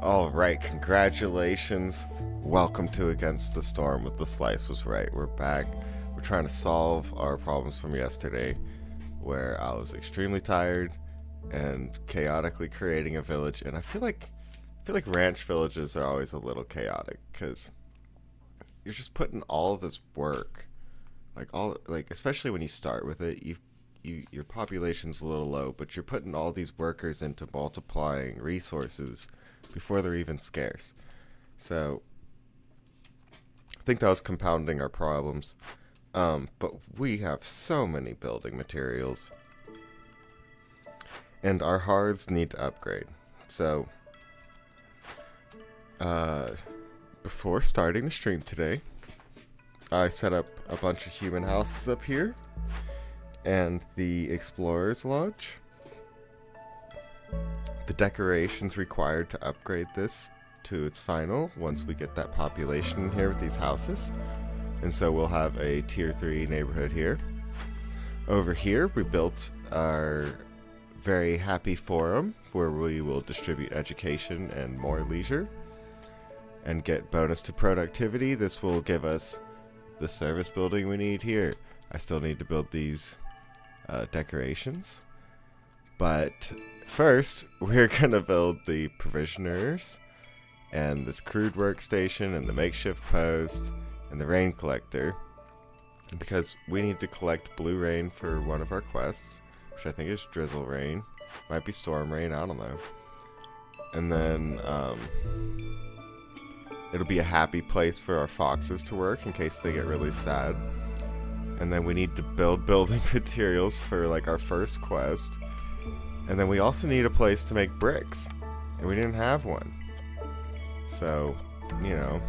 All right, congratulations. Welcome to Against the Storm with The Slice Was Right. We're back. We're trying to solve our problems from yesterday, where I was extremely tired and chaotically creating a village. And I feel like ranch villages are always a little chaotic because you're just putting all of this work, especially when you start with it, your population's a little low, but you're putting all these workers into multiplying resources before they're even scarce. So I think that was compounding our problems. But we have so many building materials, and our hearths need to upgrade. So before starting the stream today, I set up a bunch of human houses up here and the Explorer's Lodge. The decorations required to upgrade this to its final once we get that population in here with these houses. And so we'll have a tier 3 neighborhood here. Over here we built our very happy forum where we will distribute education and more leisure and get bonus to productivity. This will give us the service building we need here. I still need to build these decorations. But first, we're going to build the provisioners and this crude workstation and the makeshift post and the rain collector, because we need to collect blue rain for one of our quests, which I think is drizzle rain. Might be storm rain, I don't know. And then it'll be a happy place for our foxes to work in case they get really sad. And then we need to build building materials for like our first quest. And then we also need a place to make bricks, and we didn't have one. So, you know,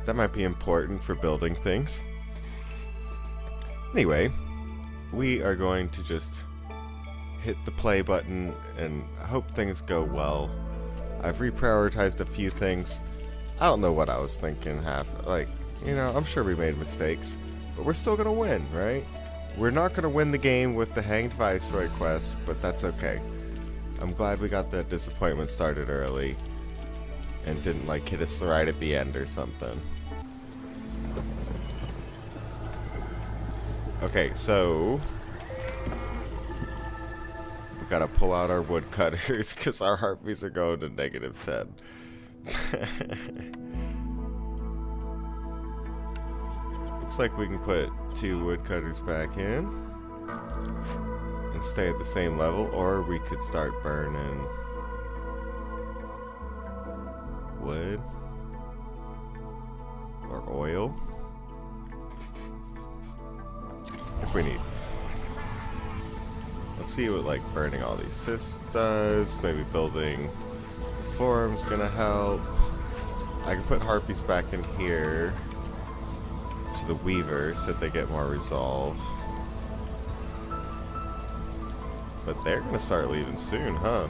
that might be important for building things. Anyway, we are going to just hit the play button and hope things go well. I've reprioritized a few things. I don't know what I was thinking I'm sure we made mistakes, but we're still gonna win, right? We're not going to win the game with the Hanged Viceroy quest, but that's okay. I'm glad we got that disappointment started early and didn't hit us right at the end or something. Okay, so we gotta pull out our woodcutters because our harpies are going to -10. Looks like we can put 2 woodcutters back in and stay at the same level, or we could start burning wood or oil if we need. Let's see what burning all these cysts does. Maybe building the forum's gonna help. I can put harpies back in here to the weavers so that they get more resolve. But they're gonna start leaving soon, huh?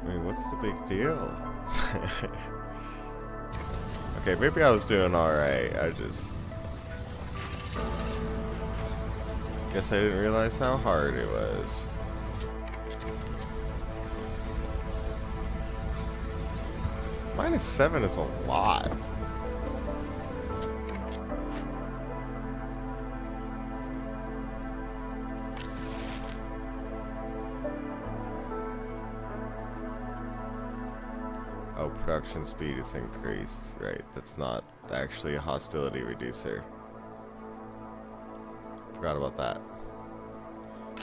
I mean, what's the big deal? Okay, maybe I was doing alright. I just guess I didn't realize how hard it was. -7 is a lot. Oh, production speed is increased. Right, that's not actually a hostility reducer. Forgot about that.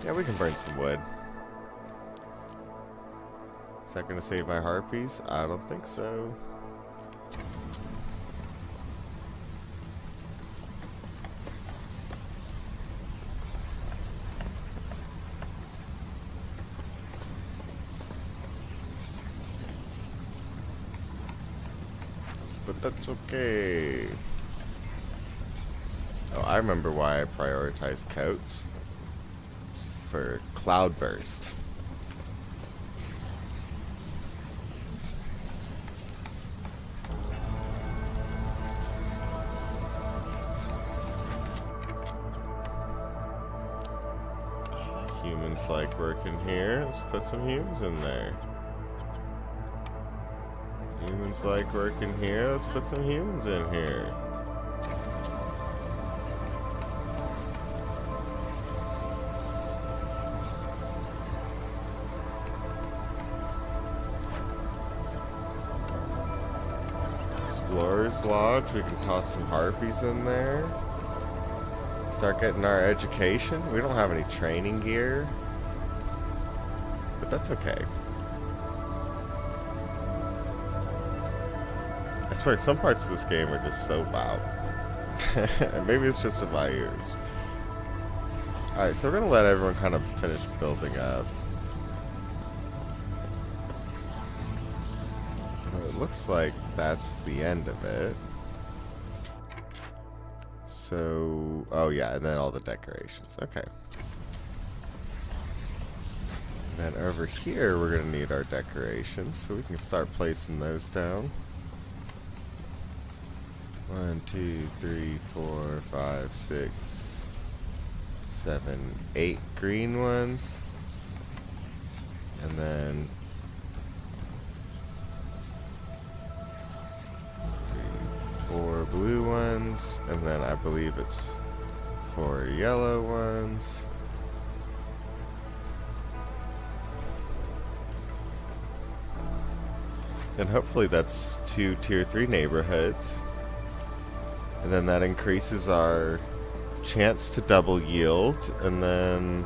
Yeah, we can burn some wood. Is that gonna save my harpies? I don't think so. But that's okay. Oh, I remember why I prioritized coats. It's for cloudburst. Humans like working here. Let's put some humans in there. Humans like working here. Let's put some humans in here. Explorer's Lodge. We can toss some harpies in there. Start getting our education. We don't have any training gear, but that's okay. I swear, some parts of this game are just so loud. Maybe it's just in my ears. Alright, so we're gonna let everyone kind of finish building up. Well, it looks like that's the end of it. So, oh yeah, and then all the decorations. Okay. And then over here, we're gonna need our decorations, so we can start placing those down. 1, 2, 3, 4, 5, 6, 7, 8 green ones. And then 4 blue ones, and then I believe it's 4 yellow ones. And hopefully that's 2 tier 3 neighborhoods. And then that increases our chance to double yield, and then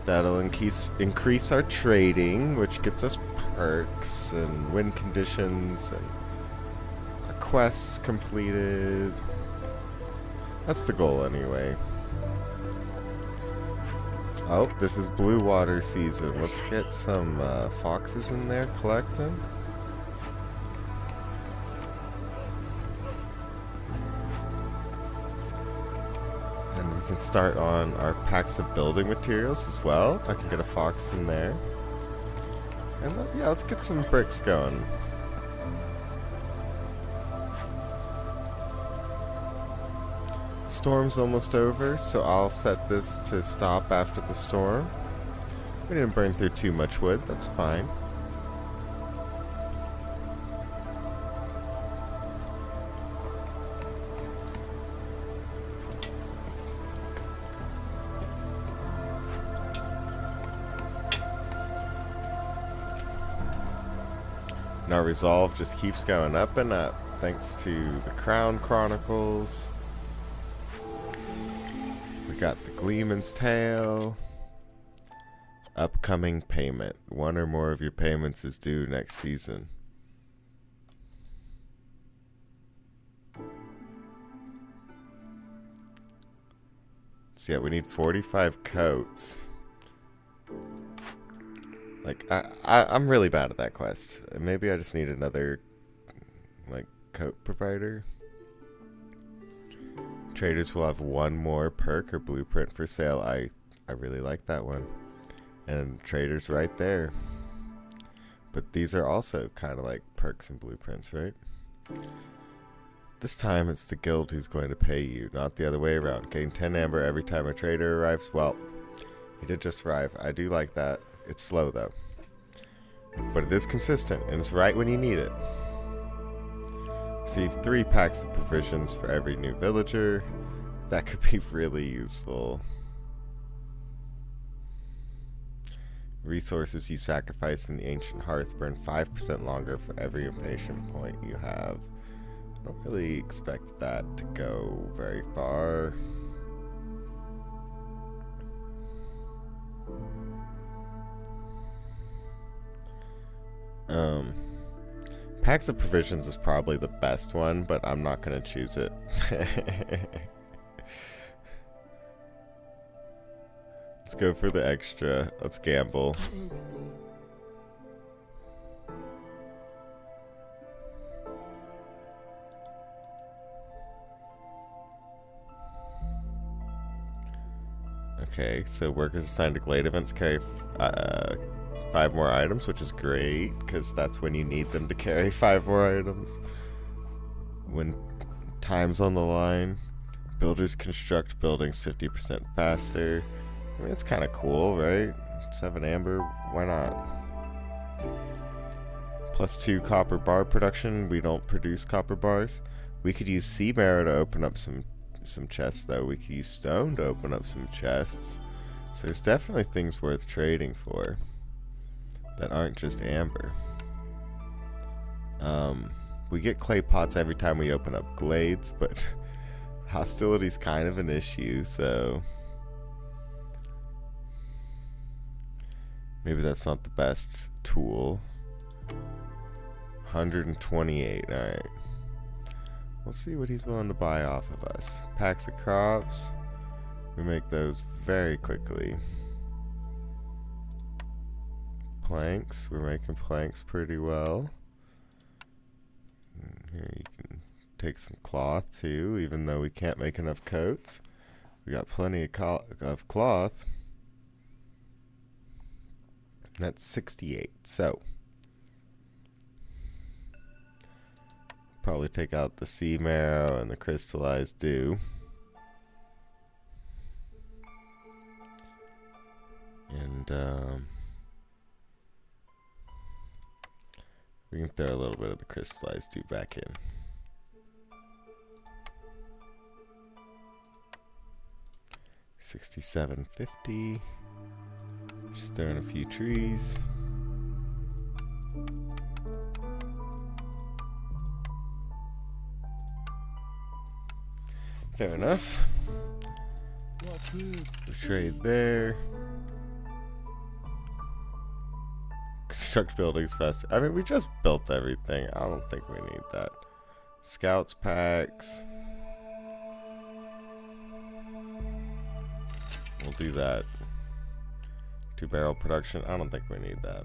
that'll increase our trading, which gets us perks and win conditions and quests completed. That's the goal anyway. Oh, this is blue water season. Let's get some foxes in there collecting. And we can start on our packs of building materials as well. I can get a fox in there. And yeah, let's get some bricks going. Storm's almost over, so I'll set this to stop after the storm. We didn't burn through too much wood, that's fine. And our resolve just keeps going up and up, thanks to the Crown Chronicles. Got the Gleeman's Tale. Upcoming payment. 1 or more of your payments is due next season. So yeah, we need 45 coats. Like, I'm really bad at that quest. Maybe I just need another, like, coat provider. Traders will have 1 more perk or blueprint for sale. I really like that one. And traders right there. But these are also kind of like perks and blueprints, right? This time it's the guild who's going to pay you, not the other way around. Getting 10 amber every time a trader arrives. Well, he did just arrive. I do like that. It's slow though. But it is consistent and it's right when you need it. Receive 3 packs of provisions for every new villager. That could be really useful. Resources you sacrifice in the ancient hearth burn 5% longer for every impatient point you have. I don't really expect that to go very far. Packs of provisions is probably the best one, but I'm not going to choose it. Let's go for the extra. Let's gamble. Okay, so workers assigned to Glade events carry 5 more items, which is great, because that's when you need them to carry 5 more items. When time's on the line, builders construct buildings 50% faster. I mean, it's kind of cool, right? 7 amber, why not? +2 copper bar production. We don't produce copper bars. We could use sea marrow to open up some chests, though. We could use stone to open up some chests. So there's definitely things worth trading for that aren't just amber. We get clay pots every time we open up glades, but hostility's kind of an issue, so maybe that's not the best tool. 128, alright. Let's see what he's willing to buy off of us. Packs of crops. We make those very quickly. Planks. We're making planks pretty well. And here you can take some cloth too, even though we can't make enough coats. We got plenty of cloth. That's 68. So probably take out the sea marrow and the crystallized dew. And we can throw a little bit of the crystallized dew back in. $67.50. Just throwing a few trees. Fair enough. We'll trade there. Construct buildings faster. I mean, we just built everything. I don't think we need that. Scouts packs. We'll do that. 2-barrel production. I don't think we need that.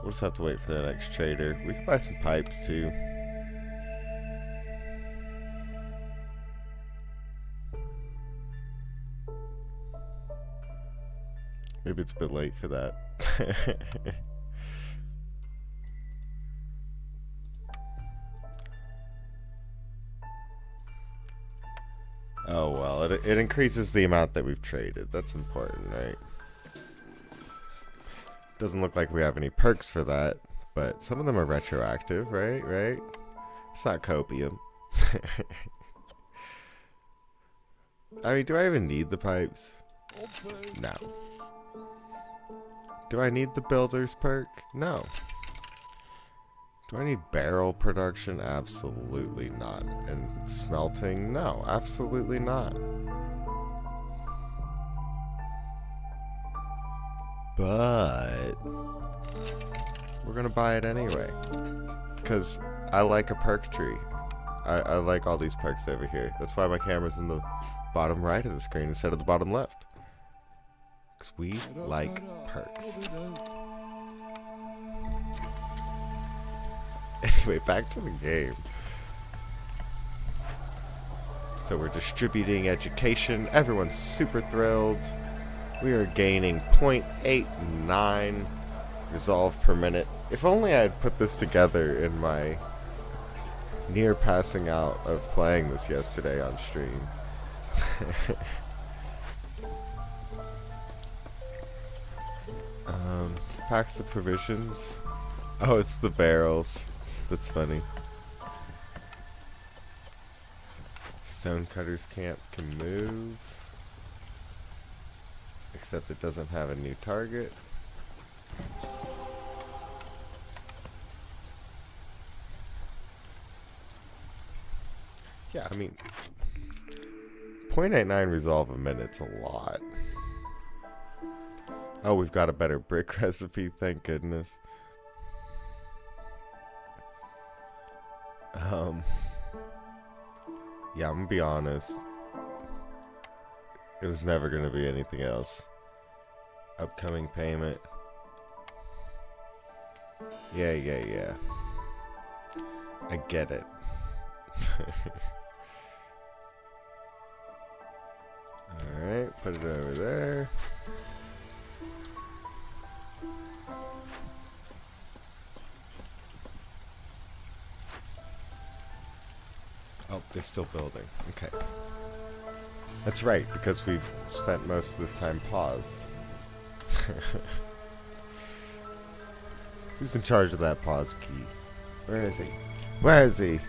We'll just have to wait for the next trader. We can buy some pipes too. Maybe it's a bit late for that. Oh well, it increases the amount that we've traded. That's important, right? Doesn't look like we have any perks for that, but some of them are retroactive, right? Right? It's not copium. I mean, do I even need the pipes? No. Do I need the builder's perk? No. Do I need barrel production? Absolutely not. And smelting? No, absolutely not. But we're gonna buy it anyway, because I like a perk tree. I like all these perks over here. That's why my camera's in the bottom right of the screen instead of the bottom left. Because we like perks. Anyway, back to the game. So we're distributing education. Everyone's super thrilled. We are gaining 0.89 resolve per minute. If only I had put this together in my near passing out of playing this yesterday on stream. Packs of provisions. Oh, it's the barrels. That's funny. Stonecutters camp can move. Except it doesn't have a new target. Yeah, I mean, 0.89 resolve a minute's a lot. Oh, we've got a better brick recipe, thank goodness. Yeah, I'm gonna be honest. It was never gonna be anything else. Upcoming payment. Yeah. I get it. Alright, put it over there. Oh, they're still building. Okay. That's right, because we've spent most of this time paused. Who's in charge of that pause key? Where is he? Where is he?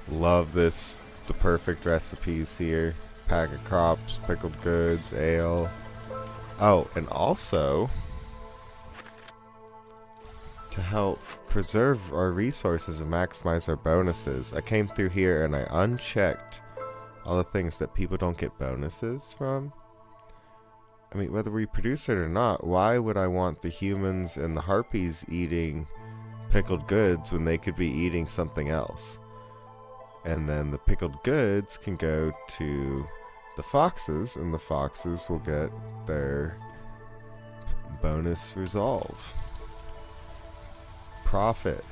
Love this. The perfect recipes here. Pack of crops, pickled goods, ale. Oh, and also to help preserve our resources and maximize our bonuses, I came through here and I unchecked all the things that people don't get bonuses from. I mean, whether we produce it or not, why would I want the humans and the harpies eating pickled goods when they could be eating something else? And then the pickled goods can go to the foxes, and the foxes will get their bonus resolve. Profit.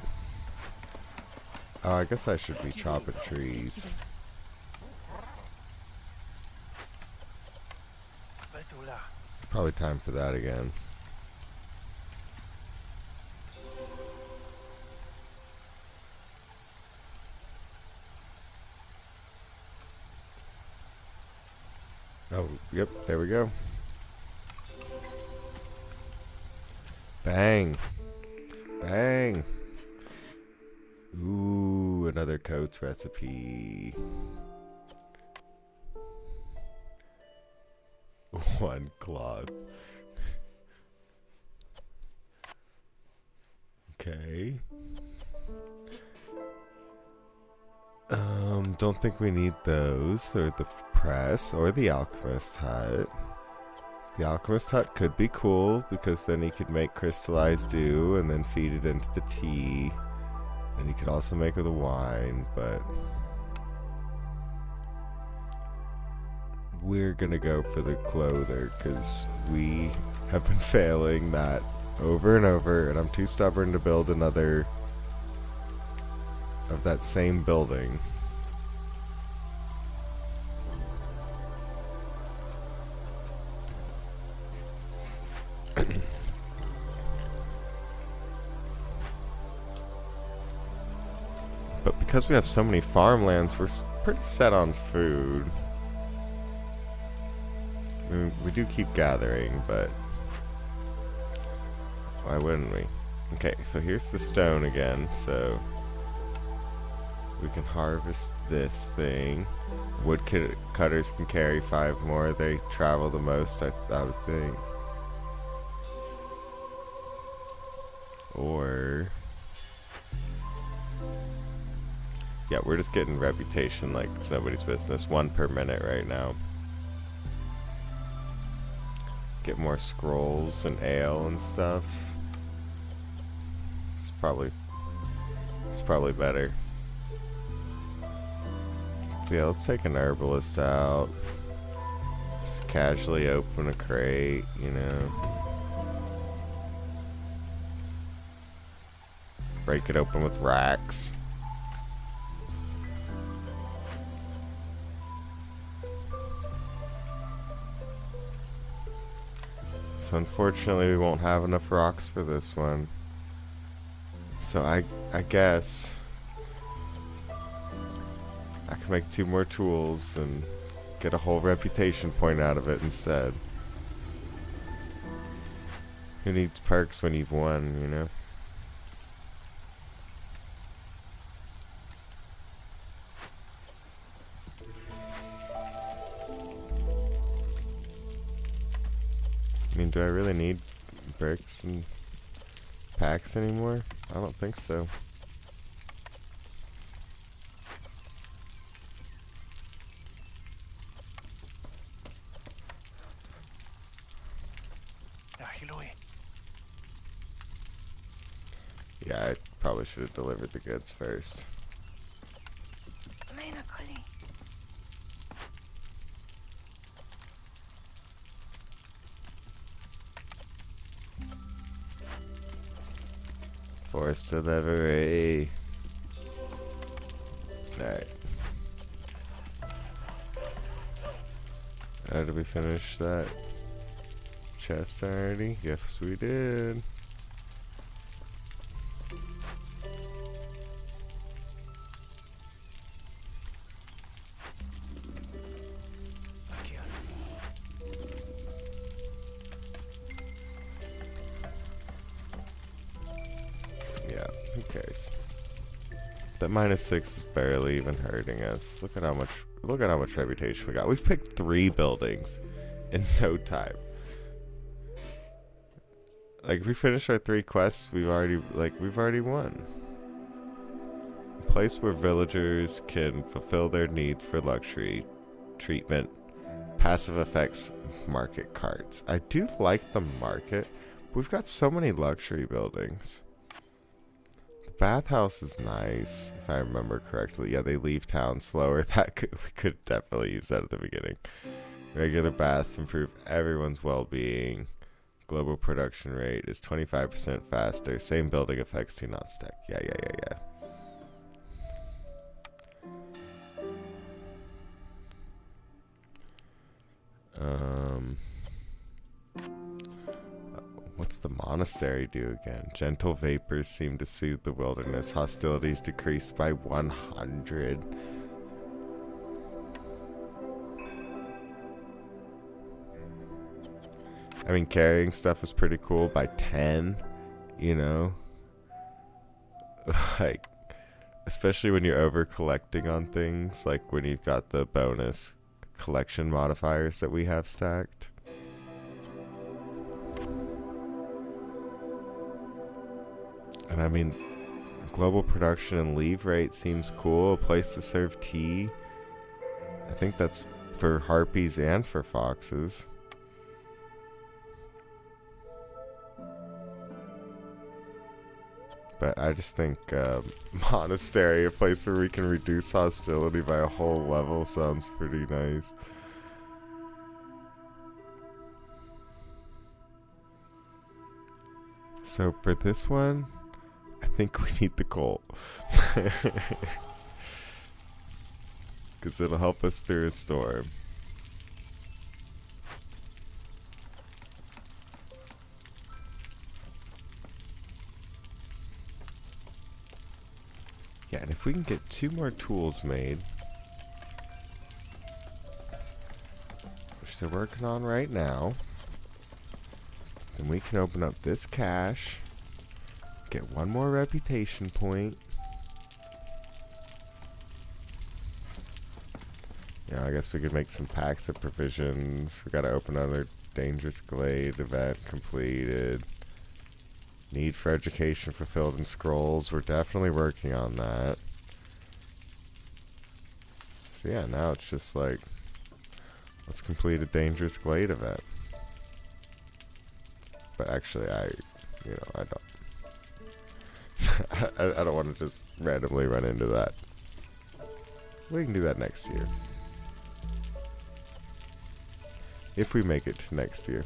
Oh, I guess I should be chopping trees. Probably time for that again. Oh, yep, there we go. Bang. Bang. Ooh, another coats recipe. One cloth. Okay. Don't think we need those, or the press, or the alchemist hut. The alchemist hut could be cool, because then he could make crystallized dew, and then feed it into the tea. And he could also make with the wine, but we're gonna go for the clother, because we have been failing that over and over, and I'm too stubborn to build another of that same building. But because we have so many farmlands, we're pretty set on food. I mean, we do keep gathering, but why wouldn't we? Okay, so here's the stone again, so we can harvest this thing. Wood cutters can carry 5 more. They travel the most, I would think. Or yeah, we're just getting reputation like it's nobody's business. 1 per minute right now. Get more scrolls and ale and stuff. It's probably better. So yeah, let's take an herbalist out. Just casually open a crate, you know. Break it open with racks. So unfortunately we won't have enough rocks for this one. So I guess I can make 2 more tools and get a whole reputation point out of it instead. Who needs perks when you've won, you know? I mean, do I really need bricks and packs anymore? I don't think so. Yeah, I probably should have delivered the goods first. Forced delivery. Alright. Did we finish that chest already? Yes, we did. cares? That -6 is barely even hurting us. Look at how much reputation we got. We've picked 3 buildings in no time. Like, if we finish our 3 quests, we've already won. A place where villagers can fulfill their needs for luxury, treatment, passive effects, market carts. I do like the market. We've got so many luxury buildings. The bathhouse is nice, if I remember correctly. Yeah, they leave town slower. We could definitely use that at the beginning. Regular baths improve everyone's well-being. Global production rate is 25% faster. Same building effects do not stack. Yeah. What's the monastery do again? Gentle vapors seem to soothe the wilderness. Hostilities decreased by 100. I mean, carrying stuff is pretty cool by 10, you know? Like, especially when you're over collecting on things, like when you've got the bonus collection modifiers that we have stacked. And I mean, global production and leave rate seems cool. A place to serve tea. I think that's for harpies and for foxes. But I just think monastery, a place where we can reduce hostility by a whole level, sounds pretty nice. So for this one, I think we need the coal. Because it'll help us through a storm. Yeah, and if we can get 2 more tools made, which they're working on right now, then we can open up this cache, get 1 more reputation point. Yeah, I guess we could make some packs of provisions. We gotta open another Dangerous Glade event completed. Need for education fulfilled in scrolls. We're definitely working on that. So yeah, now it's just like, let's complete a Dangerous Glade event. But actually, I don't. I don't want to just randomly run into that. We can do that next year. If we make it to next year.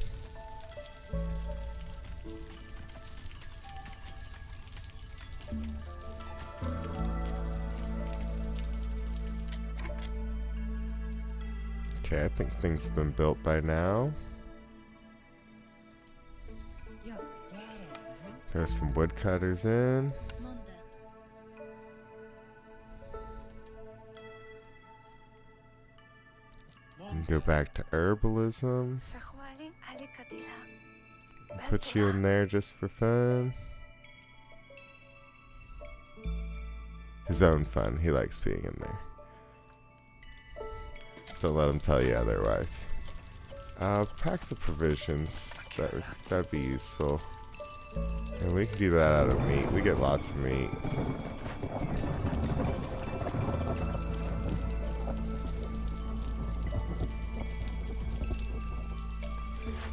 Okay, I think things have been built by now. There's some woodcutters in. And go back to herbalism. Put you in there just for fun. His own fun. He likes being in there. Don't let him tell you otherwise. Packs of provisions. That'd be useful. And we can do that out of meat. We get lots of meat.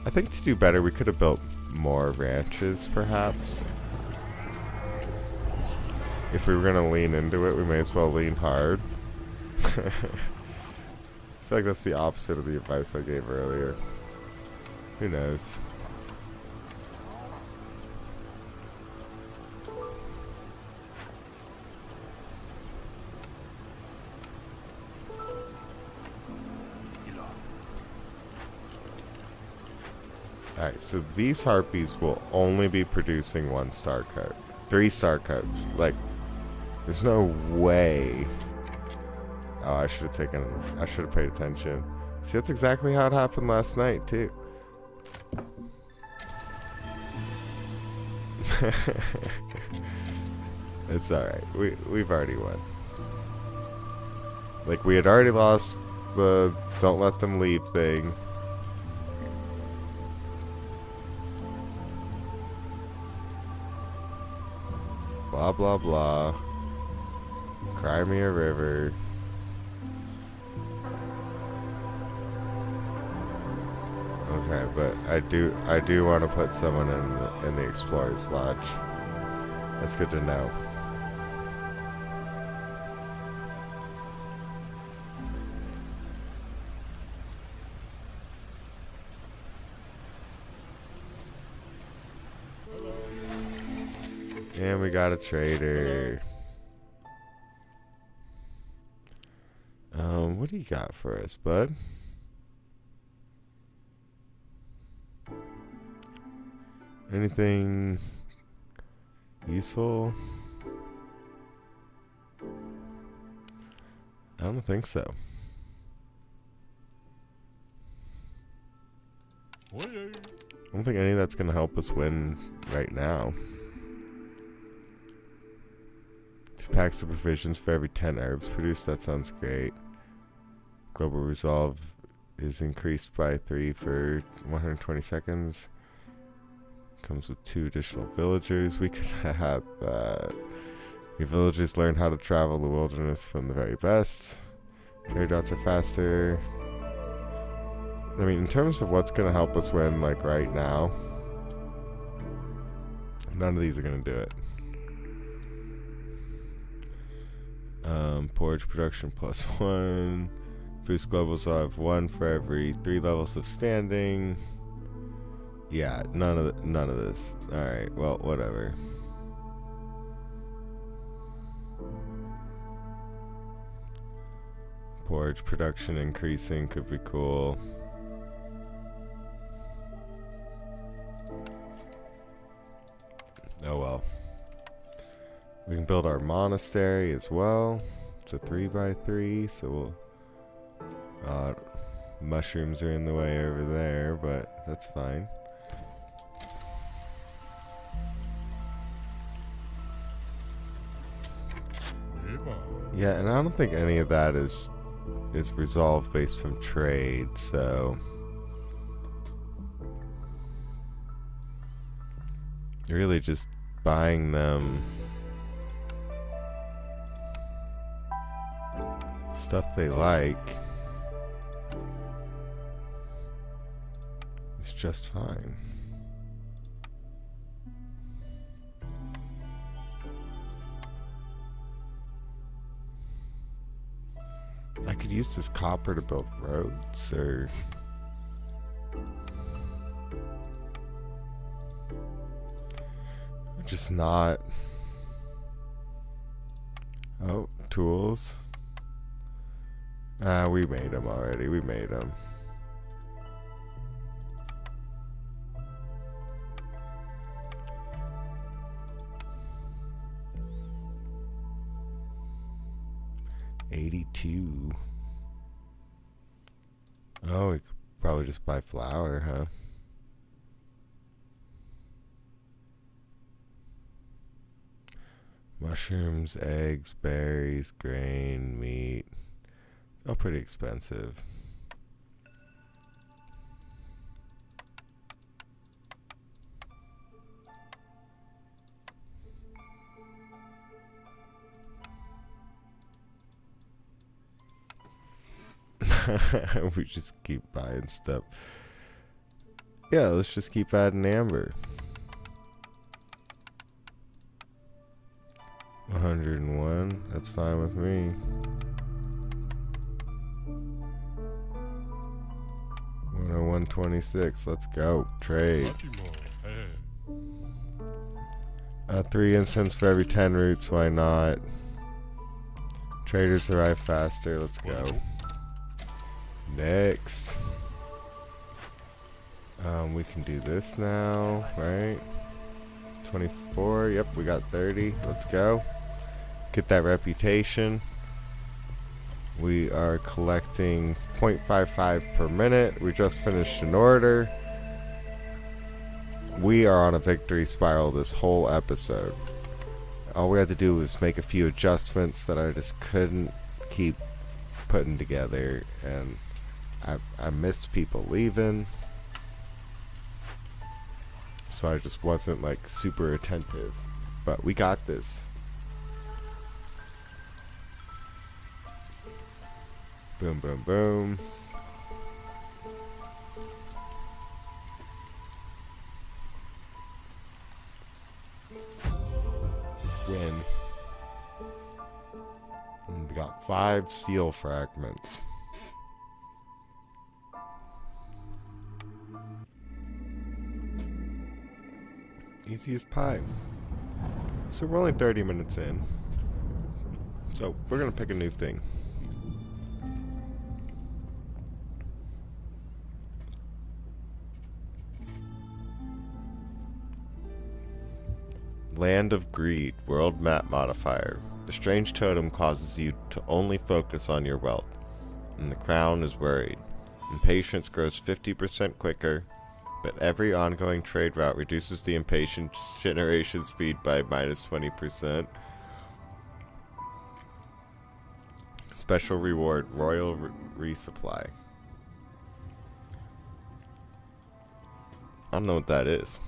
I think to do better, we could have built more ranches, perhaps. If we were going to lean into it, we may as well lean hard. I feel like that's the opposite of the advice I gave earlier. Who knows? Alright, so these harpies will only be producing 1-star coat. 3-star coats. Like, there's no way. Oh, I should have paid attention. See, that's exactly how it happened last night, too. It's alright. We've already won. Like, we had already lost the don't let them leave thing. Blah, blah, blah. Crimea River. Okay, but I do want to put someone in the Explorer's Lodge. That's good to know. And we got a trader. What do you got for us, bud? Anything useful? I don't think so. I don't think any of that's going to help us win right now. 2 packs of provisions for every 10 herbs produced. That sounds great. Global Resolve is increased by 3 for 120 seconds. Comes with 2 additional villagers. We could have your villagers learn how to travel the wilderness from the very best. Trade routes are faster. I mean, in terms of what's going to help us win, like, right now, none of these are going to do it. Porridge production +1. Boost globals will have 1 for every 3 levels of standing. Yeah, none of this. Alright, well, whatever. Porridge production increasing could be cool. Oh well. We can build our monastery as well. It's a 3x3, so we'll... mushrooms are in the way over there, but that's fine. Yeah, and I don't think any of that is resolved based from trade, so really just buying them stuff they like is just fine. I could use this copper to build roads, or just not. Oh, tools. We made them already. We made them. $82. Oh, we could probably just buy flour, huh? Mushrooms, eggs, berries, grain, meat. Oh, pretty expensive. We just keep buying stuff. Yeah, let's just keep adding amber. 101, that's fine with me. 101.26, let's go. Trade. 3 incense for every 10 roots, why not? Traders arrive faster, let's go. Next. We can do this now, right? 24, yep, we got 30, let's go. Get that reputation. We are collecting 0.55 per minute. We just finished an order. We are on a victory spiral this whole episode. all we had to do was make a few adjustments that I just couldn't keep putting together, and I missed people leaving, so I just wasn't like super attentive. But we got this. Boom, boom, boom. Win. And we got 5 steel fragments. Easy as pie. So we're only 30 minutes in. So we're gonna pick a new thing. Land of Greed, world map modifier. The strange totem causes you to only focus on your wealth, and the crown is worried. Impatience grows 50% quicker, but every ongoing trade route reduces the impatience generation speed by minus 20%. Special reward, royal resupply. I don't know what that is.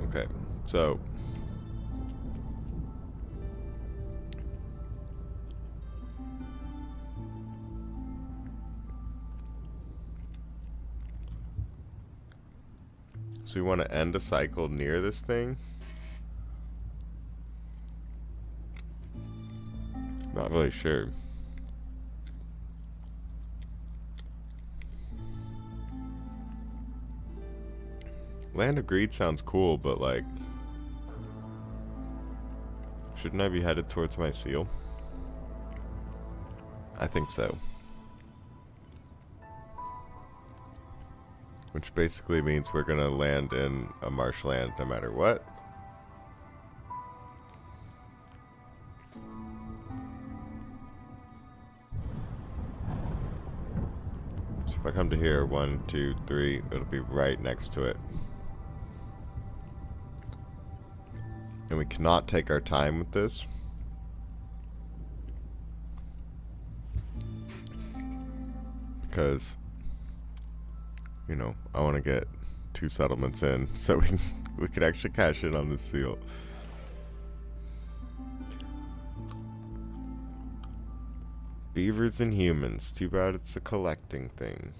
Okay, so we want to end a cycle near this thing. Not really sure. Land of Greed sounds cool, but like, shouldn't I be headed towards my seal? I think so. Which basically means we're gonna land in a marshland no matter what. So if I come to here, 1, 2, 3, it'll be right next to it. And we cannot take our time with this. Because, you know, I want to get 2 settlements in so we can actually cash in on this seal. Beavers and humans. Too bad it's a collecting thing.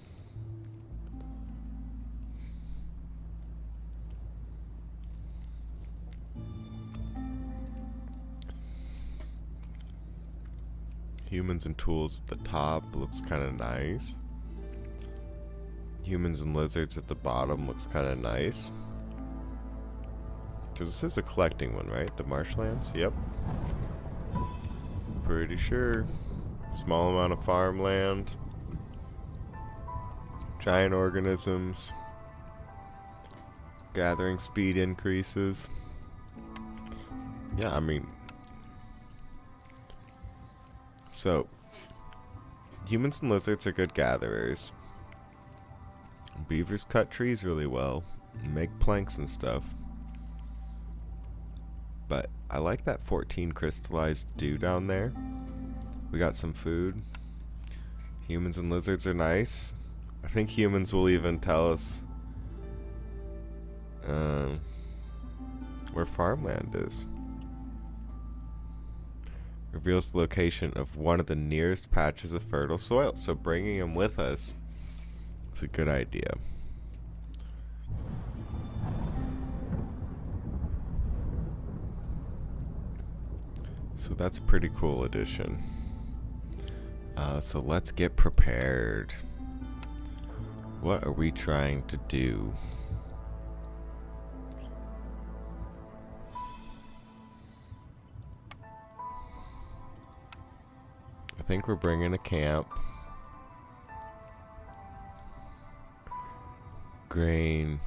Humans and tools at the top looks kind of nice. Humans and lizards at the bottom looks kind of nice. Because this is a collecting one, right? The marshlands? Yep. Pretty sure. Small amount of farmland. Giant organisms. Gathering speed increases. Yeah, I mean... So, humans and lizards are good gatherers. Beavers cut trees really well, make planks and stuff. But I like that 14 crystallized dew down there. We got some food. Humans and lizards are nice. I think humans will even tell us where farmland is. Reveals the location of one of the nearest patches of fertile soil. So bringing him with us is a good idea. So that's a pretty cool addition. So let's get prepared. What are we trying to do? I think we're bringing a camp. Grain,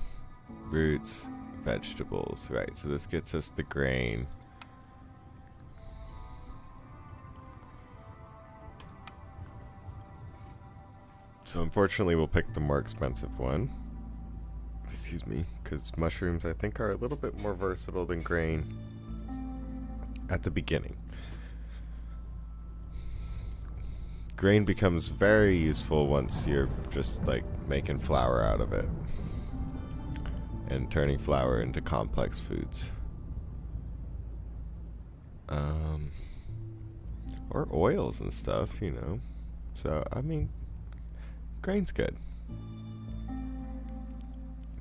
roots, vegetables. Right, so this gets us the grain. So unfortunately we'll pick the more expensive one. Excuse me, because mushrooms I think are a little bit more versatile than grain at the beginning. Grain becomes very useful once you're just like making flour out of it and turning flour into complex foods. Or oils and stuff, you know. So, I mean, grain's good.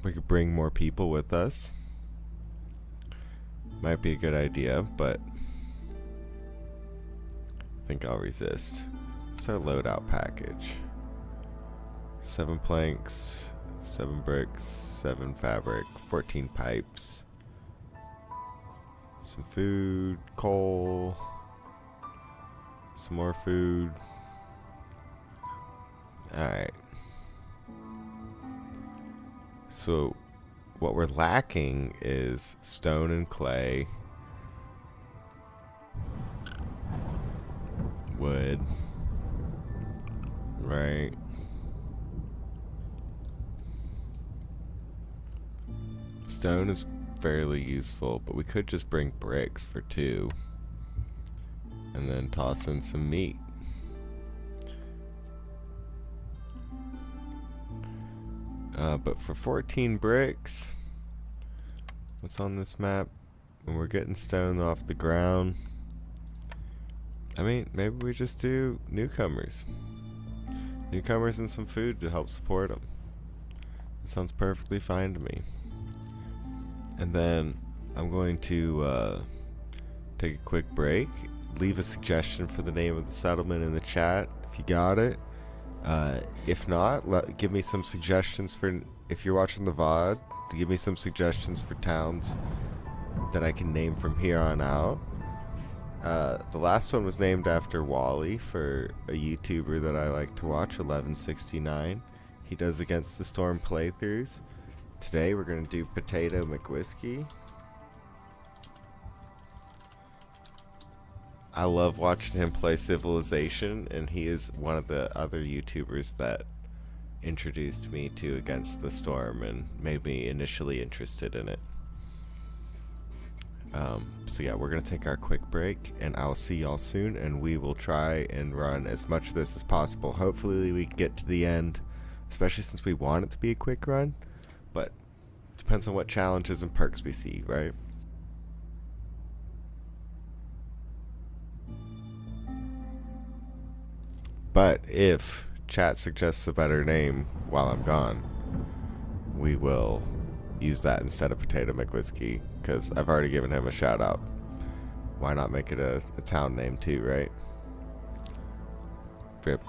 We could bring more people with us. Might be a good idea, but I think I'll resist. What's our loadout package? 7 planks, 7 bricks, 7 fabric, 14 pipes, some food, coal, some more food. Alright. So, what we're lacking is stone and clay, wood, right? Stone is fairly useful, but we could just bring bricks for 2 and then toss in some meat. But for 14 bricks, what's on this map? When we're getting stone off the ground, I mean, maybe we just do newcomers. Newcomers and some food to help support them. It sounds perfectly fine to me. And then I'm going to take a quick break. Leave a suggestion for the name of the settlement in the chat if you got it. If not, give me some suggestions for, if you're watching the VOD, give me some suggestions for towns that I can name from here on out. The last one was named after Wally, for a YouTuber that I like to watch, 1169. He does Against the Storm playthroughs. Today we're going to do Potato McWhiskey. I love watching him play Civilization, and he is one of the other YouTubers that introduced me to Against the Storm and made me initially interested in it. So yeah, we're going to take our quick break, and I'll see y'all soon, and we will try and run as much of this as possible. Hopefully we can get to the end, especially since we want it to be a quick run, but depends on what challenges and perks we see, right? But if chat suggests a better name while I'm gone, we will use that instead of Potato McWhiskey, because I've already given him a shout out. Why not make it a town name too, right? Rip.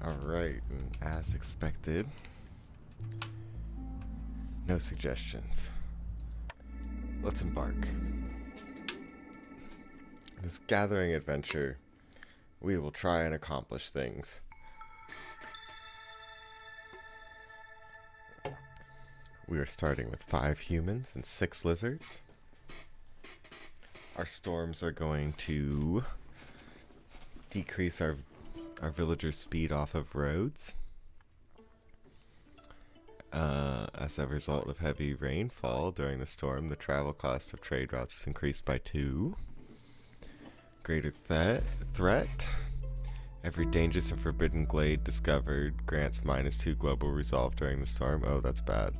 Alright, and as expected, no suggestions. Let's embark. This gathering adventure, we will try and accomplish things. We are starting with 5 humans and 6 lizards. Our storms are going to decrease our villagers' speed off of roads. As a result of heavy rainfall during the storm, the travel cost of trade routes is increased by 2. Greater threat. Every dangerous and forbidden glade discovered grants -2 global resolve during the storm. Oh, that's bad.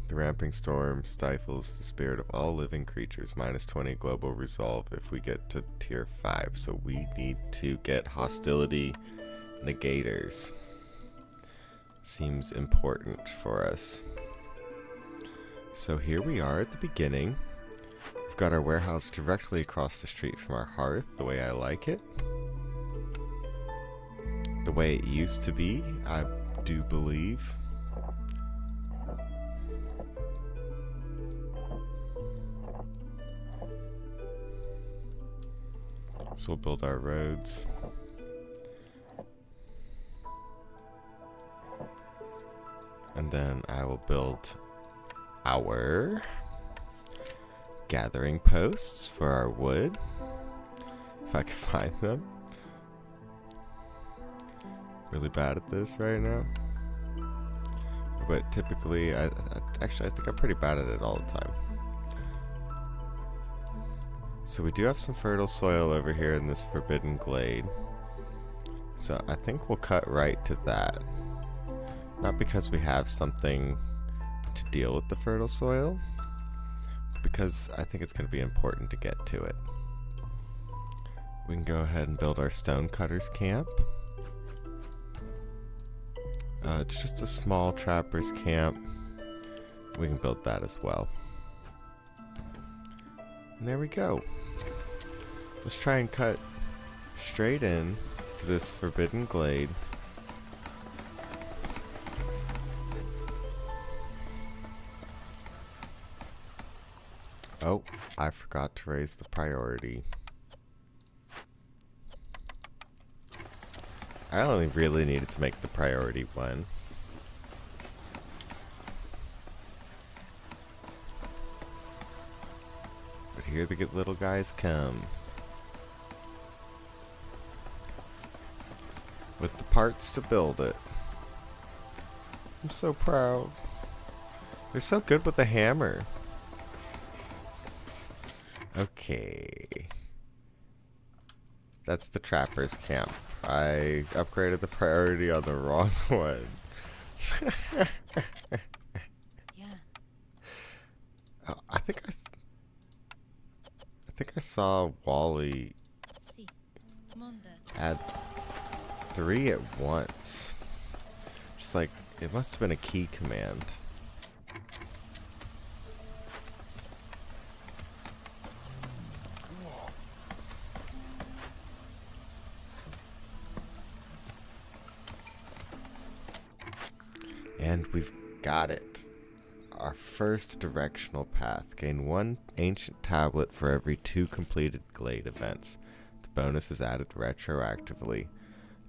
The ramping storm stifles the spirit of all living creatures. -20 global resolve if we get to tier 5. So we need to get hostility negators. Seems important for us. So here we are at the beginning. We've got our warehouse directly across the street from our hearth, the way I like it. The way it used to be, I do believe. So we'll build our roads. And then I will build our gathering posts for our wood, if I can find them. Really bad at this right now. But typically, actually I think I'm pretty bad at it all the time. So we do have some fertile soil over here in this forbidden glade. So I think we'll cut right to that. Not because we have something to deal with the fertile soil, but because I think it's going to be important to get to it. We can go ahead and build our stonecutters camp. It's just a small trappers camp. We can build that as well. And there we go. Let's try and cut straight in to this forbidden glade. Oh, I forgot to raise the priority. I only really needed to make the priority 1. But here the good little guys come. With the parts to build it. I'm so proud. They're so good with the hammer. Okay. That's the trapper's camp. I upgraded the priority on the wrong one. Yeah. Oh, I think I saw Wally add 3 at once. Just like, it must have been a key command. And we've got it. Our first directional path. Gain 1 ancient tablet for every 2 completed glade events. The bonus is added retroactively.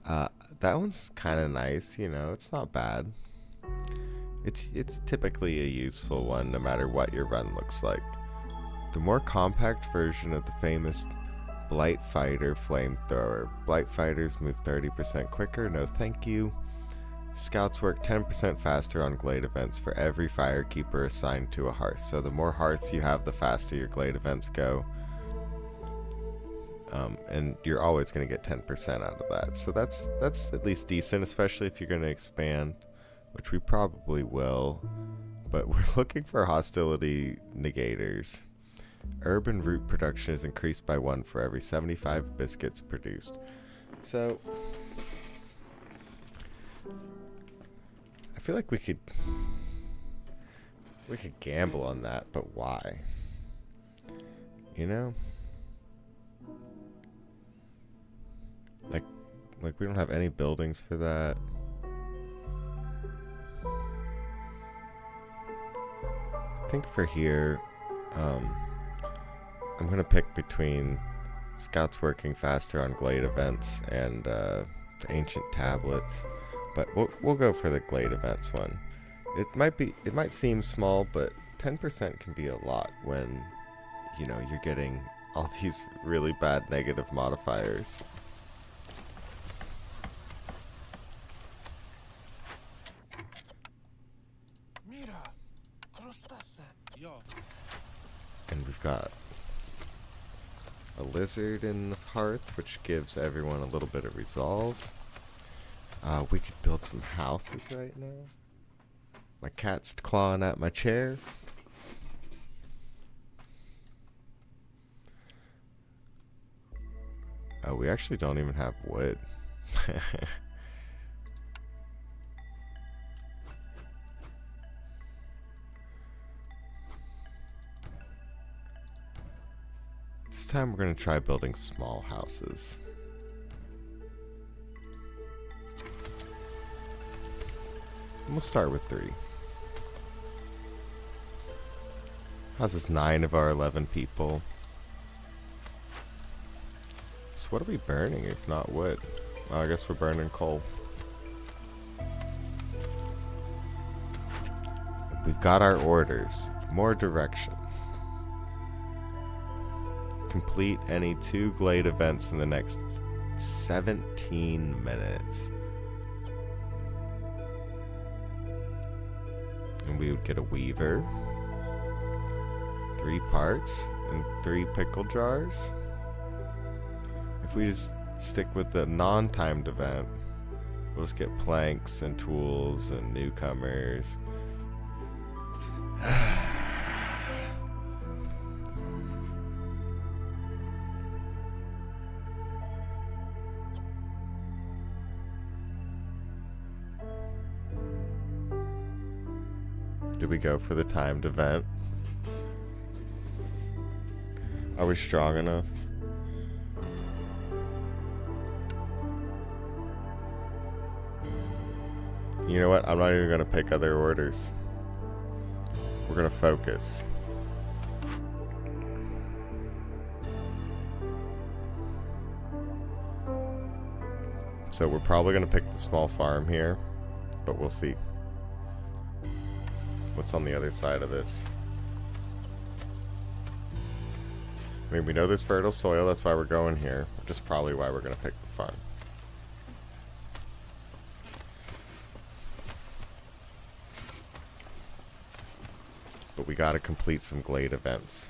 That one's kind of nice, you know, it's not bad. It's typically a useful one no matter what your run looks like. The more compact version of the famous Blight Fighter flamethrower. Blight Fighters move 30% quicker, no thank you. Scouts work 10% faster on glade events for every firekeeper assigned to a hearth. So the more hearths you have, the faster your glade events go. And you're always going to get 10% out of that. So that's at least decent, especially if you're going to expand, which we probably will. But we're looking for hostility negators. Urban root production is increased by 1 for every 75 biscuits produced. So I feel like we could gamble on that, but why? You know? Like, Like, we don't have any buildings for that. I think for here, I'm gonna pick between Scouts Working Faster on Glade Events and the Ancient Tablets, but we'll go for the Glade Events one. It might seem small, but 10% can be a lot when, you know, you're getting all these really bad negative modifiers. And we've got a lizard in the hearth, which gives everyone a little bit of resolve. We could build some houses right now. My cat's clawing at my chair. Oh, we actually don't even have wood. This time we're going to try building small houses. And we'll start with 3. How's this 9 of our 11 people? So what are we burning if not wood? Well, I guess we're burning coal. We've got our orders. More direction. Complete any 2 Glade events in the next 17 minutes. And we would get a weaver, 3 parts, and 3 pickle jars. If we just stick with the non-timed event, we'll just get planks and tools and newcomers. Did we go for the timed event? Are we strong enough? You know what? I'm not even going to pick other orders. We're going to focus. So we're probably going to pick the small farm here, but we'll see. What's on the other side of this? I mean, we know there's fertile soil, that's why we're going here. Which is probably why we're going to pick the farm. But we gotta complete some Glade events.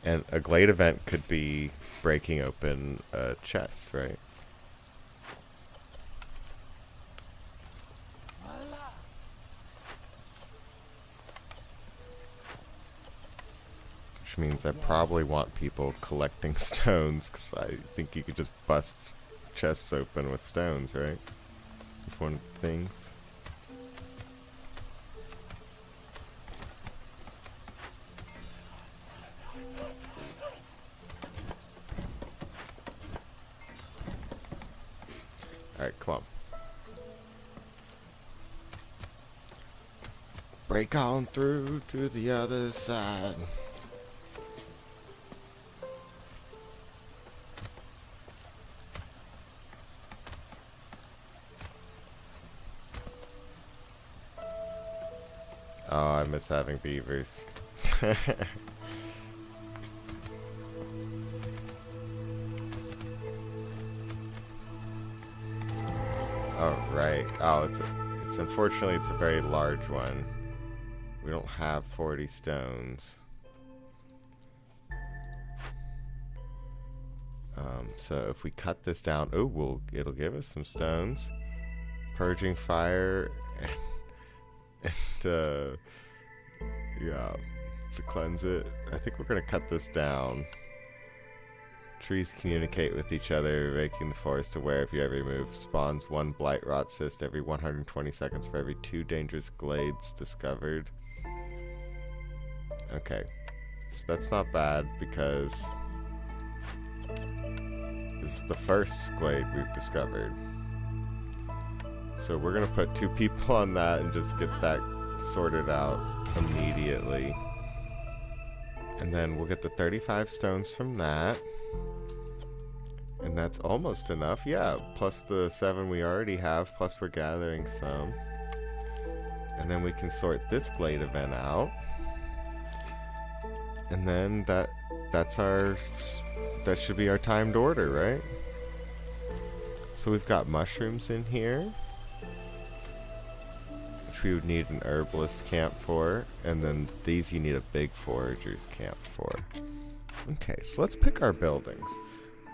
And a Glade event could be breaking open a chest, right? Which means I probably want people collecting stones, because I think you could just bust chests open with stones, right? It's one of the things. Alright, come on. Break on through to the other side. Oh, I miss having beavers. Oh, right. Oh, it's unfortunately it's a very large one. We don't have 40 stones. So if we cut this down, oh, it'll give us some stones. Purging fire and yeah, to cleanse it. I think we're gonna cut this down. Trees communicate with each other, making the forest aware if you ever move. Spawns 1 blight rot cyst every 120 seconds for every 2 dangerous glades discovered. Okay, so that's not bad because this is the first glade we've discovered. So we're gonna put 2 people on that and just get that sorted out immediately. And then we'll get the 35 stones from that. And that's almost enough, yeah, plus the 7 we already have, plus we're gathering some. And then we can sort this glade event out. And then that should be our timed order, right? So we've got mushrooms in here, which we would need an herbalist camp for, and then these you need a big forager's camp for. Okay, so let's pick our buildings.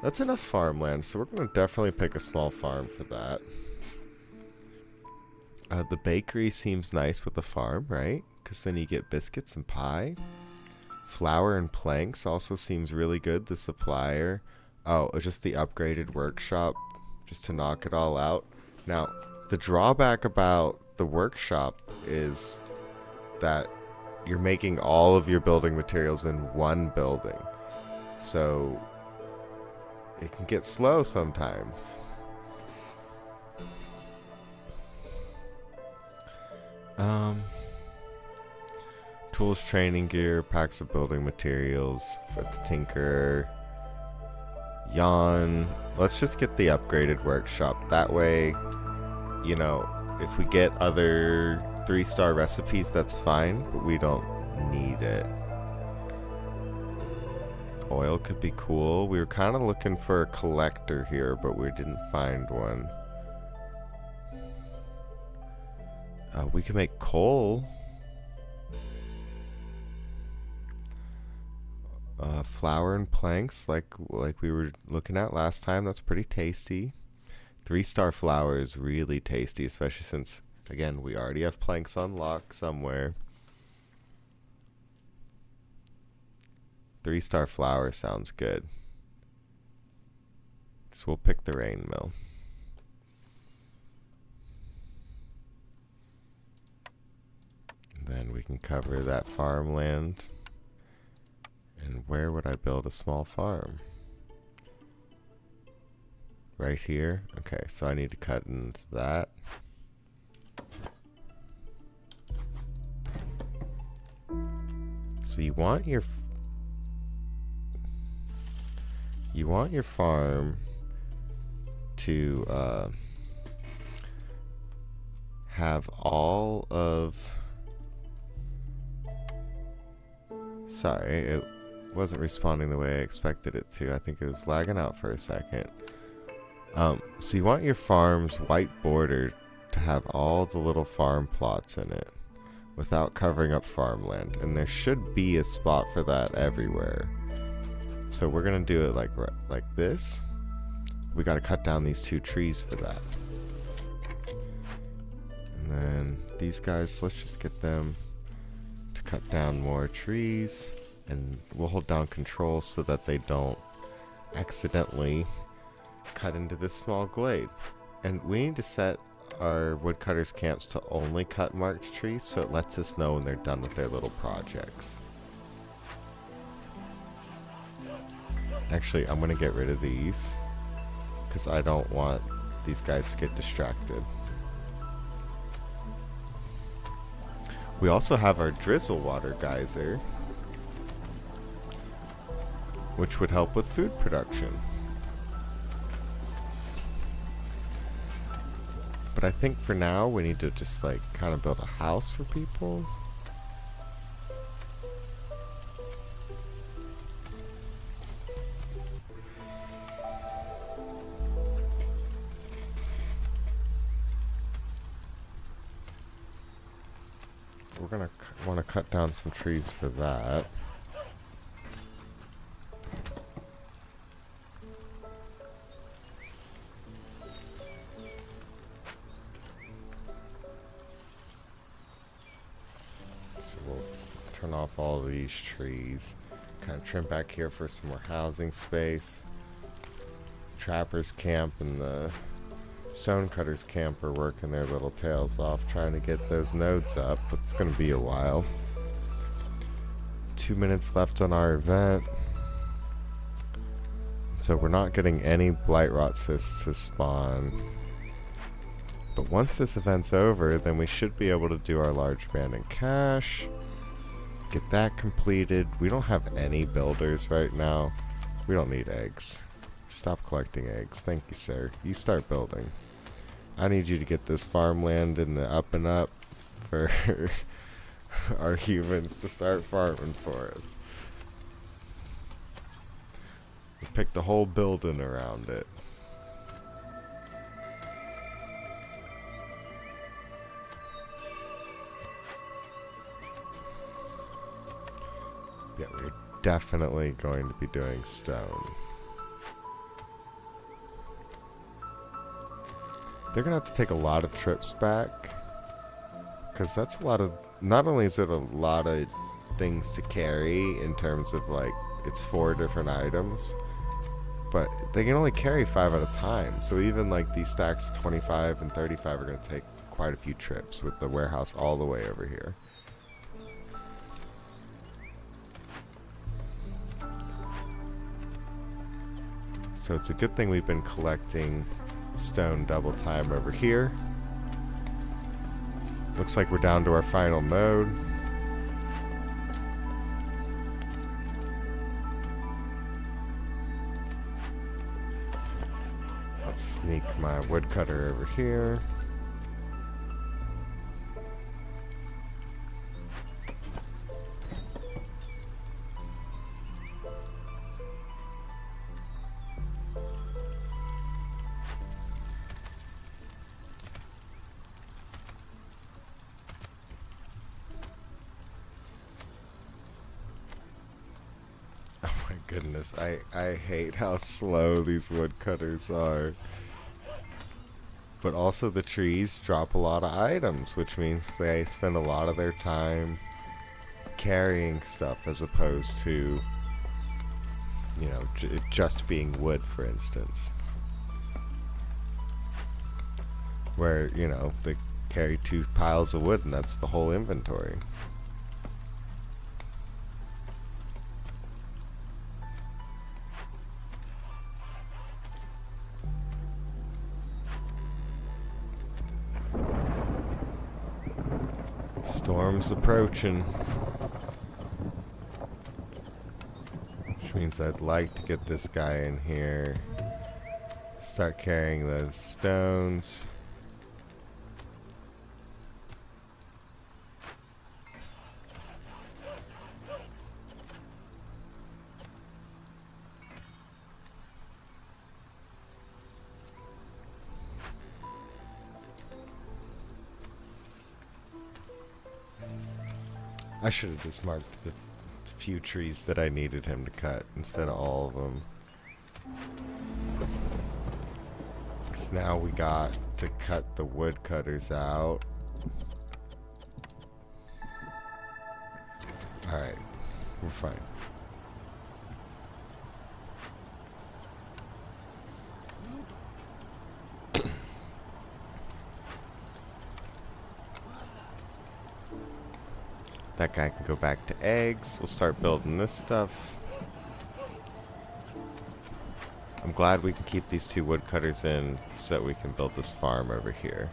That's enough farmland, so we're going to definitely pick a small farm for that. The bakery seems nice with the farm, right? Because then you get biscuits and pie. Flour and planks also seems really good. The supplier. Oh, it's just the upgraded workshop, just to knock it all out. Now, the drawback about the workshop is that you're making all of your building materials in one building. So it can get slow sometimes. Tools, training gear, packs of building materials for the tinker. Yawn. Let's just get the upgraded workshop. That way, you know, if we get other 3-star recipes, that's fine, but we don't need it. Oil could be cool. We were kind of looking for a collector here, but we didn't find one. We can make coal. Flour and planks, like we were looking at last time. That's pretty tasty. 3-star flour is really tasty, especially since, again, we already have planks on lock somewhere. 3-star flour sounds good. So we'll pick the rain mill. And then we can cover that farmland. And where would I build a small farm? Right here? Okay, so I need to cut into that. So you want your farm to have all of... Sorry, it wasn't responding the way I expected it to. I think it was lagging out for a second. So you want your farm's white border to have all the little farm plots in it without covering up farmland. And there should be a spot for that everywhere. So we're going to do it like this. We got to cut down these 2 trees for that. And then these guys, let's just get them to cut down more trees. And we'll hold down control so that they don't accidentally cut into this small glade. And we need to set our woodcutters camps to only cut marked trees, so it lets us know when they're done with their little projects. Actually, I'm going to get rid of these because I don't want these guys to get distracted. We also have our drizzle water geyser, which would help with food production. But I think for now we need to just kind of build a house for people. We're gonna want to cut down some trees for that. So we'll turn off all of these trees. Kind of trim back here for some more housing space. Trappers camp and the stonecutters camp are working their little tails off trying to get those nodes up, but it's going to be a while. 2 minutes left on our event. So we're not getting any Blightrot cysts to spawn. But once this event's over, then we should be able to do our large abandoned cache. Get that completed. We don't have any builders right now. We don't need eggs. Stop collecting eggs. Thank you, sir. You start building. I need you to get this farmland in the up and up for our humans to start farming for us. We pick the whole building around it. Yeah, we're definitely going to be doing stone. They're gonna have to take a lot of trips back, because that's a lot of, not only is it a lot of things to carry in terms of like, it's 4 different items, but they can only carry 5 at a time. So even like these stacks of 25 and 35 are gonna take quite a few trips with the warehouse all the way over here. So it's a good thing we've been collecting stone double time over here. Looks like we're down to our final node. Let's sneak my woodcutter over here. Goodness, I hate how slow these woodcutters are. But also the trees drop a lot of items, which means they spend a lot of their time carrying stuff as opposed to, you know, just being wood, for instance. Where, you know, they carry 2 piles of wood and that's the whole inventory. Storm's approaching, which means I'd like to get this guy in here, start carrying those stones. I should have just marked the few trees that I needed him to cut instead of all of them. Because now we got to cut the woodcutters out. Alright, we're fine. That guy can go back to eggs. We'll start building this stuff. I'm glad we can keep these 2 woodcutters in so that we can build this farm over here.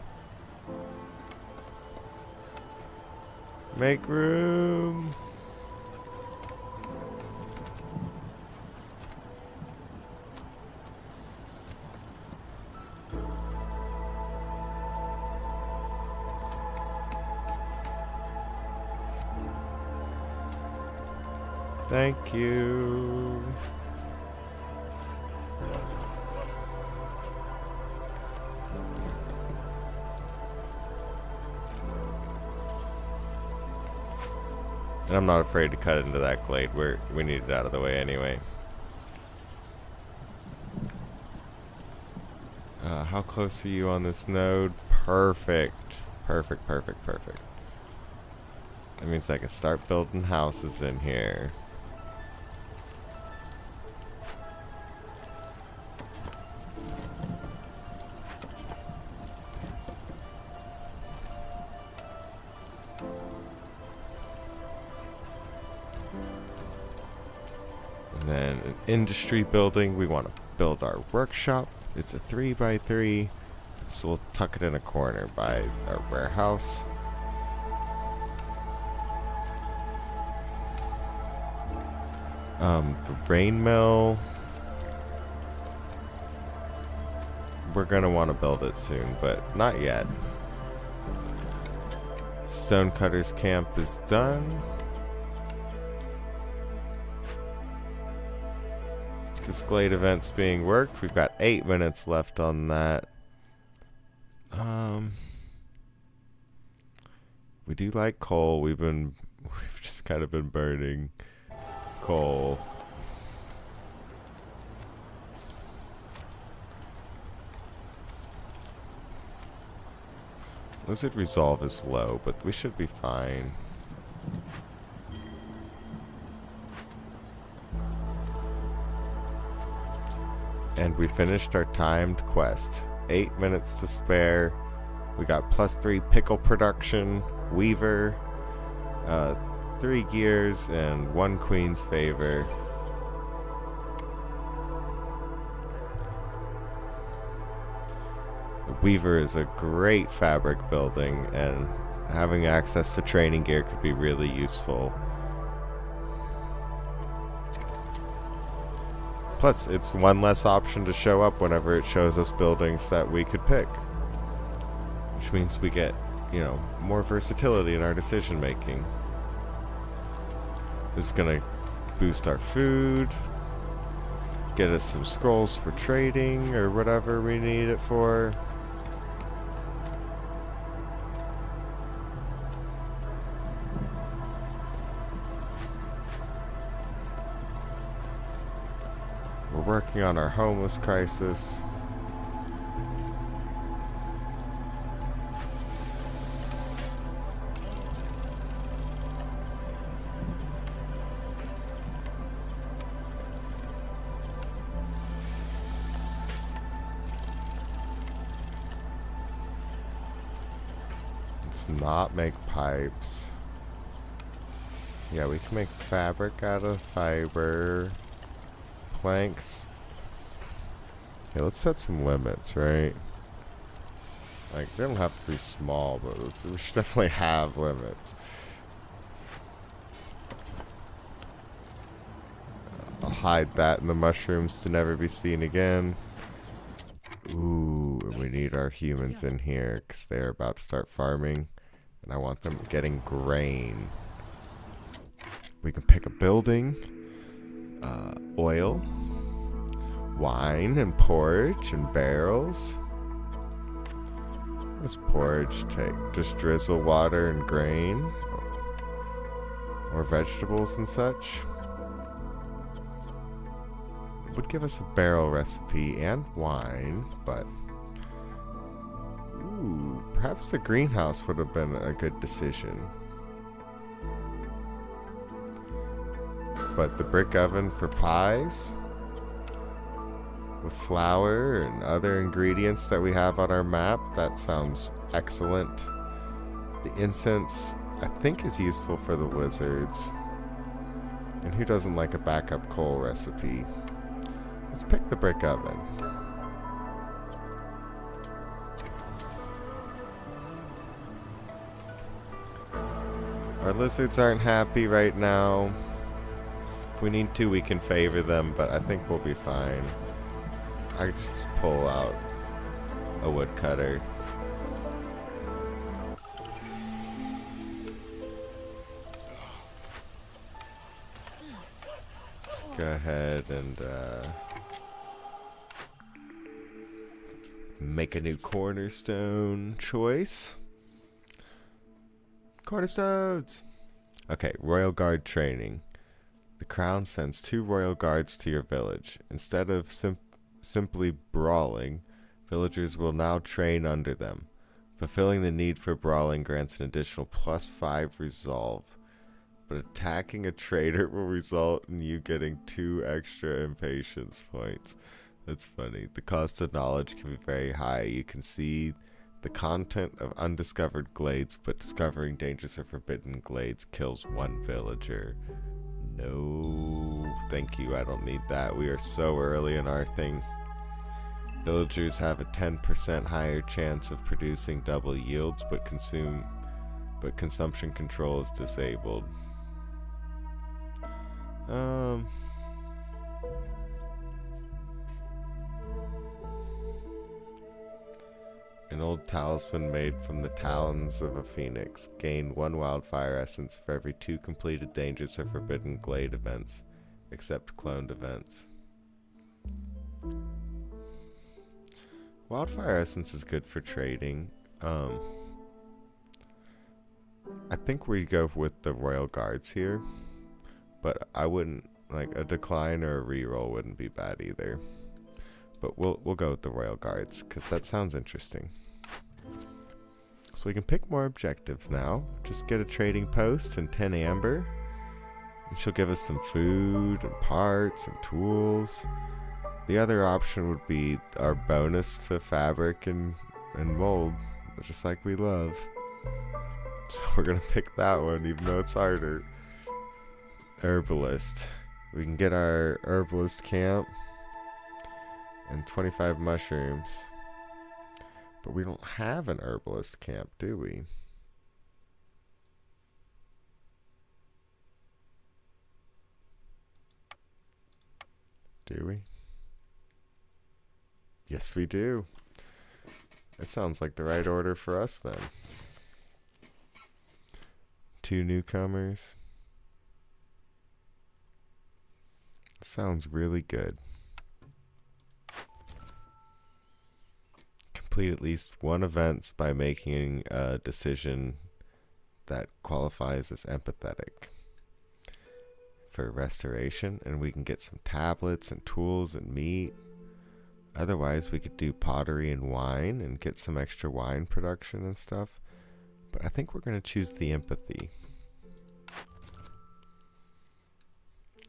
Make room! Thank you. And I'm not afraid to cut into that glade. We need it out of the way anyway. How close are you on this node? Perfect. Perfect, perfect, perfect. That means I can start building houses in here. then an industry building. We want to build our workshop. It's a 3x3, so we'll tuck it in a corner by our warehouse. The rain mill. We're gonna want to build it soon, but not yet. Stonecutter's camp is done. This glade event's being worked. We've got 8 minutes left on that. We do like coal. We've just kind of been burning coal. Lizard resolve is low, but we should be fine. And we finished our timed quest. 8 minutes to spare. We got +3 pickle production, weaver, 3 gears, and 1 queen's favor. The weaver is a great fabric building, and having access to training gear could be really useful. Plus, it's one less option to show up whenever it shows us buildings that we could pick. Which means we get, more versatility in our decision making. This is gonna boost our food, get us some scrolls for trading or whatever we need it for. We're working on our homeless crisis. Let's not make pipes. Yeah, we can make fabric out of fiber. Planks. Okay, let's set some limits, right? Like, they don't have to be small, but we should definitely have limits. I'll hide that in the mushrooms to never be seen again. Ooh, and we need our humans in here because they're about to start farming, and I want them getting grain. We can pick a building. Oil, wine, and porridge, and barrels. What does porridge take? Just drizzle water and grain? Or vegetables and such? It would give us a barrel recipe and wine, but... Ooh, perhaps the greenhouse would have been a good decision. But the brick oven for pies with flour and other ingredients that we have on our map, that sounds excellent. The incense, I think, is useful for the wizards. And who doesn't like a backup coal recipe? Let's pick the brick oven. Our lizards aren't happy right now. If we need to, we can favor them, but I think we'll be fine. I just pull out a woodcutter. Let's go ahead and make a new cornerstone choice. Cornerstones! Okay, Royal Guard training. The crown sends 2 royal guards to your village. Instead of simply brawling, villagers will now train under them. Fulfilling the need for brawling grants an additional +5 resolve, but attacking a traitor will result in you getting 2 extra impatience points. That's funny. The cost of knowledge can be very high. You can see the content of undiscovered glades, but discovering dangers of forbidden glades kills 1 villager. No, thank you. I don't need that. We are so early in our thing. Villagers have a 10% higher chance of producing double yields, but consumption control is disabled. An old talisman made from the talons of a phoenix. Gain 1 wildfire essence for every 2 completed Dangers or Forbidden Glade events, except cloned events. Wildfire essence is good for trading. I think we go with the Royal Guards here, but I wouldn't, like, a decline or a reroll wouldn't be bad either. But we'll go with the Royal Guards, because that sounds interesting. So we can pick more objectives now. Just get a trading post and 10 amber. And she'll give us some food and parts and tools. The other option would be our bonus to fabric and mold, just like we love. So we're going to pick that one, even though it's harder. Herbalist. We can get our herbalist camp. And 25 mushrooms. But we don't have an herbalist camp, do we? Do we? Yes, we do. That sounds like the right order for us then. 2 newcomers. Sounds really good. Complete at least 1 event by making a decision that qualifies as empathetic for restoration, and we can get some tablets and tools and meat. Otherwise, we could do pottery and wine and get some extra wine production and stuff. But I think we're going to choose the empathy.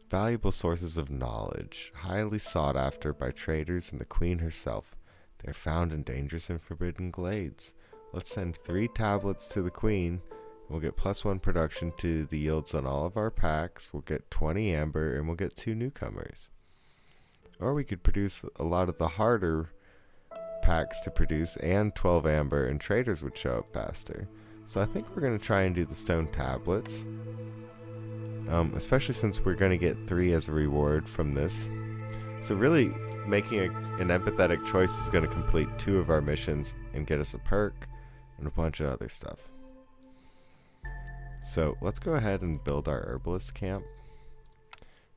Valuable sources of knowledge, highly sought after by traders and the queen herself. They are found in dangerous and forbidden glades. Let's send 3 tablets to the queen. We'll get +1 production to the yields on all of our packs. We'll get 20 amber, and we'll get 2 newcomers. Or we could produce a lot of the harder packs to produce and 12 amber, and traders would show up faster. So I think we're going to try and do the stone tablets. Especially since we're going to get 3 as a reward from this. So really, making an empathetic choice is going to complete 2 of our missions and get us a perk and a bunch of other stuff. So let's go ahead and build our herbalist camp,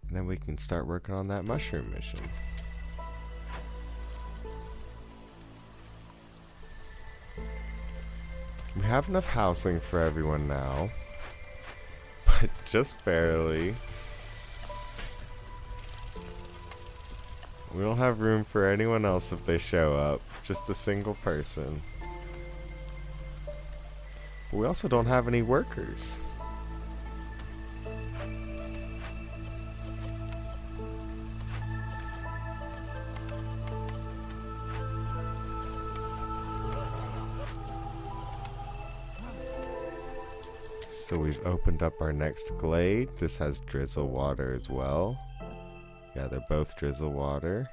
and then we can start working on that mushroom mission. We have enough housing for everyone now, but just barely. We don't have room for anyone else if they show up. Just a single person. But we also don't have any workers. So we've opened up our next glade. This has drizzle water as well. Yeah, they're both drizzle water.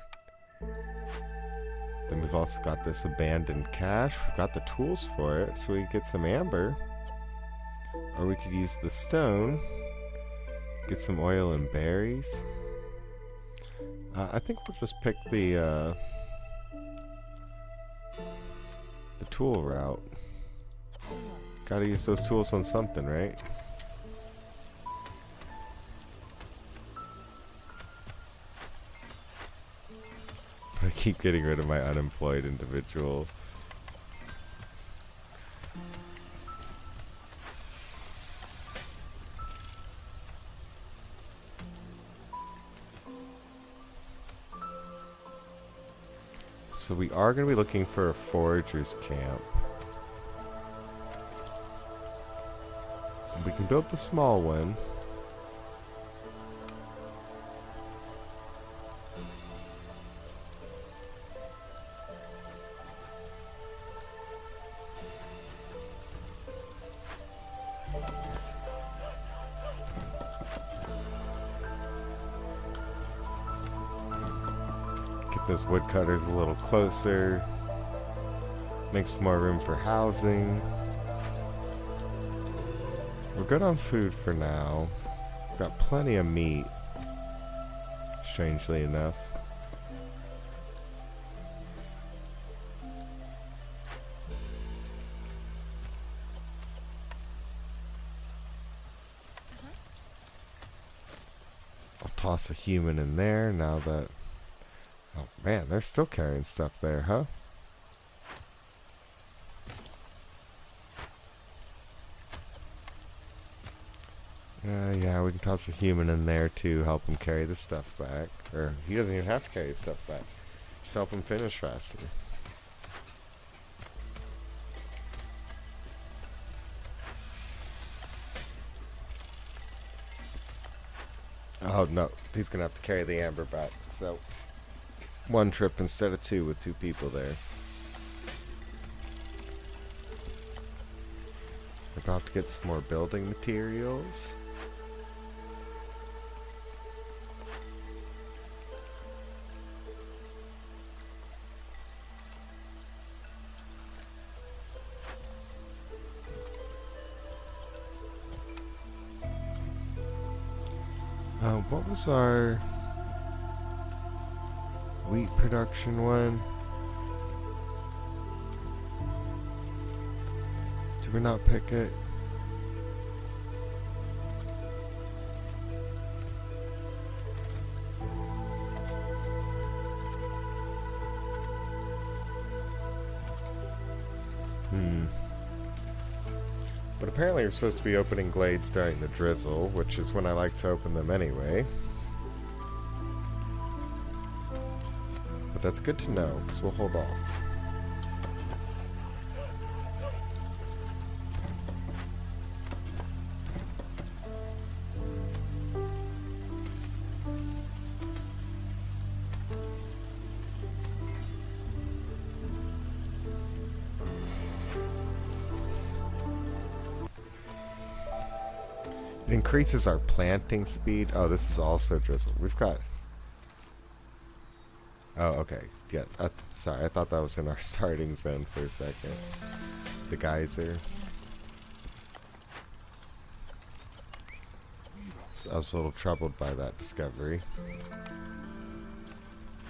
Then we've also got this abandoned cache. We've got the tools for it, so we can get some amber. Or we could use the stone, get some oil and berries. I think we'll just pick the tool route. Gotta use those tools on something, right? I keep getting rid of my unemployed individual. So we are going to be looking for a forager's camp. We can build the small one. Get those woodcutters a little closer. Makes more room for housing. We're good on food for now. We've got plenty of meat, strangely enough. I'll toss a human in there now that... Oh man, they're still carrying stuff there, huh? Yeah, we can toss a human in there to help him carry the stuff back. Or he doesn't even have to carry his stuff back. Just help him finish faster. Oh no, he's gonna have to carry the amber back. So, one trip instead of two with two people there. We're about to get some more building materials. What was our wheat production one? Did we not pick it? But apparently we're supposed to be opening glades during the drizzle, which is when I like to open them anyway. But that's good to know, because we'll hold off. It increases our planting speed. Oh, this is also drizzle. We've got... Oh, okay. Yeah, sorry, I thought that was in our starting zone for a second. The geyser. So I was a little troubled by that discovery.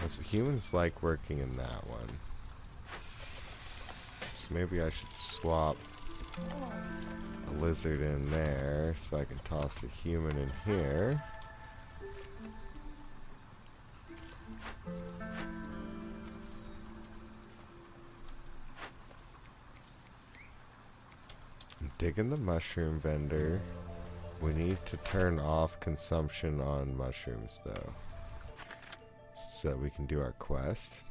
So humans like working in that one. So maybe I should swap a lizard in there so I can toss a human in here. I'm digging the mushroom vendor. We need to turn off consumption on mushrooms though, so we can do our quest.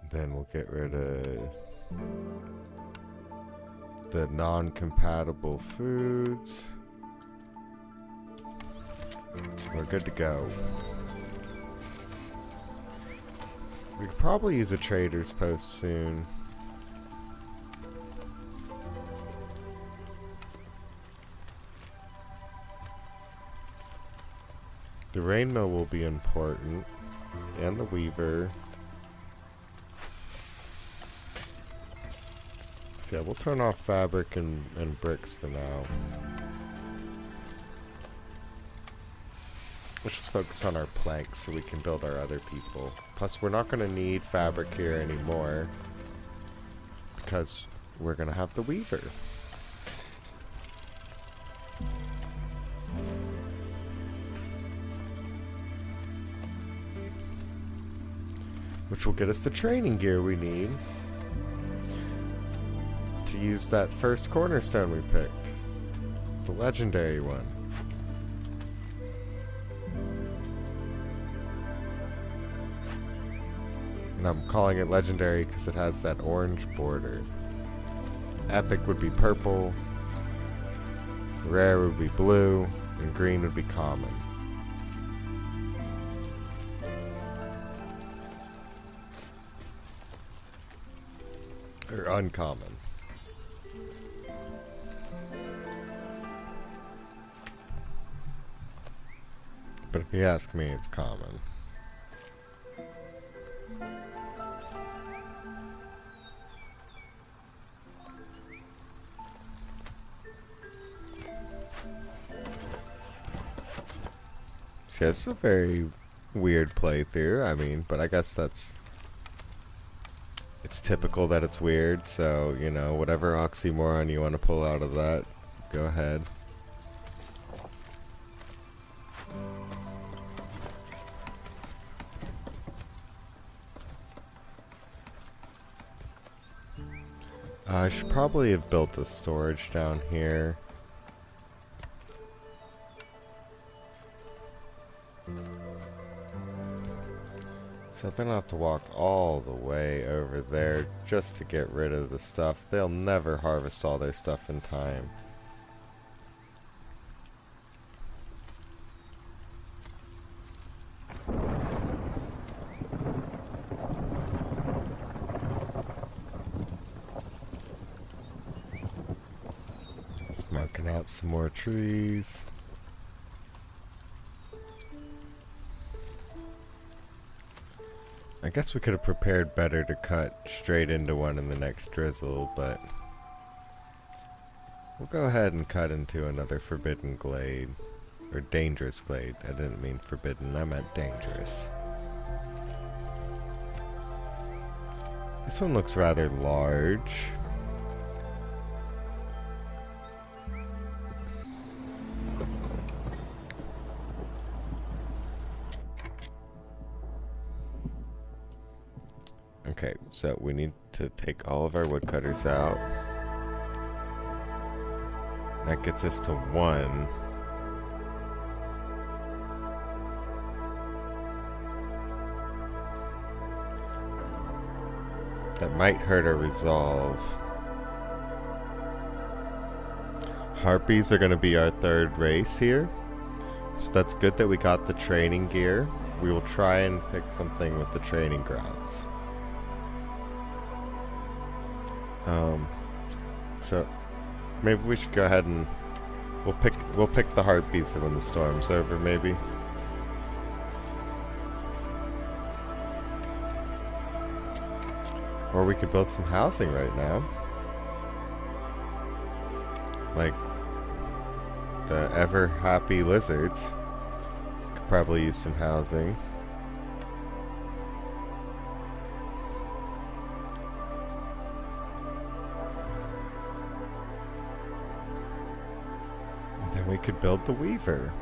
Then we'll get rid of the non-compatible foods. We're good to go. We could probably use a trader's post soon. The rain mill will be important, and the weaver. So yeah, we'll turn off fabric and bricks for now. Let's just focus on our planks so we can build our other people. Plus, we're not going to need fabric here anymore because we're going to have the weaver. Which will get us the training gear we need to use that first cornerstone we picked. The legendary one. And I'm calling it legendary because it has that orange border. Epic would be purple, rare would be blue, and green would be common. Or uncommon. But if you ask me, it's common. See, it's a very weird playthrough, I mean, but I guess it's typical that it's weird, so, you know, whatever oxymoron you want to pull out of that, go ahead. I should probably have built a storage down here. So then I'll have to walk all the way over there just to get rid of the stuff. They'll never harvest all their stuff in time. Just marking out some more trees. I guess we could have prepared better to cut straight into one in the next drizzle, but we'll go ahead and cut into another forbidden glade. Or dangerous glade. I didn't mean forbidden, I meant dangerous. This one looks rather large. Okay, so we need to take all of our woodcutters out. That gets us to 1. That might hurt our resolve. Harpies are going to be our 3rd race here. So that's good that we got the training gear. We will try and pick something with the training grounds. So maybe we should go ahead and we'll pick the Harpies when the storm's over, maybe. Or we could build some housing right now. Like the ever happy lizards could probably use some housing. We could build the Weaver.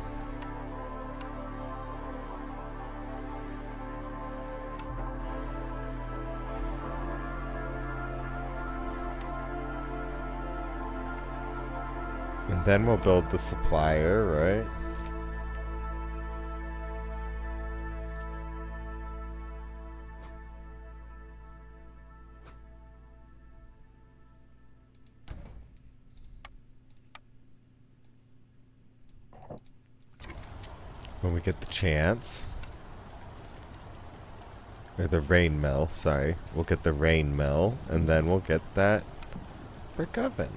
And then we'll build the Supplier, right? When we get the chance. Or the rain mill, sorry. We'll get the rain mill, and then we'll get that brick oven.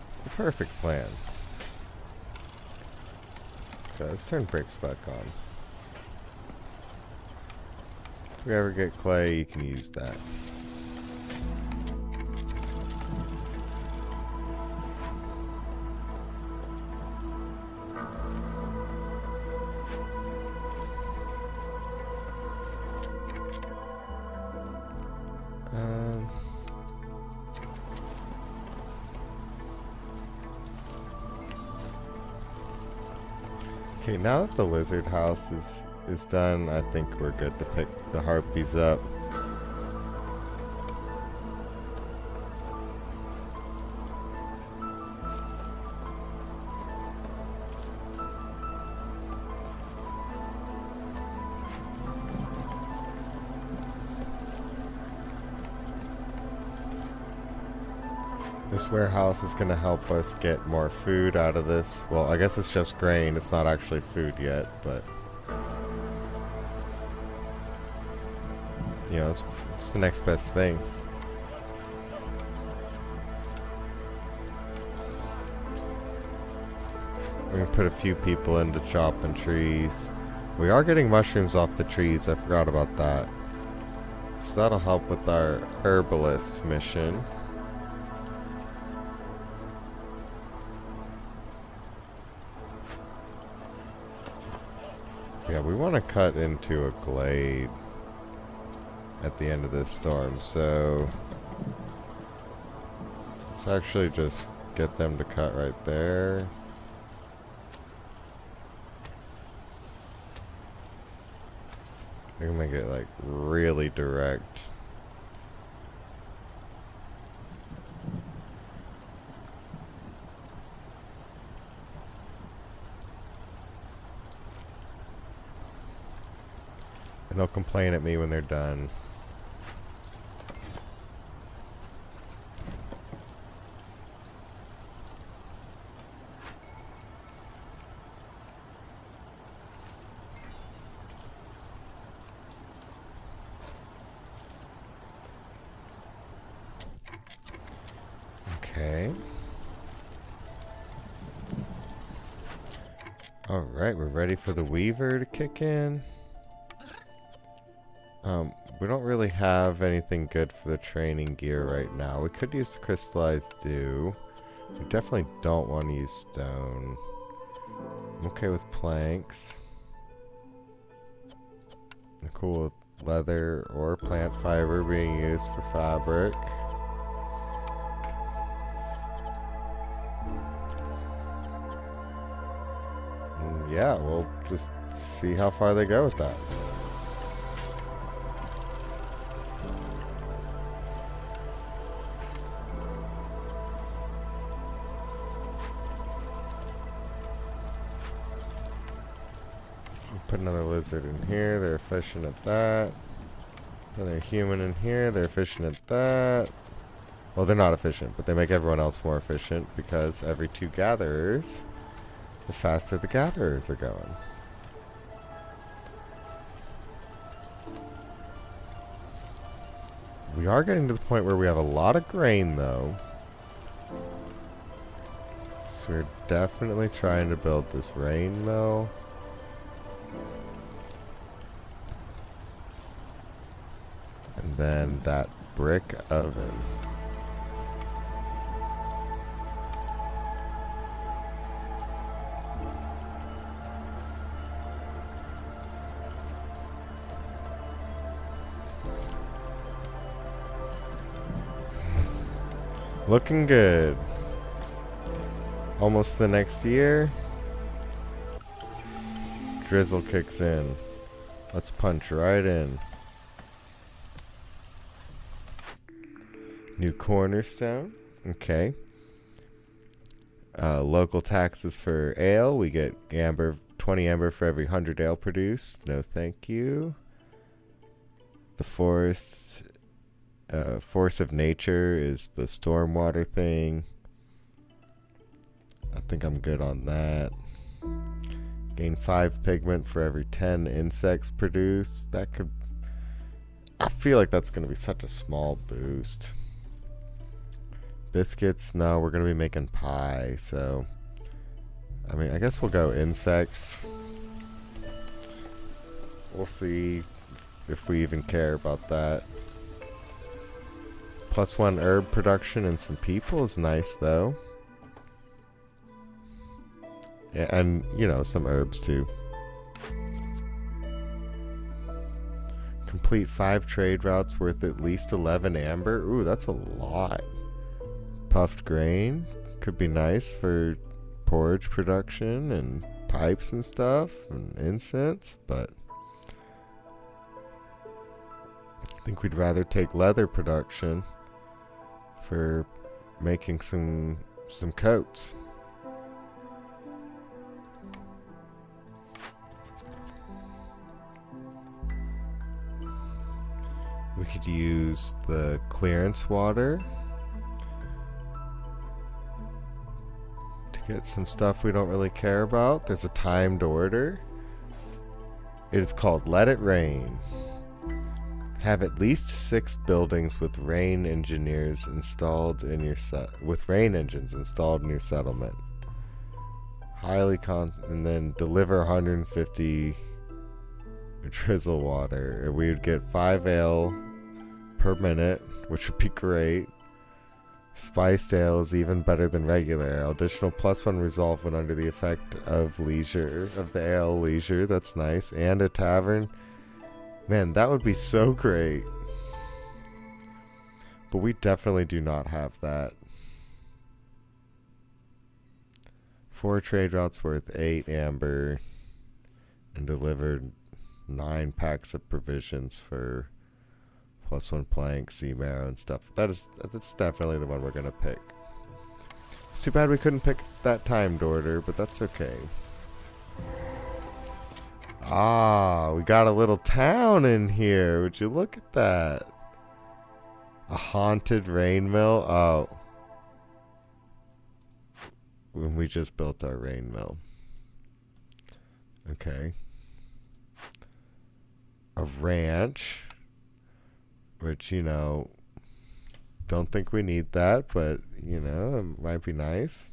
It's the perfect plan. So let's turn bricks back on. If we ever get clay, you can use that. Okay, now that the lizard house is done, I think we're good to pick the harpies up. This warehouse is going to help us get more food out of this. Well, I guess it's just grain. It's not actually food yet, but you know, it's the next best thing. We can put a few people into chopping trees. We are getting mushrooms off the trees. I forgot about that. So that'll help with our herbalist mission. Yeah, we want to cut into a glade at the end of this storm, so let's actually just get them to cut right there. We can make it like really direct. And they'll complain at me when they're done. Okay. Alright, we're ready for the Weaver to kick in. We don't really have anything good for the training gear right now. We could use the crystallized dew. We definitely don't want to use stone. I'm okay with planks. I'm cool with leather or plant fiber being used for fabric. And yeah, we'll just see how far they go with that. Put another lizard in here, they're efficient at that. Another human in here, they're efficient at that. Well, they're not efficient, but they make everyone else more efficient because every 2 gatherers, the faster the gatherers are going. We are getting to the point where we have a lot of grain, though. So we're definitely trying to build this rain mill. And then that brick oven. Looking good. Almost the next year. Drizzle kicks in. Let's punch right in. New cornerstone. Okay. Local taxes for ale. We get amber, 20 amber for every 100 ale produced. No thank you. The force of nature is the stormwater thing. I think I'm good on that. Gain 5 pigment for every 10 insects produced. That could... I feel like that's going to be such a small boost. Biscuits, no, we're going to be making pie, so... I mean, I guess we'll go insects. We'll see if we even care about that. +1 herb production and some people is nice, though. Yeah, and, you know, some herbs, too. Complete 5 trade routes worth at least 11 amber. Ooh, that's a lot. Puffed grain could be nice for porridge production and pipes and stuff and incense, but I think we'd rather take leather production for making some coats. We could use the clearance water to get some stuff we don't really care about. There's a timed order. It is called Let It Rain. Have at least 6 buildings with rain engineers installed in your with rain engines installed in your settlement. and then deliver 150 drizzle water. And we would get 5 ale per minute, which would be great. Spiced ale is even better than regular ale. Additional +1 resolve when under the effect of the ale leisure. That's nice. And a tavern. Man, that would be so great. But we definitely do not have that. 4 trade routes worth 8 amber. And delivered 9 packs of provisions for +1 plank, sea marrow, and stuff. That's definitely the one we're gonna pick. It's too bad we couldn't pick that timed order, but that's okay. Ah, we got a little town in here. Would you look at that? A haunted rain mill. Oh, when we just built our rain mill. Okay. A ranch. Which, you know, don't think we need that, but, you know, it might be nice.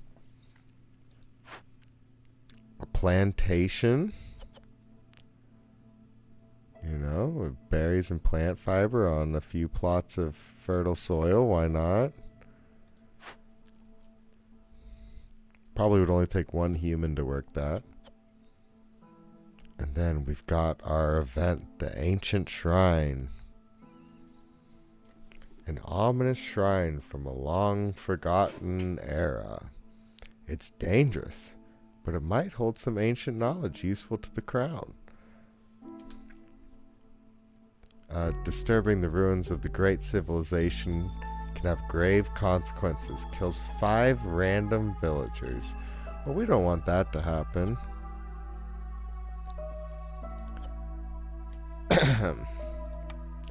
A plantation. You know, with berries and plant fiber on a few plots of fertile soil. Why not? Probably would only take 1 human to work that. And then we've got our event, the Ancient Shrine. An ominous shrine from a long-forgotten era. It's dangerous, but it might hold some ancient knowledge useful to the crown. Disturbing the ruins of the great civilization can have grave consequences. Kills 5 random villagers. Well, we don't want that to happen.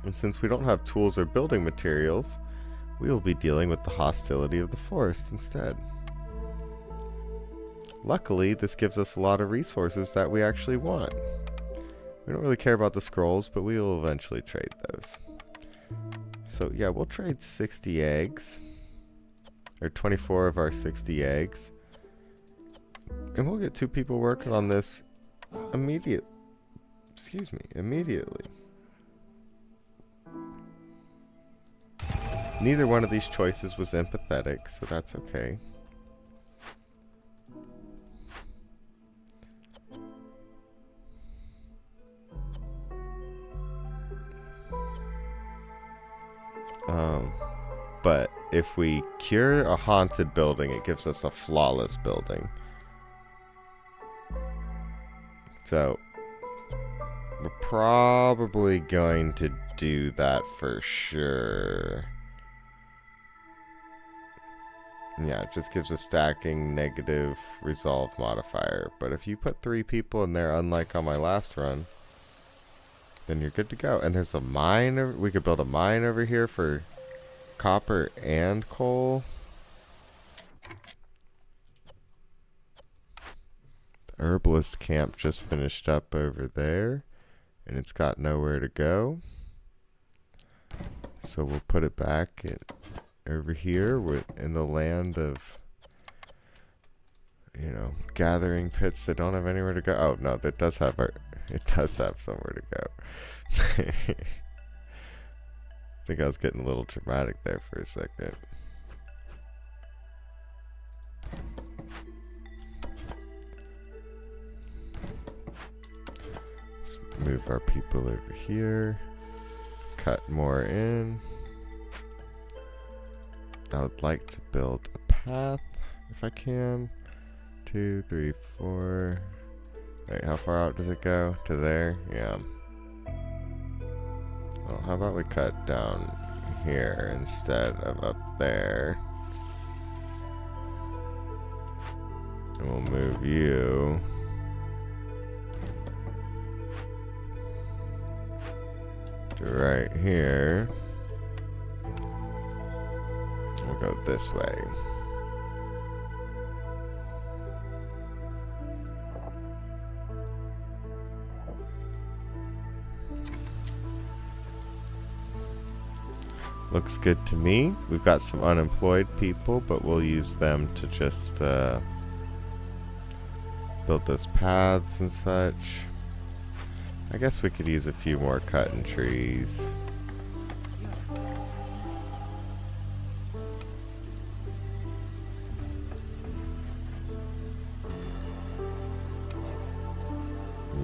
And since we don't have tools or building materials, we will be dealing with the hostility of the forest instead. Luckily, this gives us a lot of resources that we actually want. We don't really care about the scrolls, but we will eventually trade those. So yeah, we'll trade 60 eggs. Or 24 of our 60 eggs. And we'll get 2 people working on this immediately. Neither one of these choices was empathetic, so that's okay. But if we cure a haunted building, it gives us a flawless building. So we're probably going to do that for sure. Yeah, it just gives a stacking negative resolve modifier. But if you put 3 people in there, unlike on my last run, then you're good to go. And there's a mine. We could build a mine over here for copper and coal. The herbalist camp just finished up over there. And it's got nowhere to go. So we'll put it back over here in the land of, you know, gathering pits that don't have anywhere to go. Oh no, it does have somewhere to go. I think I was getting a little dramatic there for a second. Let's move our people over here. Cut more in. I would like to build a path if I can. 2, 3, 4. Wait, how far out does it go? To there? Yeah. Well, how about we cut down here instead of up there? And we'll move you to right here. We'll go this way. Looks good to me. We've got some unemployed people, but we'll use them to just build those paths and such. I guess we could use a few more cutting trees.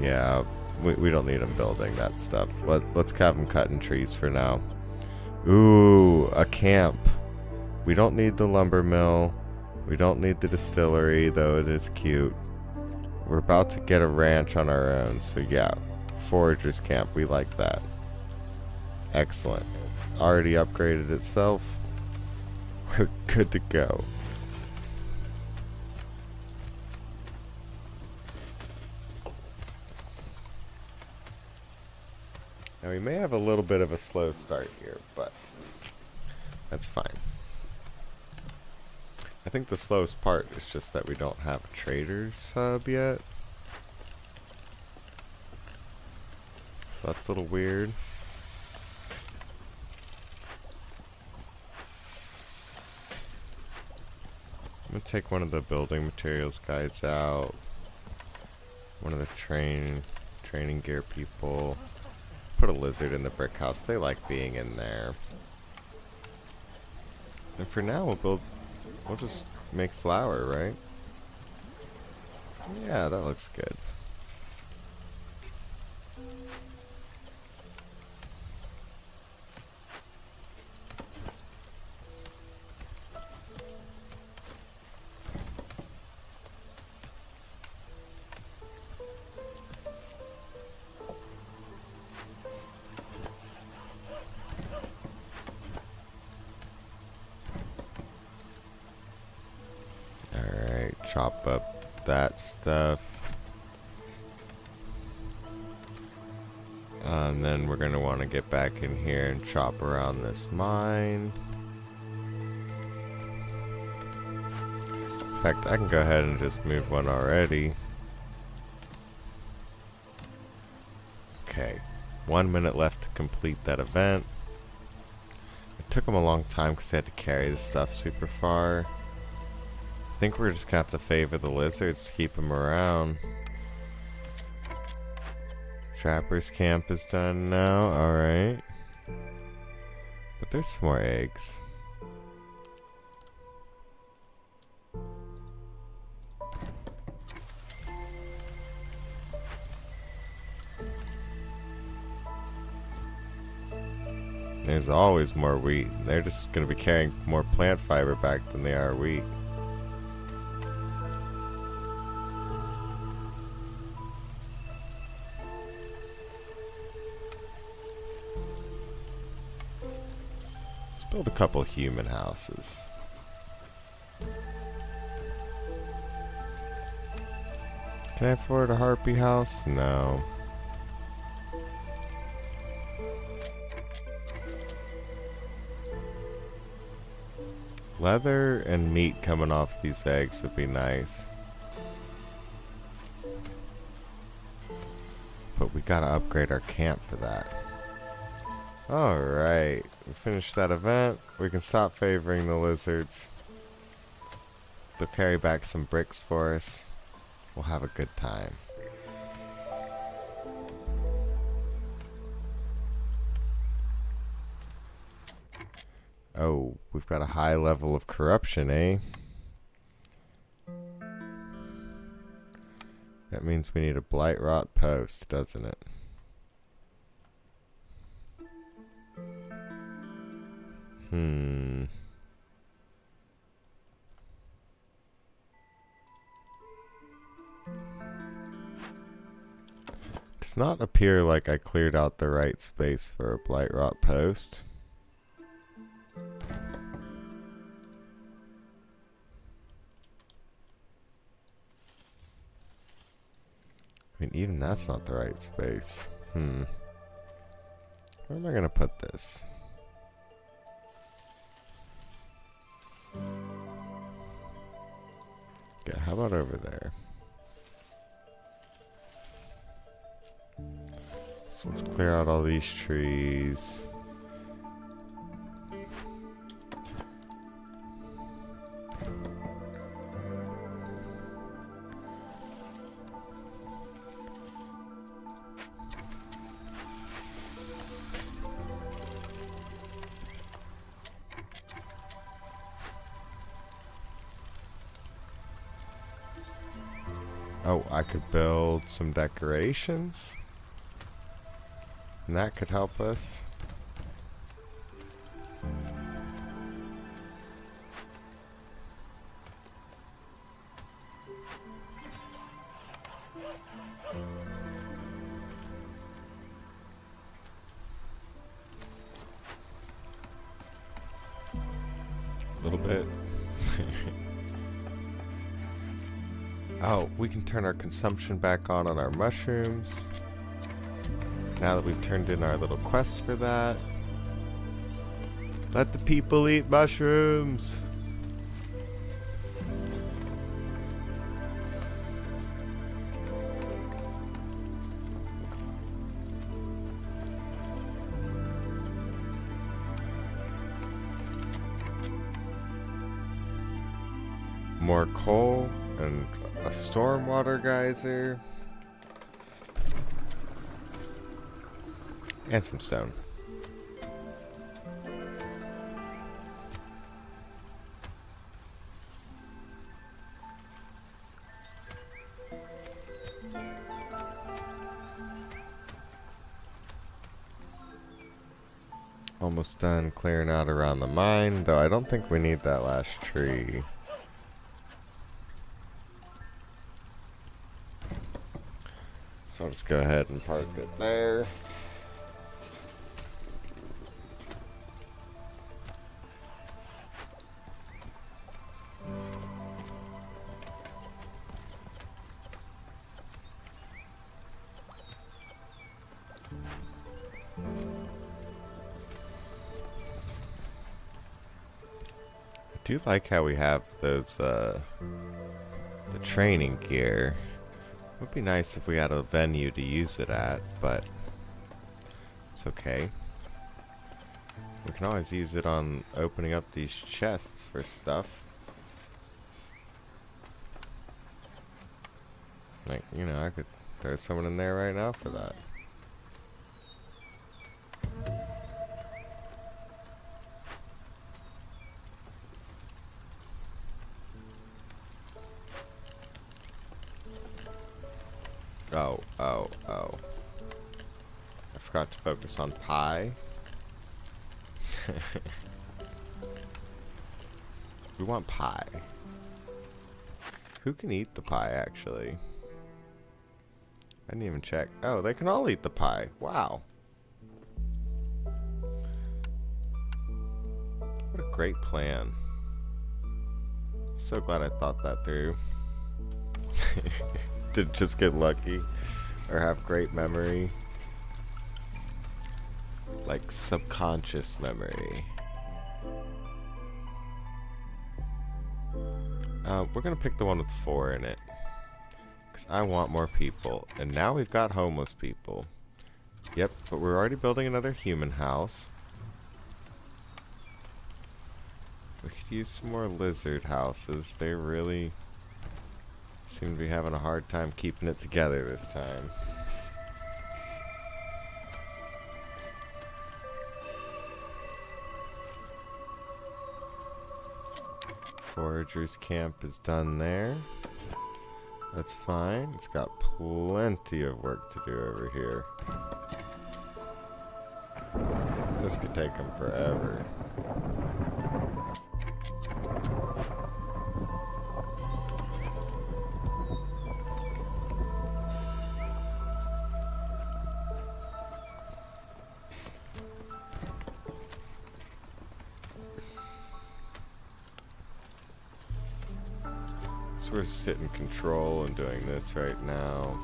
Yeah, we don't need them building that stuff. Let's have them cutting trees for now. Ooh, a camp. We don't need the lumber mill. We don't need the distillery, though it is cute. We're about to get a ranch on our own, so yeah. Foragers camp, we like that. Excellent. Already upgraded itself. We're good to go. Now we may have a little bit of a slow start here, but that's fine. I think the slowest part is just that we don't have a trader's hub yet. So that's a little weird. I'm gonna take one of the building materials guys out. One of the training gear people. Put a lizard in the brick house. They like being in there. And for now, we'll just make flour, right? Yeah, that looks good. Chop up that stuff. And then we're going to want to get back in here and chop around this mine. In fact, I can go ahead and just move one already. Okay, 1 minute left to complete that event. It took them a long time because they had to carry the stuff super far. I think we're just gonna have to favor the lizards to keep them around. Trapper's camp is done now, alright. But there's some more eggs. There's always more wheat. They're just gonna be carrying more plant fiber back than they are wheat. Build a couple human houses. Can I afford a harpy house? No. Leather and meat coming off these eggs would be nice. But we gotta upgrade our camp for that. Alright, we finished that event. We can stop favoring the lizards. They'll carry back some bricks for us. We'll have a good time. Oh, we've got a high level of corruption, eh? That means we need a blight rot post, doesn't it? Does not appear like I cleared out the right space for a blight rot post. I mean, even that's not the right space. Where am I gonna put this? Yeah, how about over there? So let's clear out all these trees. Oh, I could build some decorations. And that could help us. A little bit. Oh, we can turn our consumption back on our mushrooms. Now that we've turned in our little quest for that. Let the people eat mushrooms! More coal and a stormwater geyser. And some stone. Almost done clearing out around the mine, though I don't think we need that last tree. So I'll just go ahead and park it there. I do like how we have those, the training gear. It would be nice if we had a venue to use it at, but it's okay. We can always use it on opening up these chests for stuff. Like, you know, I could throw someone in there right now for that. Oh. I forgot to focus on pie. We want pie. Who can eat the pie, actually? I didn't even check. Oh, they can all eat the pie. Wow. What a great plan. So glad I thought that through. Did just get lucky or have great memory, like subconscious memory. We're gonna pick the one with 4 in it because I want more people, and now we've got homeless people. Yep, but we're already building another human house. We could use some more lizard houses. They really seem to be having a hard time keeping it together this time. Forager's camp is done there. That's fine. It's got plenty of work to do over here. This could take them forever. So we're sitting control and doing this right now.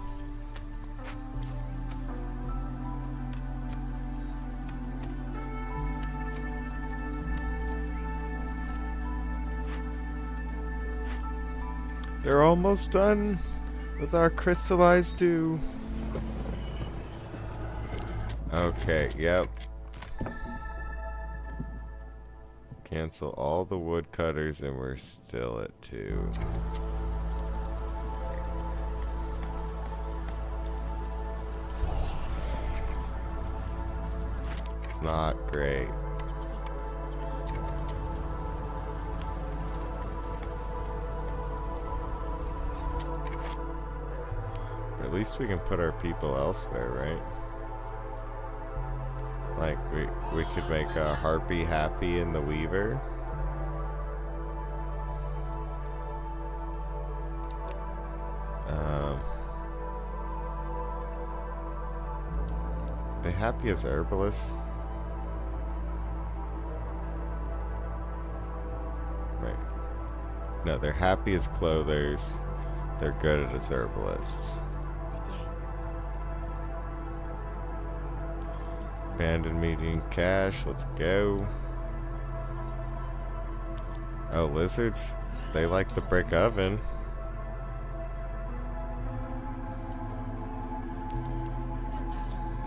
They're almost done with our crystallized dew. Okay, yep. Cancel all the woodcutters and we're still at 2. It's not great. least we can put our people elsewhere, right? Like, we could make a Harpy happy in the Weaver. They happy as herbalists? Right. No, they're happy as clothers. They're good at as herbalists. Abandoned median cache, let's go. Oh, lizards? They like the brick oven.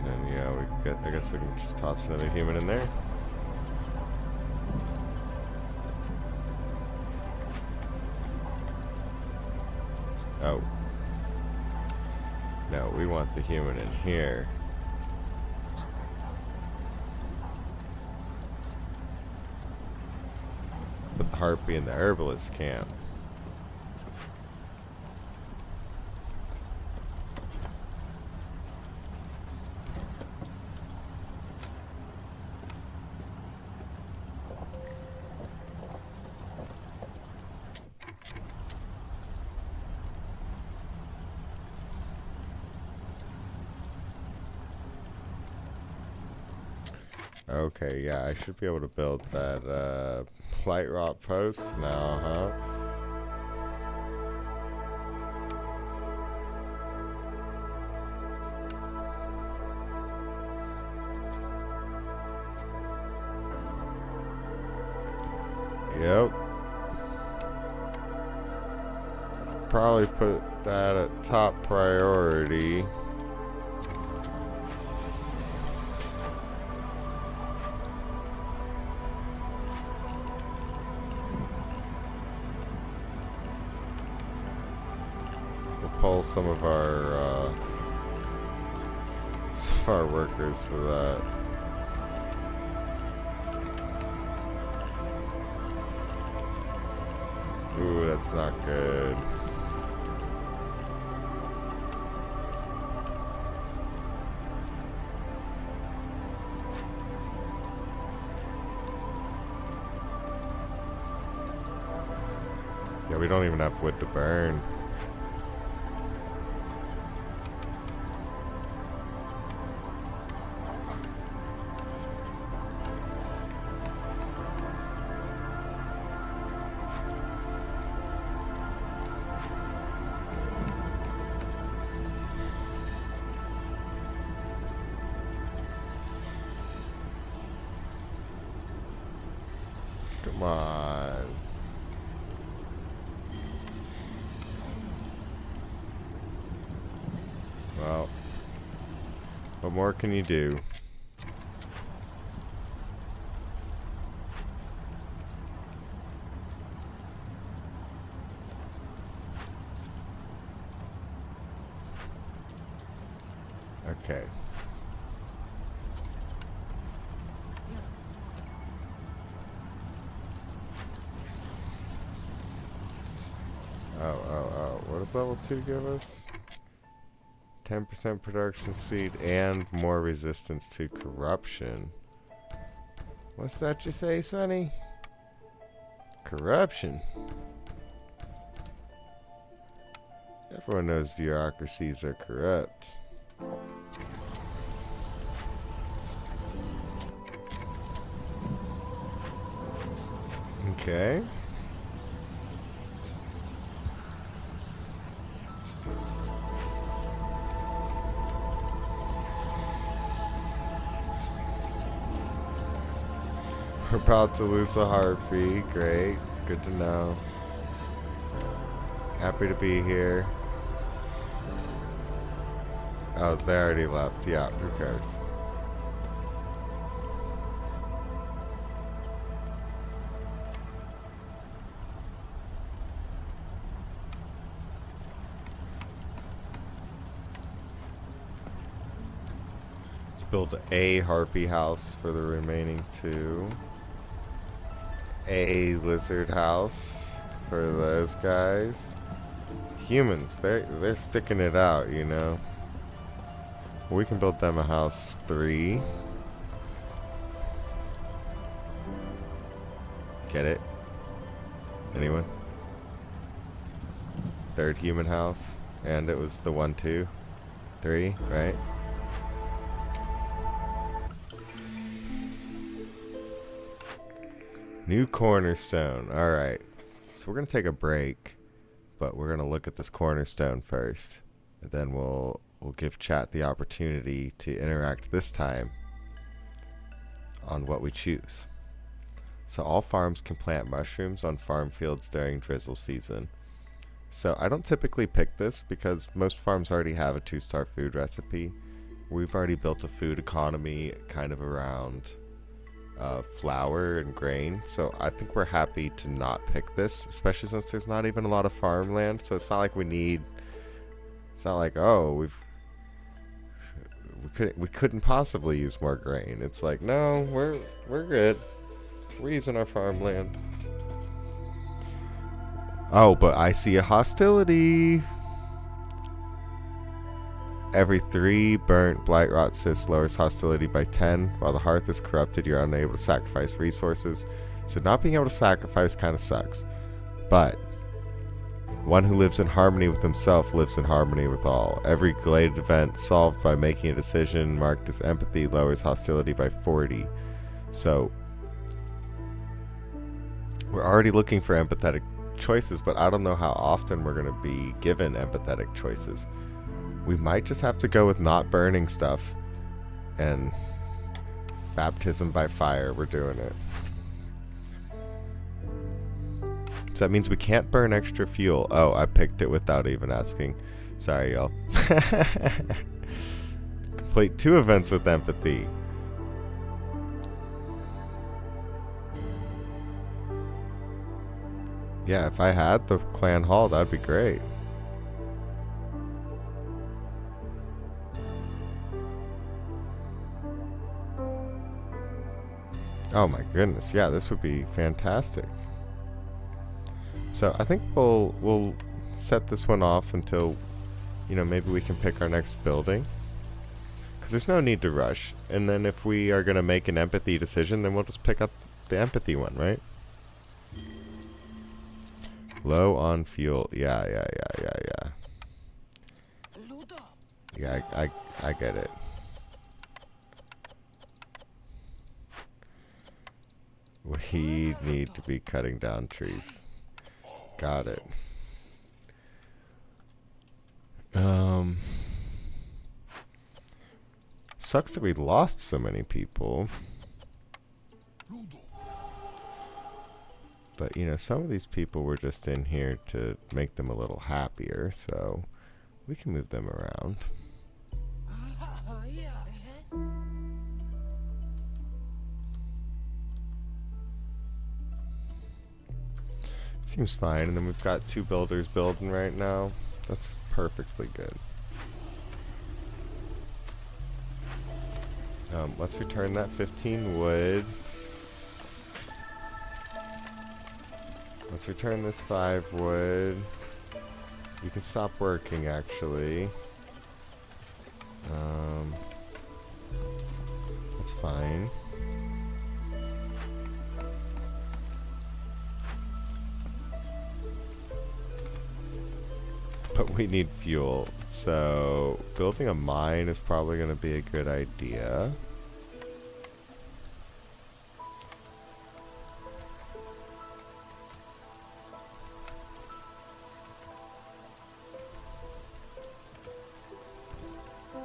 And yeah, I guess we can just toss another human in there. Oh. No, we want the human in here. But the Harpy and the herbalist can't. Okay, yeah, I should be able to build that light rot post now, huh? Yep. Probably put that at top priority. Pull some of our workers for that. Ooh, that's not good. Yeah, we don't even have wood to burn. Come on. Well, what more can you do? Okay. Oh. What does level 2 give us? 10% production speed and more resistance to corruption. What's that you say, Sonny? Corruption. Everyone knows bureaucracies are corrupt. Okay. We're about to lose a Harpy. Great. Good to know. Happy to be here. Oh, they already left. Yeah, who cares? Let's build a Harpy house for the remaining 2. A lizard house for those guys. Humans, they're sticking it out, you know. We can build them a house 3. Get it? Anyone? 3rd human house, and it was the 1, 2, 3, right? New cornerstone. All right. So we're gonna take a break, but we're gonna look at this cornerstone first, and then we'll give chat the opportunity to interact this time on what we choose. So all farms can plant mushrooms on farm fields during drizzle season. So I don't typically pick this because most farms already have a 2-star food recipe. We've already built a food economy kind of around flour and grain. So I think we're happy to not pick this, especially since there's not even a lot of farmland. So it's not like it's not like, oh, we couldn't possibly use more grain. It's like, no, we're good. We're using our farmland. Oh, but I see a hostility. Every 3 burnt Blightrot cysts lowers hostility by 10. While the hearth is corrupted, you're unable to sacrifice resources. So not being able to sacrifice kind of sucks. But one who lives in harmony with himself lives in harmony with all. Every Glade event solved by making a decision marked as empathy lowers hostility by 40. So we're already looking for empathetic choices, but I don't know how often we're going to be given empathetic choices. We might just have to go with not burning stuff and baptism by fire. We're doing it. So that means we can't burn extra fuel. Oh, I picked it without even asking. Sorry, y'all. Complete 2 events with empathy. Yeah, if I had the clan hall, that'd be great. Oh my goodness, yeah, this would be fantastic. So I think we'll set this one off until, you know, maybe we can pick our next building. Because there's no need to rush. And then if we are going to make an empathy decision, then we'll just pick up the empathy one, right? Low on fuel. Yeah. Yeah, I get it. We need to be cutting down trees. Got it. Sucks that we lost so many people. But, you know, some of these people were just in here to make them a little happier, so we can move them around. Seems fine, and then we've got 2 builders building right now. That's perfectly good. Let's return that 15 wood. Let's return this 5 wood. You can stop working, actually. That's fine. But we need fuel, so building a mine is probably going to be a good idea.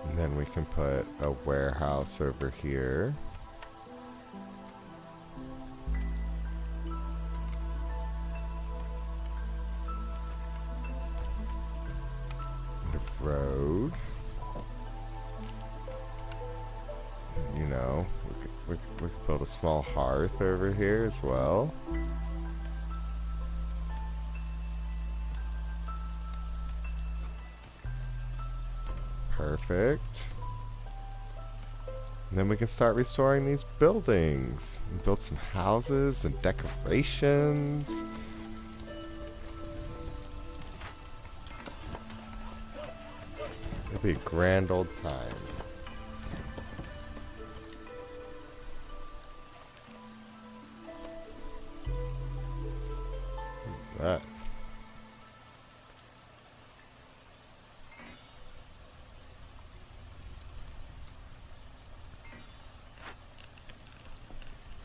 And then we can put a warehouse over here. Road. You know, we could build a small hearth over here as well. Perfect. And then we can start restoring these buildings and build some houses and decorations. It'll be a grand old time. What's that?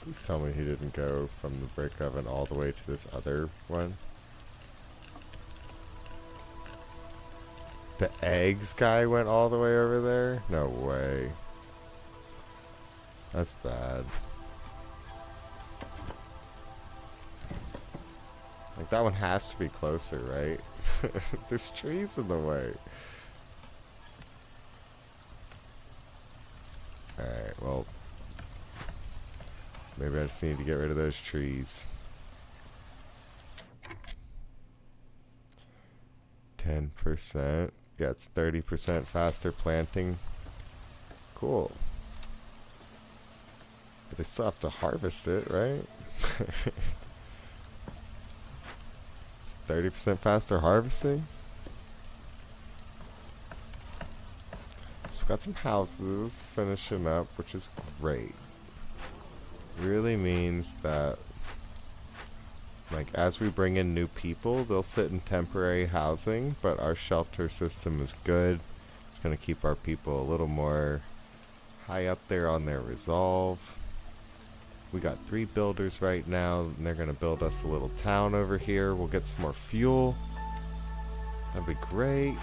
Please tell me he didn't go from the brick oven all the way to this other one. The eggs guy went all the way over there? No way. That's bad. Like, that one has to be closer, right? There's trees in the way. Alright, well. Maybe I just need to get rid of those trees. 10%. Yeah, it's 30% faster planting. Cool. But they still have to harvest it, right? 30% faster harvesting? So we've got some houses finishing up, which is great. Really means that, like, as we bring in new people, they'll sit in temporary housing, but our shelter system is good. It's going to keep our people a little more high up there on their resolve. We got 3 builders right now, and they're going to build us a little town over here. We'll get some more fuel. That'd be great.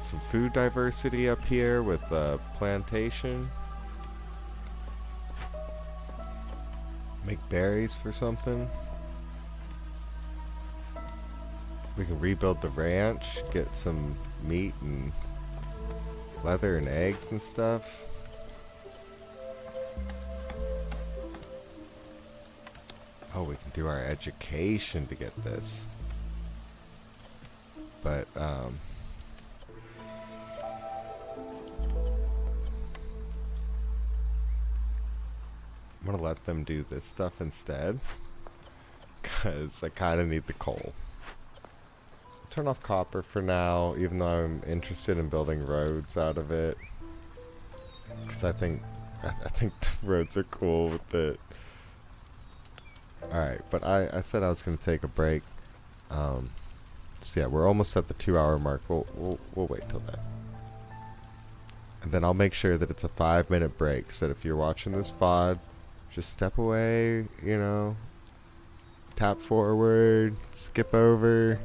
Some food diversity up here with the plantation. Make berries for something. We can rebuild the ranch, get some meat and leather and eggs and stuff. Oh, we can do our education to get this. But, I'm gonna let them do this stuff instead, because I kind of need the coal. Turn off copper for now, even though I'm interested in building roads out of it, because I think the roads are cool with it. Alright, but I said I was going to take a break. So yeah, we're almost at the 2-hour mark. We'll wait till then. And then I'll make sure that it's a 5-minute break, so that if you're watching this VOD, just step away, you know, tap forward, skip over.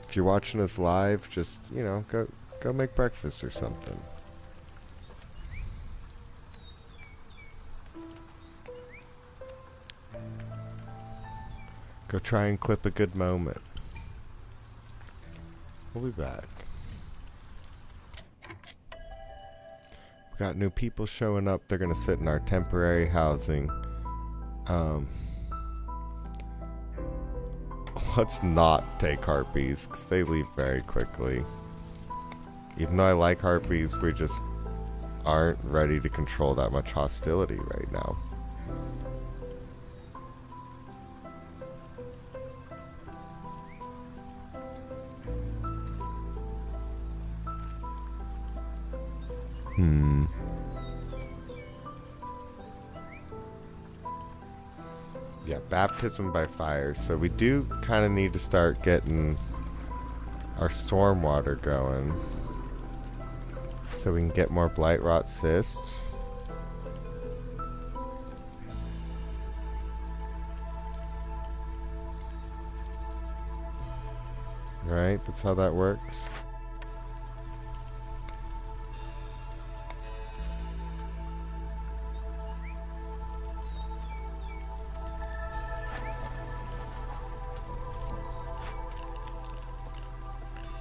If you're watching us live, just, you know, go make breakfast or something. Go try and clip a good moment. We'll be back. We got new people showing up. They're gonna sit in our temporary housing. Let's not take harpies, because they leave very quickly. Even though I like harpies, we just aren't ready to control that much hostility right now. Yeah, baptism by fire. So we do kind of need to start getting our stormwater going, so we can get more blight rot cysts. Right, that's how that works.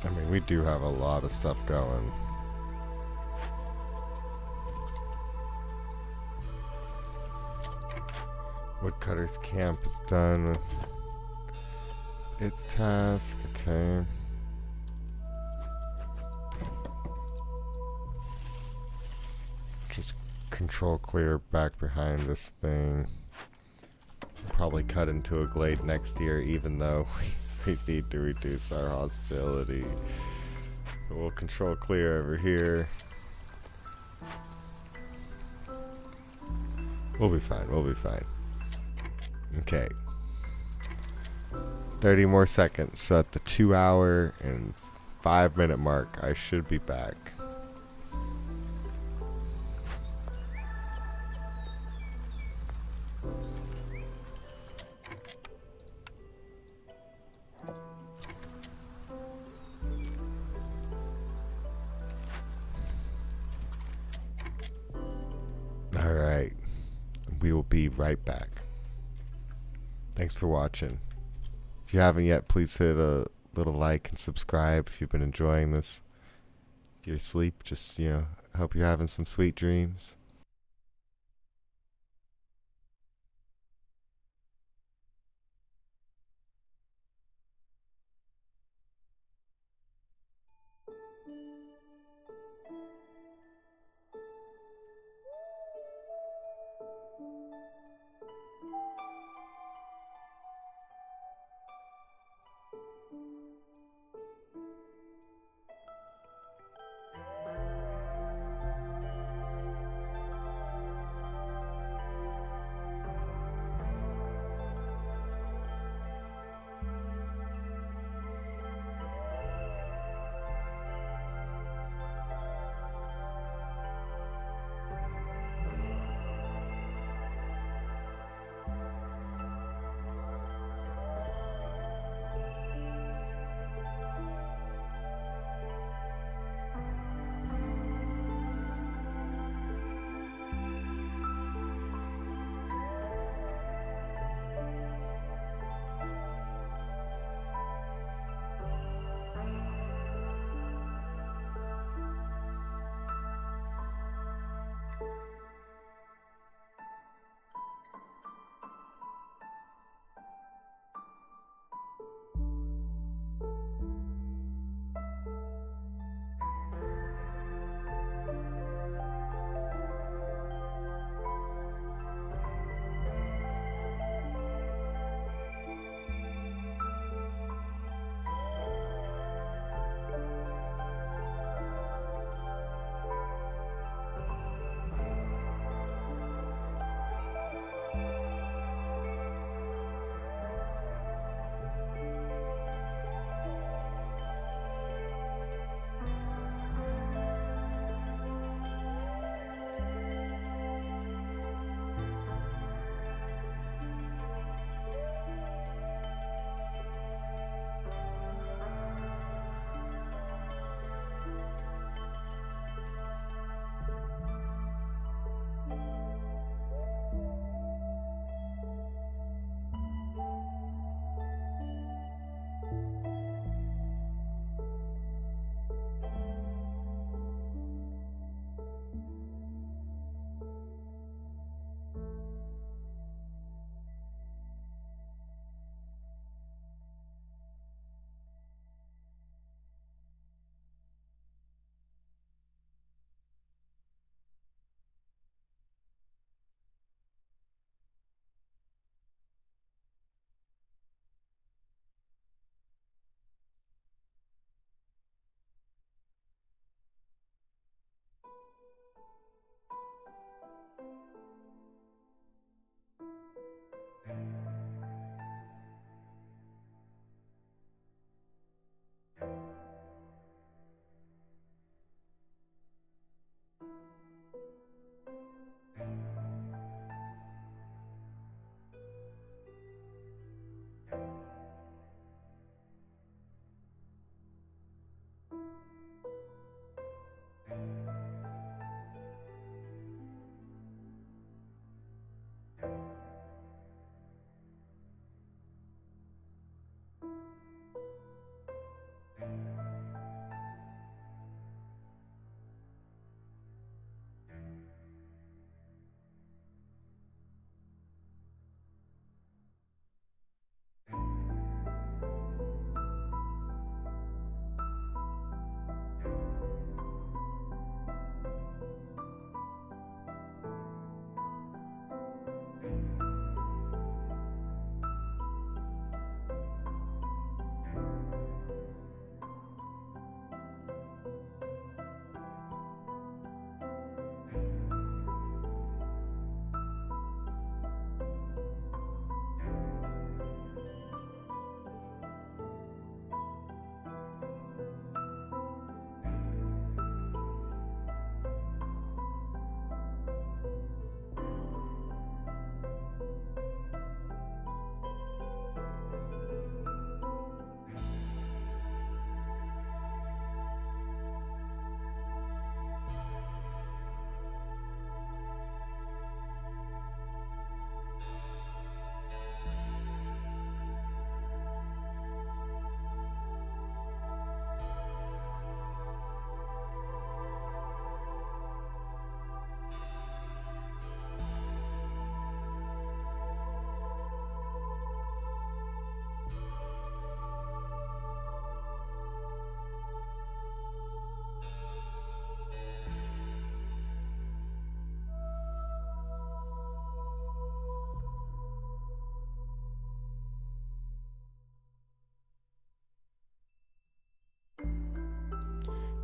I mean, we do have a lot of stuff going. Woodcutter's camp is done. Its task, okay. Just control clear back behind this thing. Probably cut into a glade next year, even though we need to reduce our hostility. We'll control clear over here. We'll be fine. We'll be fine. Okay. 30 more seconds. So at the 2 hour and 5 minute mark, I should be back. Alright. We will be right back. Thanks for watching. If you haven't yet, please hit a little like and subscribe if you've been enjoying this. If you're asleep, just, hope you're having some sweet dreams.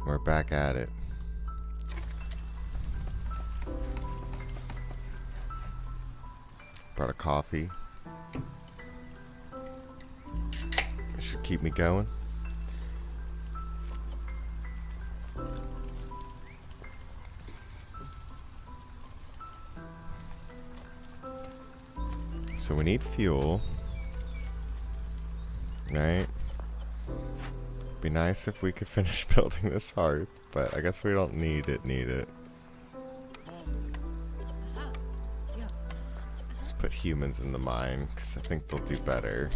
we're back at it. Brought a coffee. It should keep me going. So we need fuel. Right? Be nice if we could finish building this hearth, but I guess we don't need it. Let's put humans in the mine, because I think they'll do better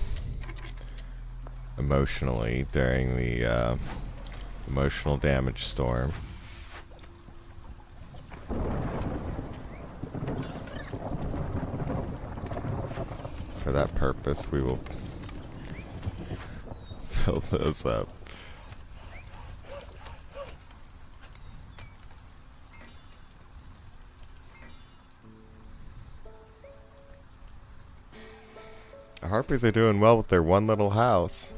emotionally during the emotional damage storm. For that purpose, we will fill those up. The Harpies are doing well with their one little house.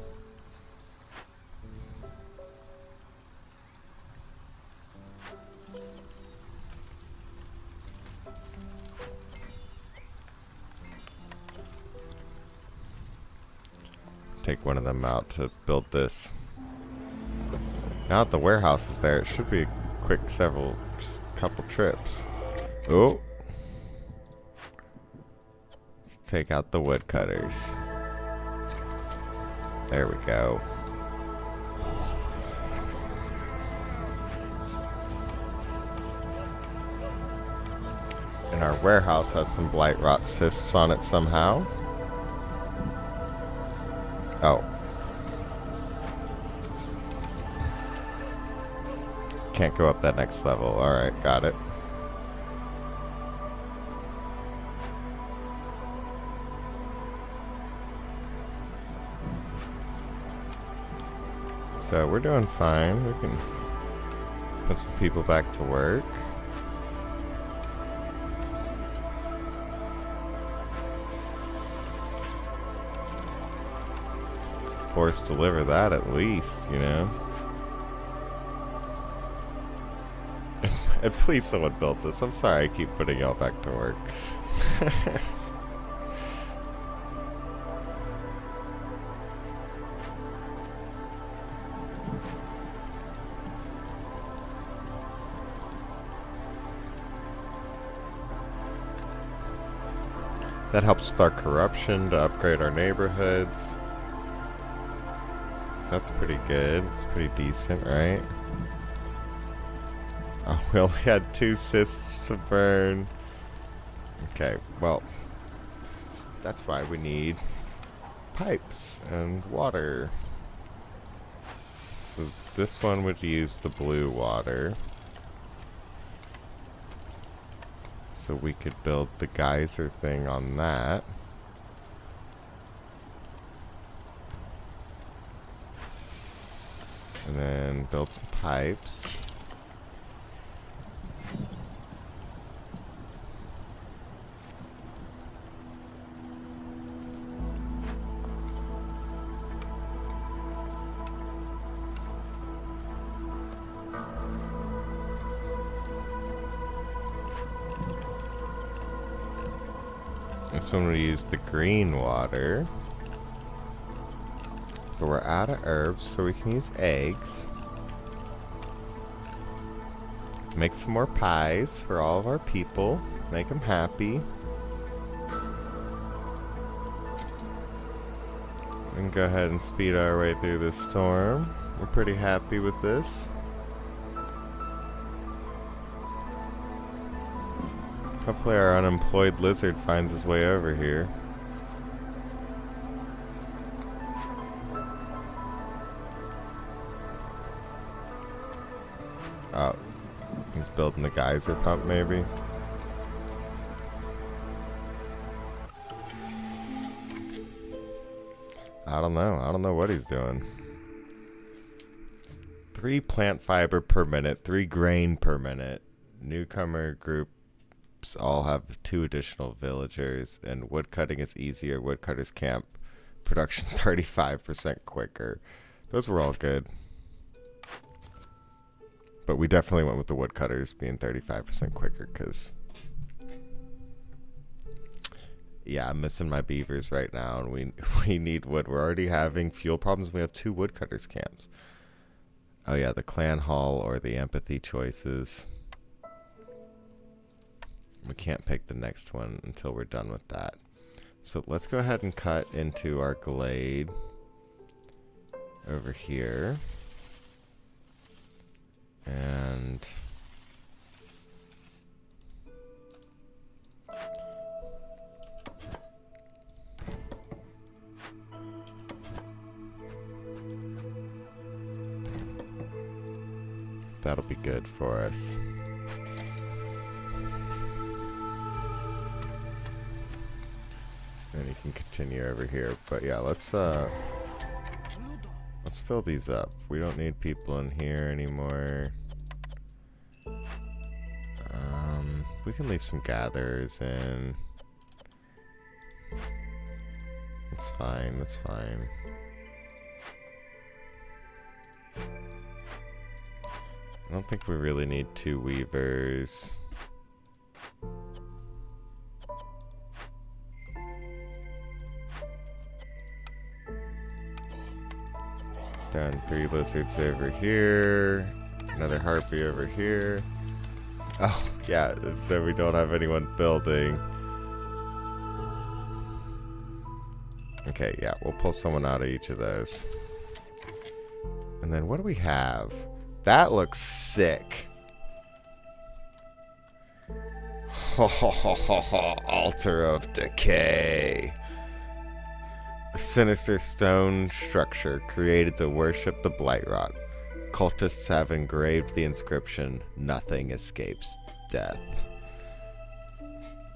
Take one of them out to build this. Now that the warehouse is there, it should be a quick just couple trips. Oh. Let's take out the woodcutters. There we go. And our warehouse has some blight rot cysts on it somehow. Oh. Can't go up that next level. Alright, got it. So we're doing fine. We can put some people back to work. Force deliver that at least, you know. And please someone build this. I'm sorry I keep putting y'all back to work. That helps with our corruption to upgrade our neighborhoods. So that's pretty good. It's pretty decent, right? Oh, we only had 2 cysts to burn. Okay, well, that's why we need pipes and water. So this one would use the blue water. So we could build the geyser thing on that. And then build some pipes. This one we use the green water. But we're out of herbs, so we can use eggs. Make some more pies for all of our people. Make them happy. We can go ahead and speed our way through this storm. We're pretty happy with this. Hopefully our unemployed lizard finds his way over here. Oh, he's building the geyser pump maybe? I don't know. I don't know what he's doing. 3 plant fiber per minute, 3 grain per minute. Newcomer groups all have 2 additional villagers, and woodcutting is easier. Woodcutters camp production 35% quicker. Those were all good. But we definitely went with the woodcutters being 35% quicker because, yeah, I'm missing my beavers right now, and we need wood. We're already having fuel problems. We have 2 woodcutters camps. Oh yeah, the clan hall or the empathy choices. We can't pick the next one until we're done with that. So let's go ahead and cut into our glade over here. And that'll be good for us. And you can continue over here. But yeah, let's fill these up. We don't need people in here anymore. We can leave some gatherers in. It's fine, it's fine. I don't think we really need 2 weavers. Done. 3 lizards over here. Another harpy over here. Oh, yeah, then we don't have anyone building. Okay, yeah, we'll pull someone out of each of those. And then what do we have? That looks sick. Altar of Decay. A sinister stone structure created to worship the Blightrot. Cultists have engraved the inscription, "Nothing escapes death."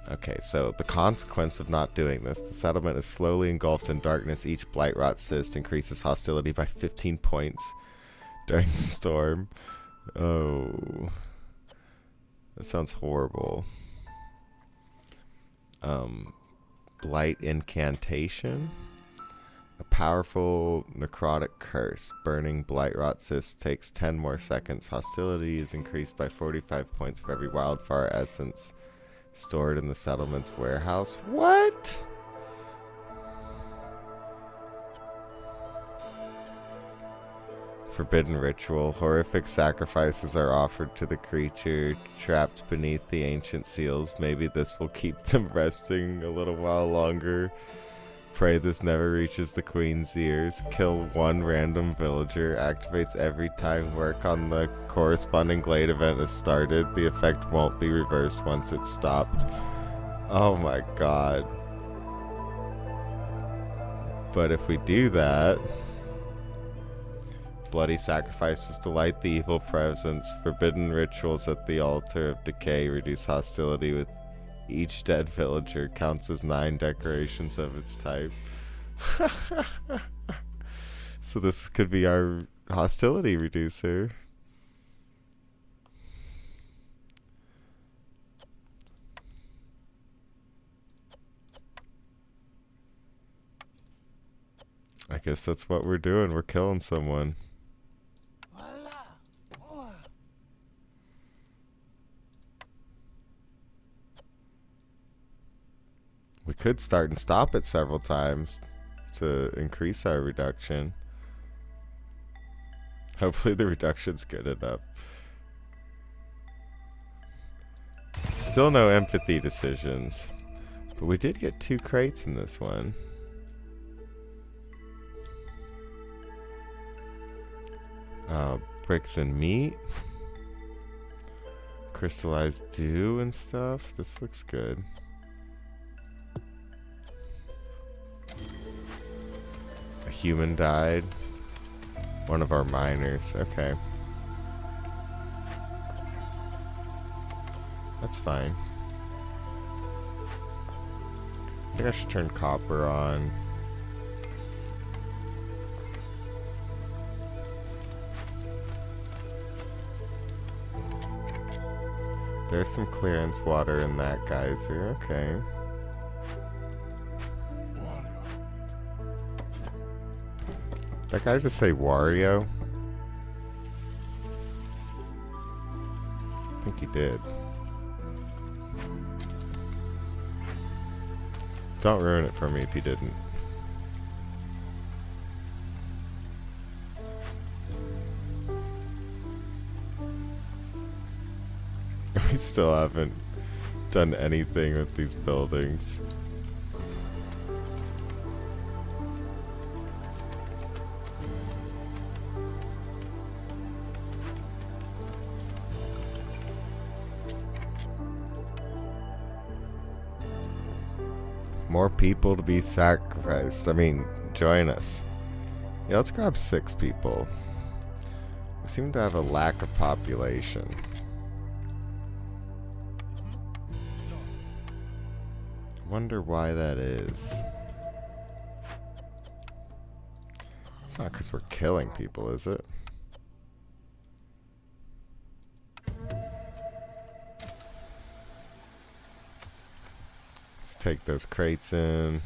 Okay, so the consequence of not doing this, the settlement is slowly engulfed in darkness. Each Blightrot cyst increases hostility by 15 points during the storm. Oh. That sounds horrible. Blight incantation. A powerful necrotic curse. Burning Blightrot cyst takes 10 more seconds. Hostility is increased by 45 points for every wildfire essence stored in the settlement's warehouse. What? Forbidden ritual. Horrific sacrifices are offered to the creature trapped beneath the ancient seals. Maybe this will keep them resting a little while longer. Pray this never reaches the queen's ears. Kill 1 random villager. Activates every time work on the corresponding glade event is started. The effect won't be reversed once it's stopped. Oh my god. But if we do that... Bloody sacrifices delight the evil presence. Forbidden rituals at the altar of decay reduce hostility with each dead villager. Counts as 9 decorations of its type. So this could be our hostility reducer. I guess that's what we're doing. We're killing someone. We could start and stop it several times to increase our reduction. Hopefully the reduction's good enough. Still no empathy decisions. But we did get 2 crates in this one. Bricks and meat. Crystallized dew and stuff. This looks good. A human died. One of our miners. Okay. That's fine. I think I should turn copper on. There's some clearance water in that geyser. Okay. That guy just say Wario? he did. Don't ruin it for me if he didn't. We still haven't done anything with these buildings. More people to be sacrificed. I mean, join us. Yeah, let's grab 6 people. We seem to have a lack of population. Wonder why that is. It's not because we're killing people, is it? Let's take those crates in.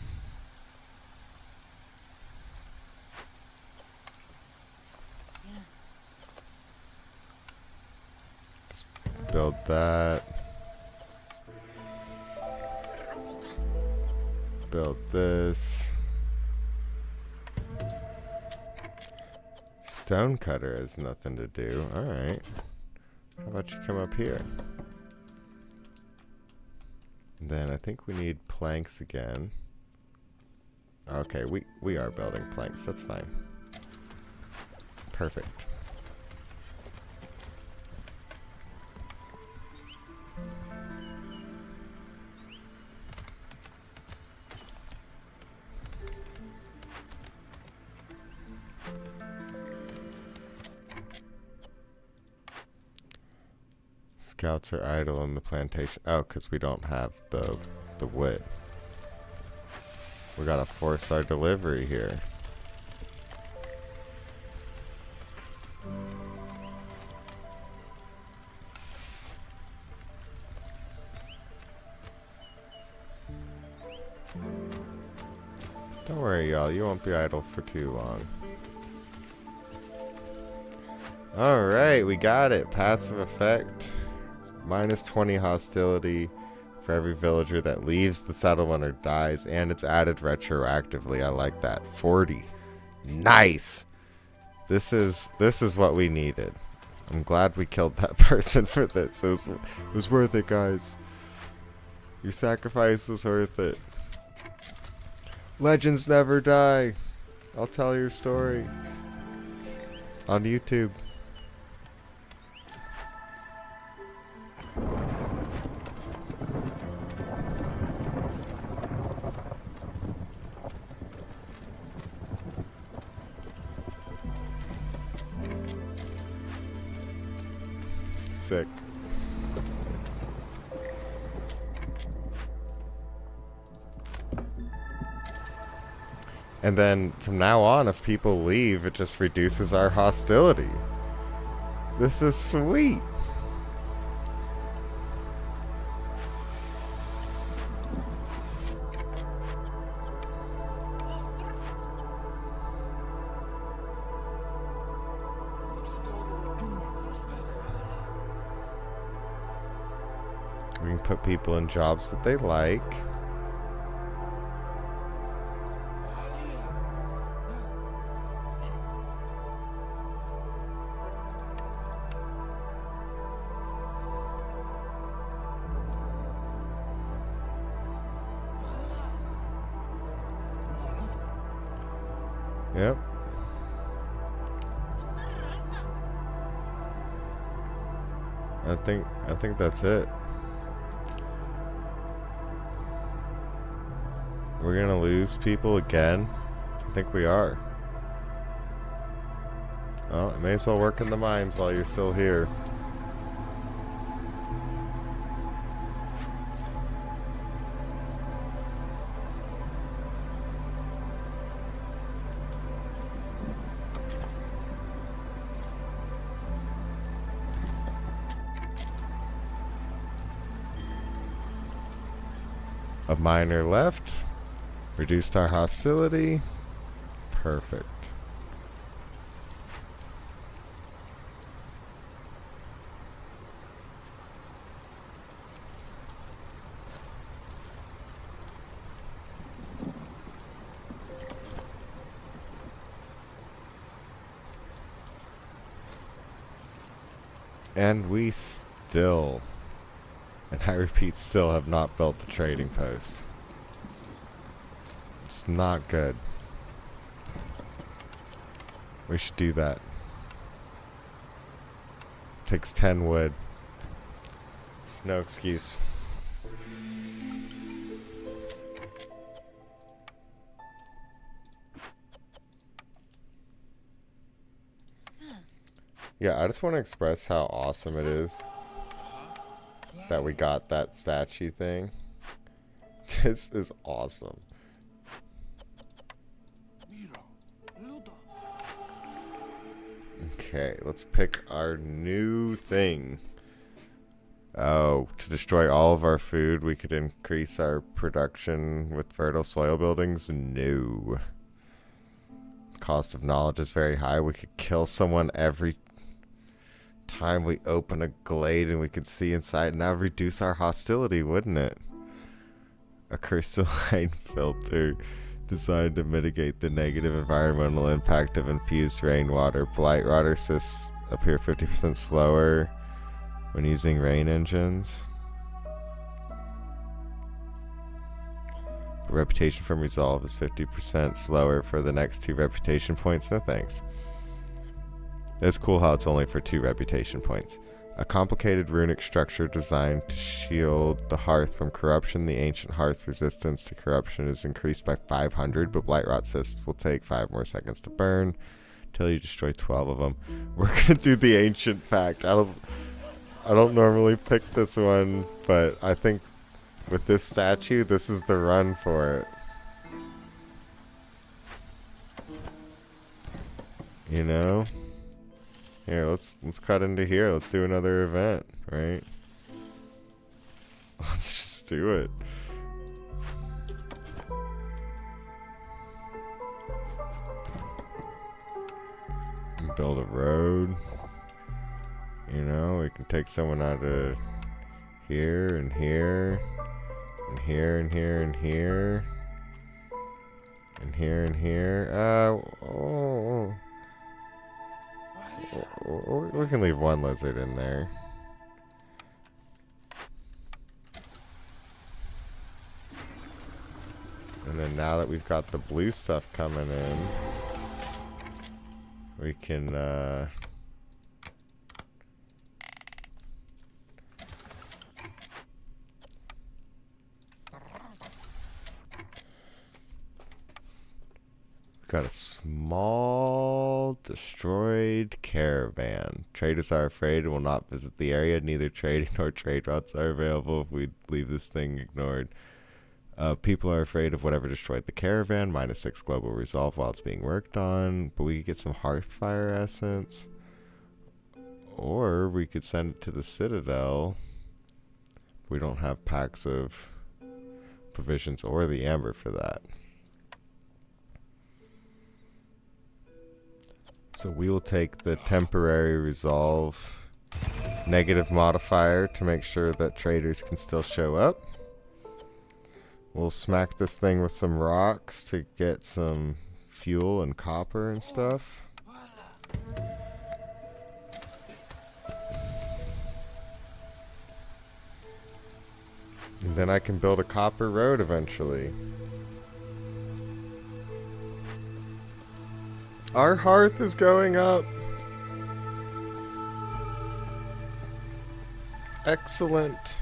Just build that. Build this. Stonecutter has nothing to do. Alright. How about you come up here? And then I think we need planks again. Okay, we are building planks. That's fine. Perfect. Scouts are idle in the plantation. Oh, because we don't have the wood. We gotta force our delivery here. Don't worry, y'all. You won't be idle for too long. Alright, we got it. Passive effect. Minus 20 hostility for every villager that leaves the settlement or dies, and it's added retroactively. I like that. 40. Nice. This is what we needed. I'm glad we killed that person for this. It was worth it, guys. Your sacrifice was worth it. Legends never die. I'll tell your story on YouTube. Sick. And then from now on, if people leave, it just reduces our hostility. This is sweet. We can put people in jobs that they like. Yep. I think that's it. We're gonna lose people again? I think we are. Well, I may as well work in the mines while you're still here. A miner left. Reduced our hostility. Perfect. And we still, and I repeat, still have not built the trading post. It's not good. We should do that. Takes 10 wood. No excuse. Yeah, I just want to express how awesome it is that we got that statue thing. This is awesome. Okay, let's pick our new thing. Oh, to destroy all of our food, we could increase our production with fertile soil buildings? No. Cost of knowledge is very high. We could kill someone every time we open a glade and we could see inside, and that would reduce our hostility, wouldn't it? A crystalline filter designed to mitigate the negative environmental impact of infused rainwater. Blight water cysts appear 50% slower when using rain engines. Reputation from resolve is 50% slower for the next 2 reputation points. No thanks. It's cool how it's only for 2 reputation points. A complicated runic structure designed to shield the hearth from corruption. The ancient hearth's resistance to corruption is increased by 500, but Blightrot cysts will take 5 more seconds to burn until you destroy 12 of them. We're gonna do the ancient pact. I don't normally pick this one, but I think with this statue, this is the run for it. You know? Here, let's cut into here. Let's do another event, right? Let's just do it. And build a road. You know, we can take someone out of here and here and here and here and here and here and here. We can leave one lizard in there. And then now that we've got the blue stuff coming in, we can got a small destroyed caravan. Traders are afraid and will not visit the area. Neither trading nor trade routes are available if we leave this thing ignored. People are afraid of whatever destroyed the caravan. -6 global resolve while it's being worked on. But we could get some Hearthfire essence. Or we could send it to the Citadel. We don't have packs of provisions or the amber for that. So we will take the temporary resolve negative modifier to make sure that traders can still show up. We'll smack this thing with some rocks to get some fuel and copper and stuff. And then I can build a copper road eventually. Our hearth is going up. Excellent.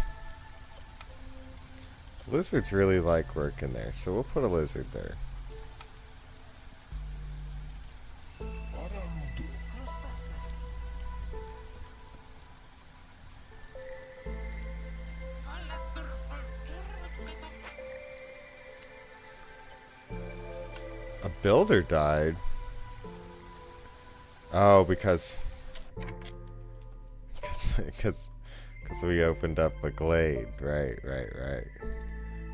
Lizards really like working there, so we'll put a lizard there. A builder died. Oh, because we opened up a glade. Right.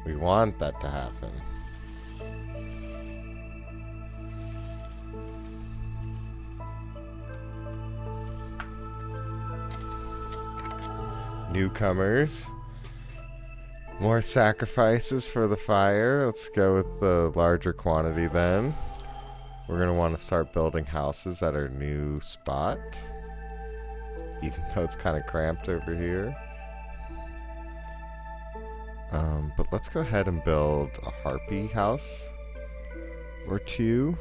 We want that to happen. Newcomers. More sacrifices for the fire. Let's go with the larger quantity then. We're going to want to start building houses at our new spot. even though it's kind of cramped over here. But let's go ahead and build a harpy house or two.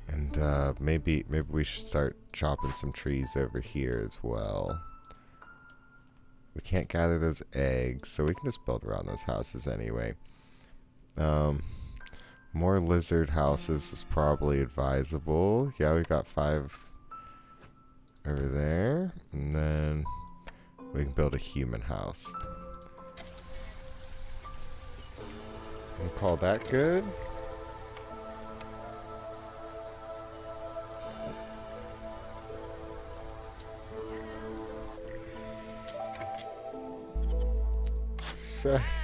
And maybe we should start chopping some trees over here as well. We can't gather those eggs, so we can just build around those houses anyway. More lizard houses is probably advisable. Yeah, we got 5 over there. And then we can build a human house. And call that good.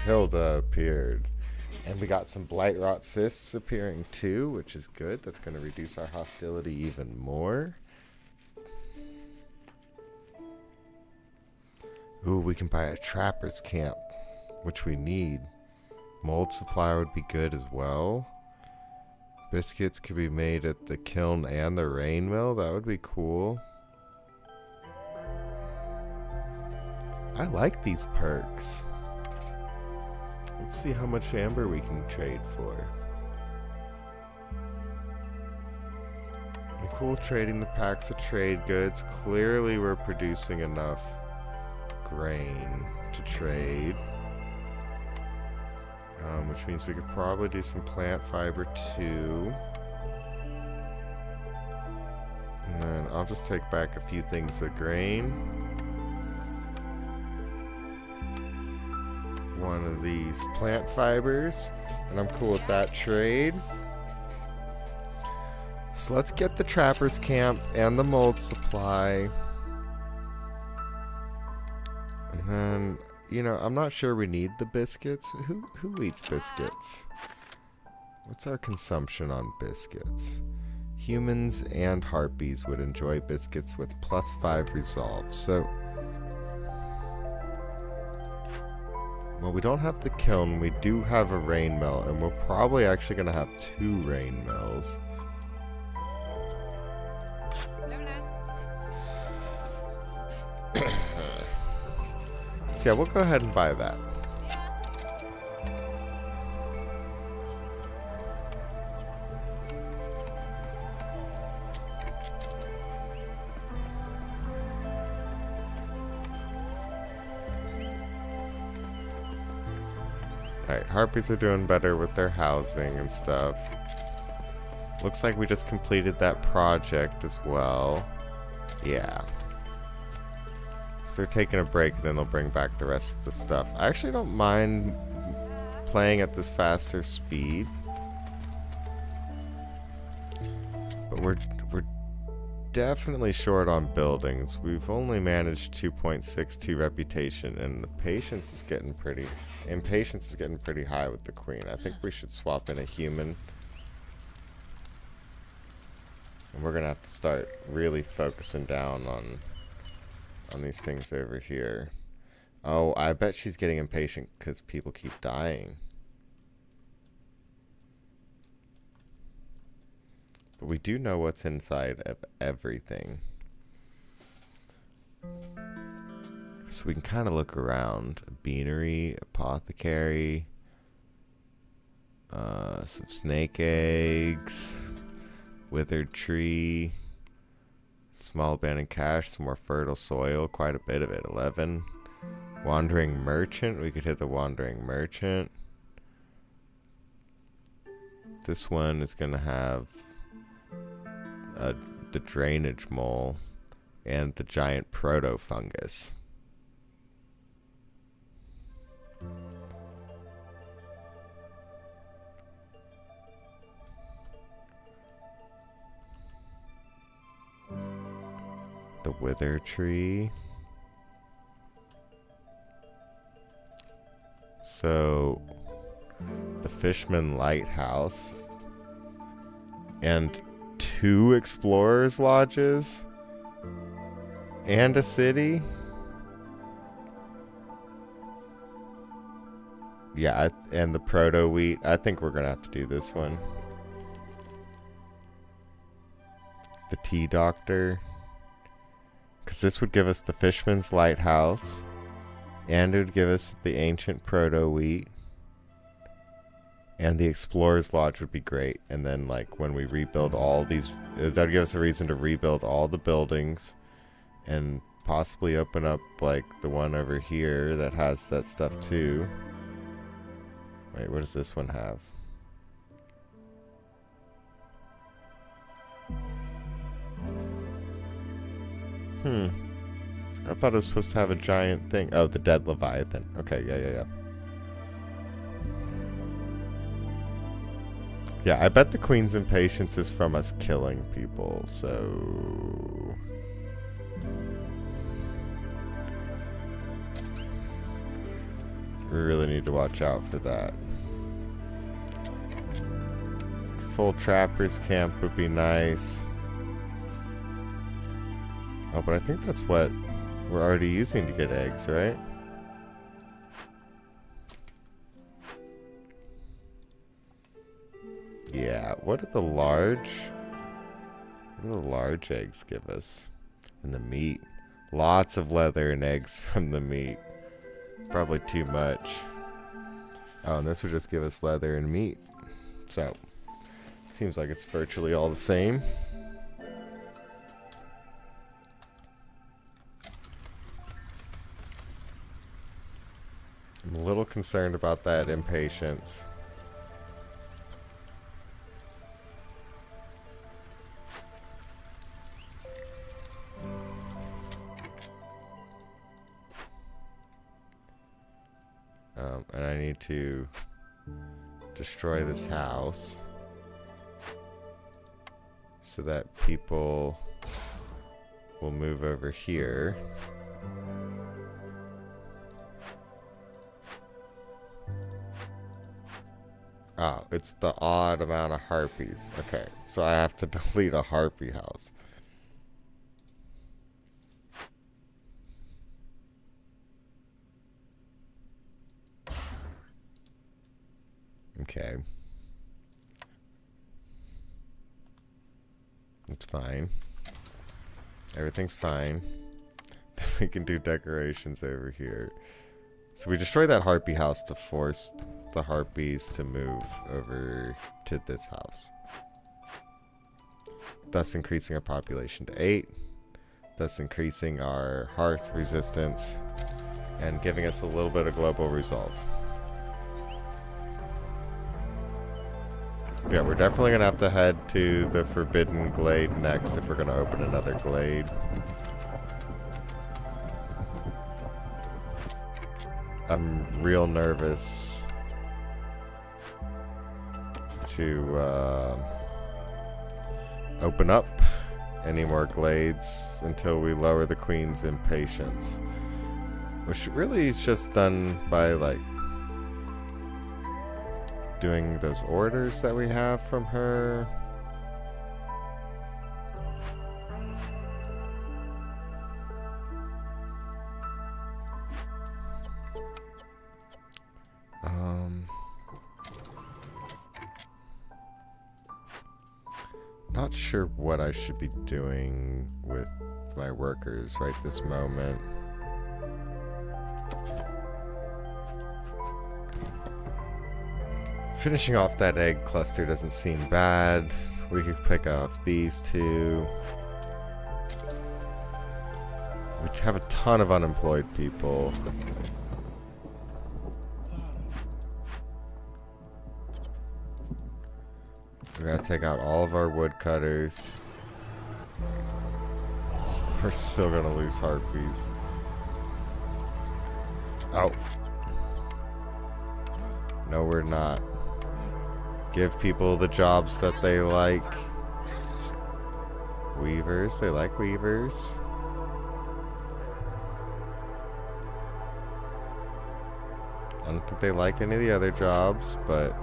Hilda appeared. And we got some Blightrot cysts appearing too, which is good. That's going to reduce our hostility even more. Ooh, we can buy a trapper's camp, which we need. Mold supply would be good as well. Biscuits could be made at the kiln and the rain mill. That would be cool. I like these perks. Let's see how much amber we can trade for. I'm cool trading the packs of trade goods. Clearly we're producing enough grain to trade. Which means we could probably do some plant fiber too. And then I'll just take back a few things of grain. One of these plant fibers, and I'm cool with that trade. So let's get the trapper's camp and the mold supply. And then, you know, I'm not sure we need the biscuits. Who eats biscuits? What's our consumption on biscuits? Humans and harpies would enjoy biscuits with +5 resolve. So, well, we don't have the kiln. We do have a rain mill, and we're probably actually going to have 2 rain mills. So yeah, we'll go ahead and buy that. Alright, harpies are doing better with their housing and stuff. Looks like we just completed that project as well. Yeah. So they're taking a break, and then they'll bring back the rest of the stuff. I actually don't mind playing at this faster speed. But we're definitely short on buildings. We've only managed 2.62 reputation, and the impatience is getting pretty high with the queen. I think we should swap in a human. And we're gonna have to start really focusing down on these things over here. Oh, I bet she's getting impatient because people keep dying. But we do know what's inside of everything. So we can kind of look around. A beanery, apothecary, some snake eggs, withered tree, small abandoned cache, some more fertile soil, quite a bit of it, 11. Wandering merchant, we could hit the wandering merchant. This one is going to have the drainage mole and the giant proto-fungus. The wither tree. So, the Fishman Lighthouse and 2 explorers lodges and a city. Yeah, and the proto wheat. I think we're gonna have to do this one. The tea doctor. Because this would give us the Fishman's Lighthouse. And it would give us the ancient proto wheat. And the Explorer's Lodge would be great. And then, like, when we rebuild all these, that would give us a reason to rebuild all the buildings. And possibly open up, like, the one over here that has that stuff too. Wait, what does this one have? I thought it was supposed to have a giant thing. Oh, the dead Leviathan. Okay, yeah. Yeah, I bet the Queen's impatience is from us killing people, so... we really need to watch out for that. Full Trapper's Camp would be nice. Oh, but I think that's what we're already using to get eggs, right? Yeah, what do the large eggs give us? And the meat. Lots of leather and eggs from the meat. Probably too much. Oh, and this would just give us leather and meat. So, seems like it's virtually all the same. I'm a little concerned about that impatience. And I need to destroy this house so that people will move over here. Oh, it's the odd amount of harpies. Okay, so I have to delete a harpy house. Okay. It's fine. Everything's fine. We can do decorations over here. So we destroy that harpy house to force the harpies to move over to this house. Thus increasing our population to 8. Thus increasing our hearth resistance. And giving us a little bit of global resolve. Yeah, we're definitely going to have to head to the Forbidden Glade next if we're going to open another glade. I'm real nervous to open up any more glades until we lower the Queen's impatience. Which really is just done by, like, doing those orders that we have from her. Not sure what I should be doing with my workers right this moment. Finishing off that egg cluster doesn't seem bad. We could pick off these two. We have a ton of unemployed people. We're gonna take out all of our woodcutters. We're still gonna lose harpies. Oh. No, we're not. Give people the jobs that they like. Weavers, they like weavers. I don't think they like any of the other jobs, but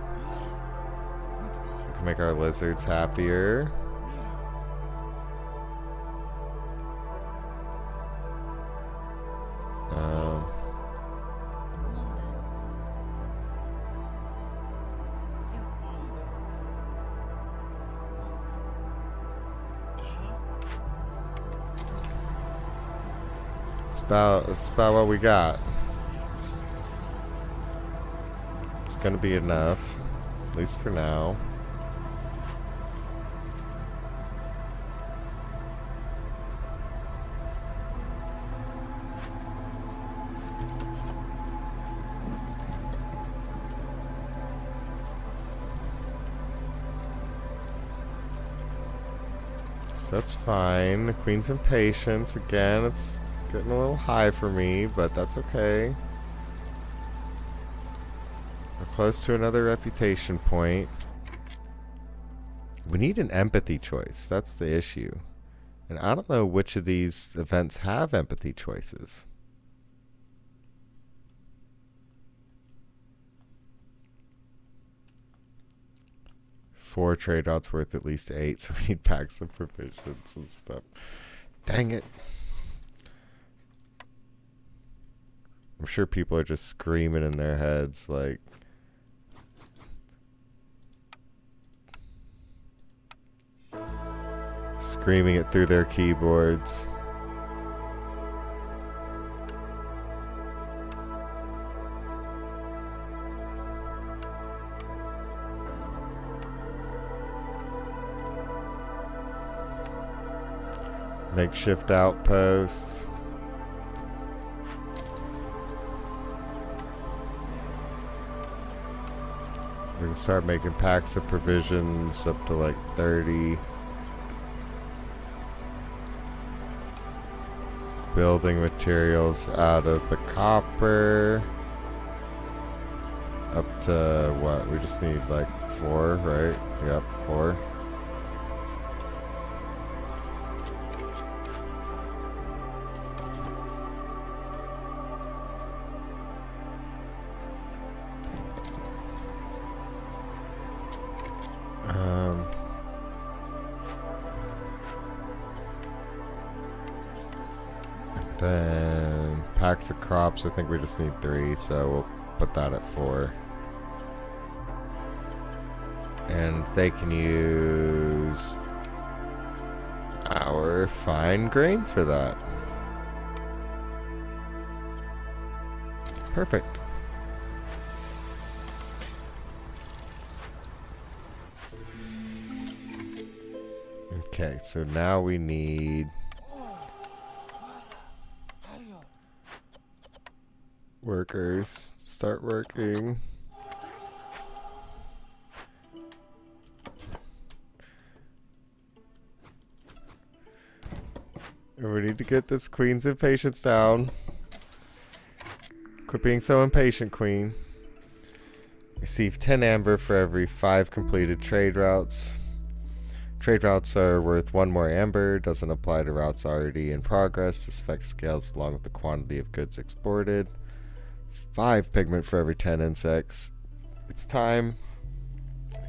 we can make our lizards happier. That's about what we got. It's gonna be enough, at least for now. So that's fine. The Queen's Impatience again. It's getting a little high for me, but that's okay. We're close to another reputation point. We need an empathy choice. That's the issue. And I don't know which of these events have empathy choices. Four trade routes worth at least 8, so we need packs of provisions and stuff. Dang it. I'm sure people are just screaming in their heads like, screaming it through their keyboards. Makeshift outposts. We can start making packs of provisions up to like 30. Building materials out of the copper. Up to what? We just need like 4, right? Yep, 4. Then packs of crops, I think we just need 3, so we'll put that at 4. And they can use our fine grain for that. Perfect. Okay, so now we need workers to start working. And we need to get this Queen's Impatience down. Quit being so impatient, Queen. Receive 10 amber for every 5 completed trade routes. Trade routes are worth 1 more amber. Doesn't apply to routes already in progress. This effect scales along with the quantity of goods exported. 5 pigment for every 10 insects. It's time.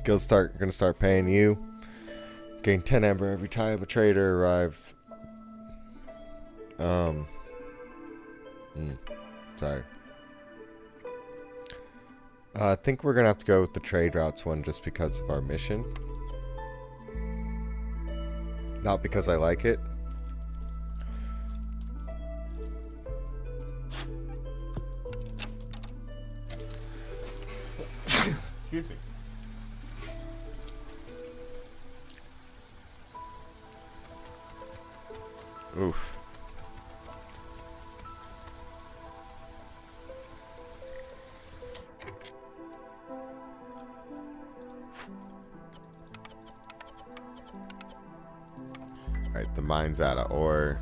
Guild's gonna start paying you. Gain 10 amber every time a trader arrives. Sorry. I think we're gonna have to go with the trade routes one just because of our mission. Not because I like it. Excuse me. Oof. Alright, the mine's out of ore.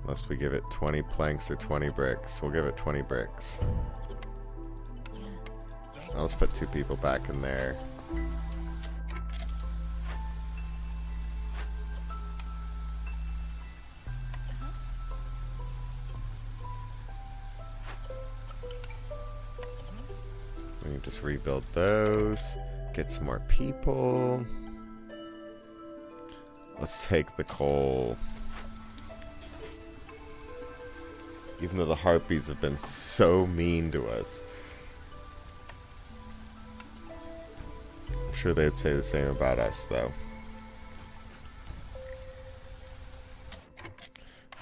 Unless we give it 20 planks or 20 bricks. We'll give it 20 bricks. Now let's put 2 people back in there. We can just rebuild those. Get some more people. Let's take the coal. Even though the harpies have been so mean to us. I'm sure they'd say the same about us, though.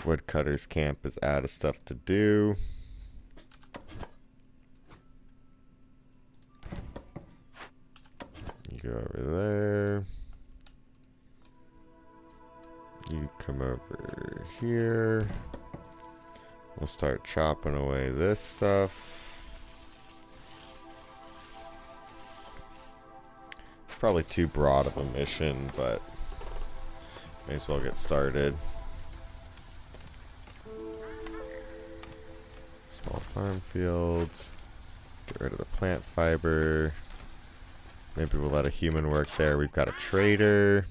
Woodcutter's camp is out of stuff to do. You go over there. You come over here. We'll start chopping away this stuff. It's probably too broad of a mission, but may as well get started. Small farm fields. Get rid of the plant fiber. Maybe we'll let a human work there. We've got a trader.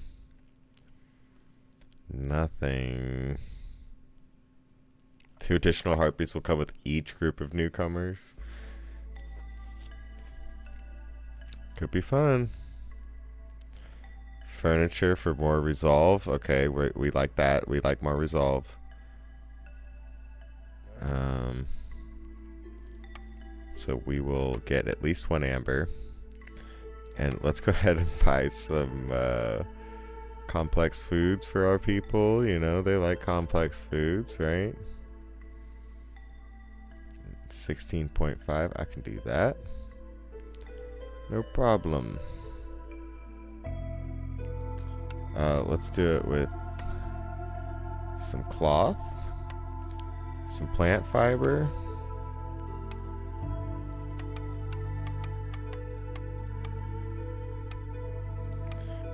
Nothing. 2 additional heartbeats will come with each group of newcomers. Could be fun. Furniture for more resolve. Okay, we like that. We like more resolve. So we will get at least 1 amber. And let's go ahead and buy some complex foods for our people. You know, they like complex foods, right? 16.5, I can do that. No problem. Let's do it with some cloth, some plant fiber.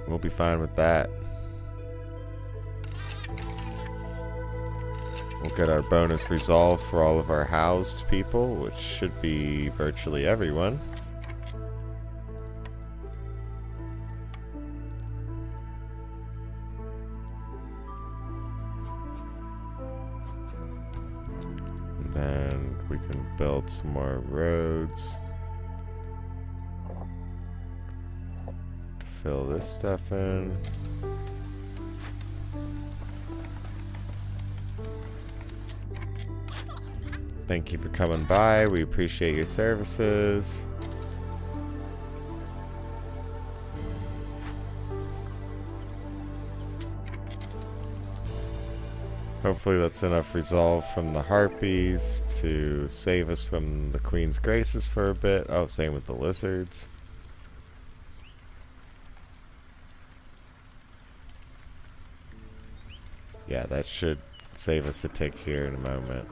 We'll be fine with that. We'll get our bonus resolve for all of our housed people, which should be virtually everyone. And then we can build some more roads to fill this stuff in. Thank you for coming by. We appreciate your services. Hopefully that's enough resolve from the harpies to save us from the Queen's Graces for a bit. Oh, same with the lizards. Yeah, that should save us a tick here in a moment.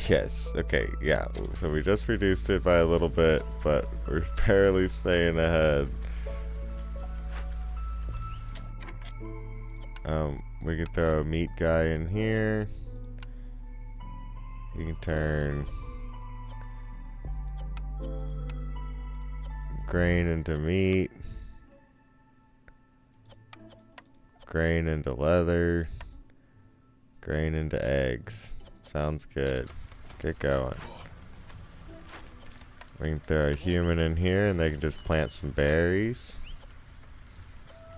Yes, okay, yeah, so we just reduced it by a little bit, but we're barely staying ahead. We can throw a meat guy in here. You can turn grain into meat, grain into leather, grain into eggs. Sounds good. Get going. We can throw a human in here and they can just plant some berries.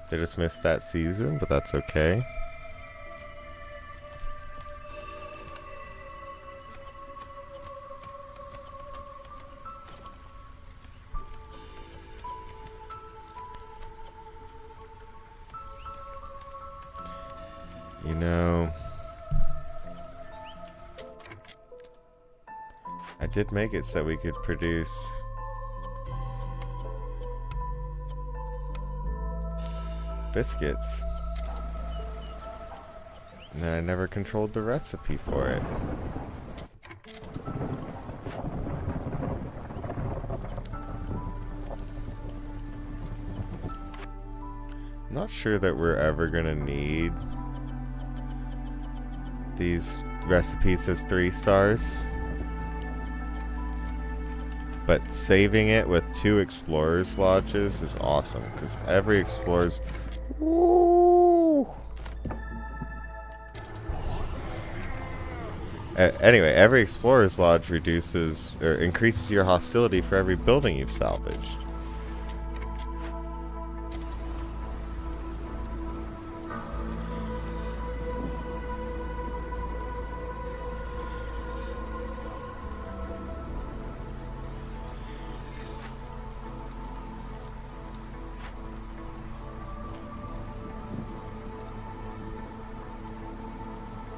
They just missed that season, but that's okay. You know, I did make it so we could produce biscuits. And then I never controlled the recipe for it. I'm not sure that we're ever gonna need these recipes as 3 stars. But saving it with 2 explorers lodges is awesome, because every explorer's... Woo! Anyway, every explorer's lodge reduces or increases your hostility for every building you've salvaged.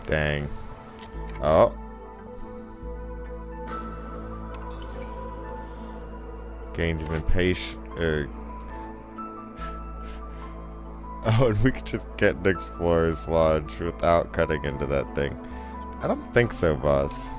Dang. Oh. Gained an impatient. Oh, and we could just get an Explorer's Lodge without cutting into that thing. I don't think so, boss.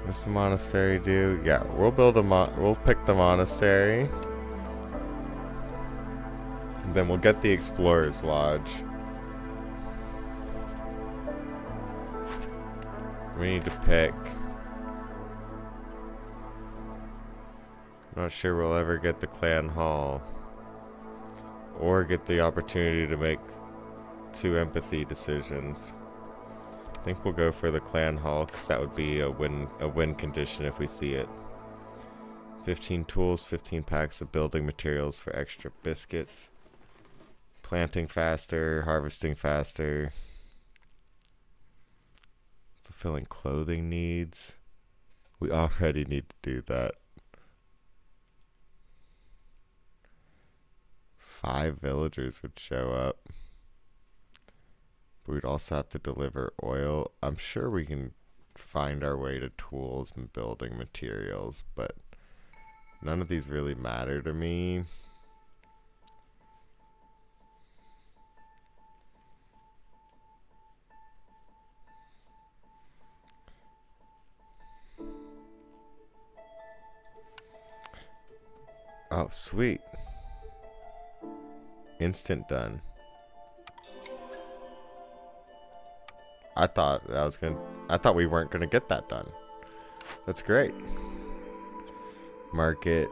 What's the monastery do? Yeah, we'll build a we'll pick the monastery. And then we'll get the Explorer's Lodge. We need to pick. Not sure we'll ever get the clan hall. Or get the opportunity to make 2 empathy decisions. I think we'll go for the clan hall because that would be a win condition if we see it. 15 tools, 15 packs of building materials for extra biscuits. Planting faster, harvesting faster. Fulfilling clothing needs. We already need to do that. 5 villagers would show up. We'd also have to deliver oil. I'm sure we can find our way to tools and building materials, but none of these really matter to me. Oh, sweet. Instant done. I thought we weren't gonna get that done. That's great. Market,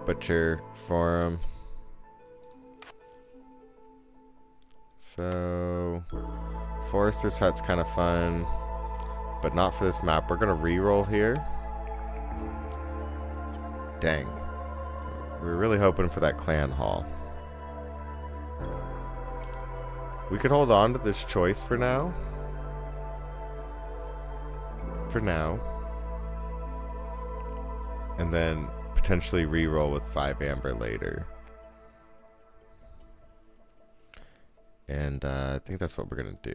butcher, forum. So, Forester's Hut's kind of fun, but not for this map. We're gonna re-roll here. Dang. We were really hoping for that clan hall. We could hold on to this choice for now. And then potentially re-roll with 5 amber later. And I think that's what we're gonna do.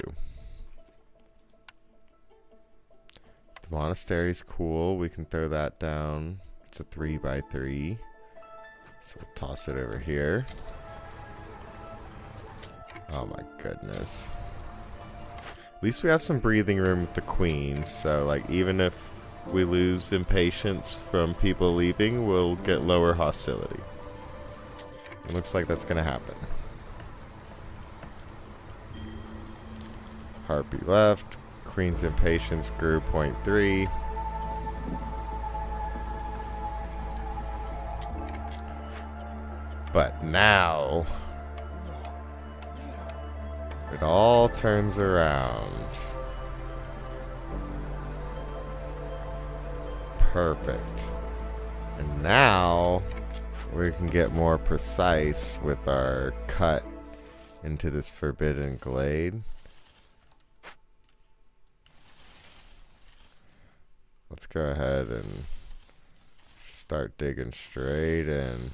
The monastery's cool. We can throw that down. It's a 3x3. So we'll toss it over here. Oh my goodness. At least we have some breathing room with the queen, so like even if we lose impatience from people leaving, we'll get lower hostility. It looks like that's gonna happen. Harpy left. Queen's impatience grew 0.3. But now it all turns around. Perfect. And now we can get more precise with our cut into this forbidden glade. Let's go ahead and start digging straight in.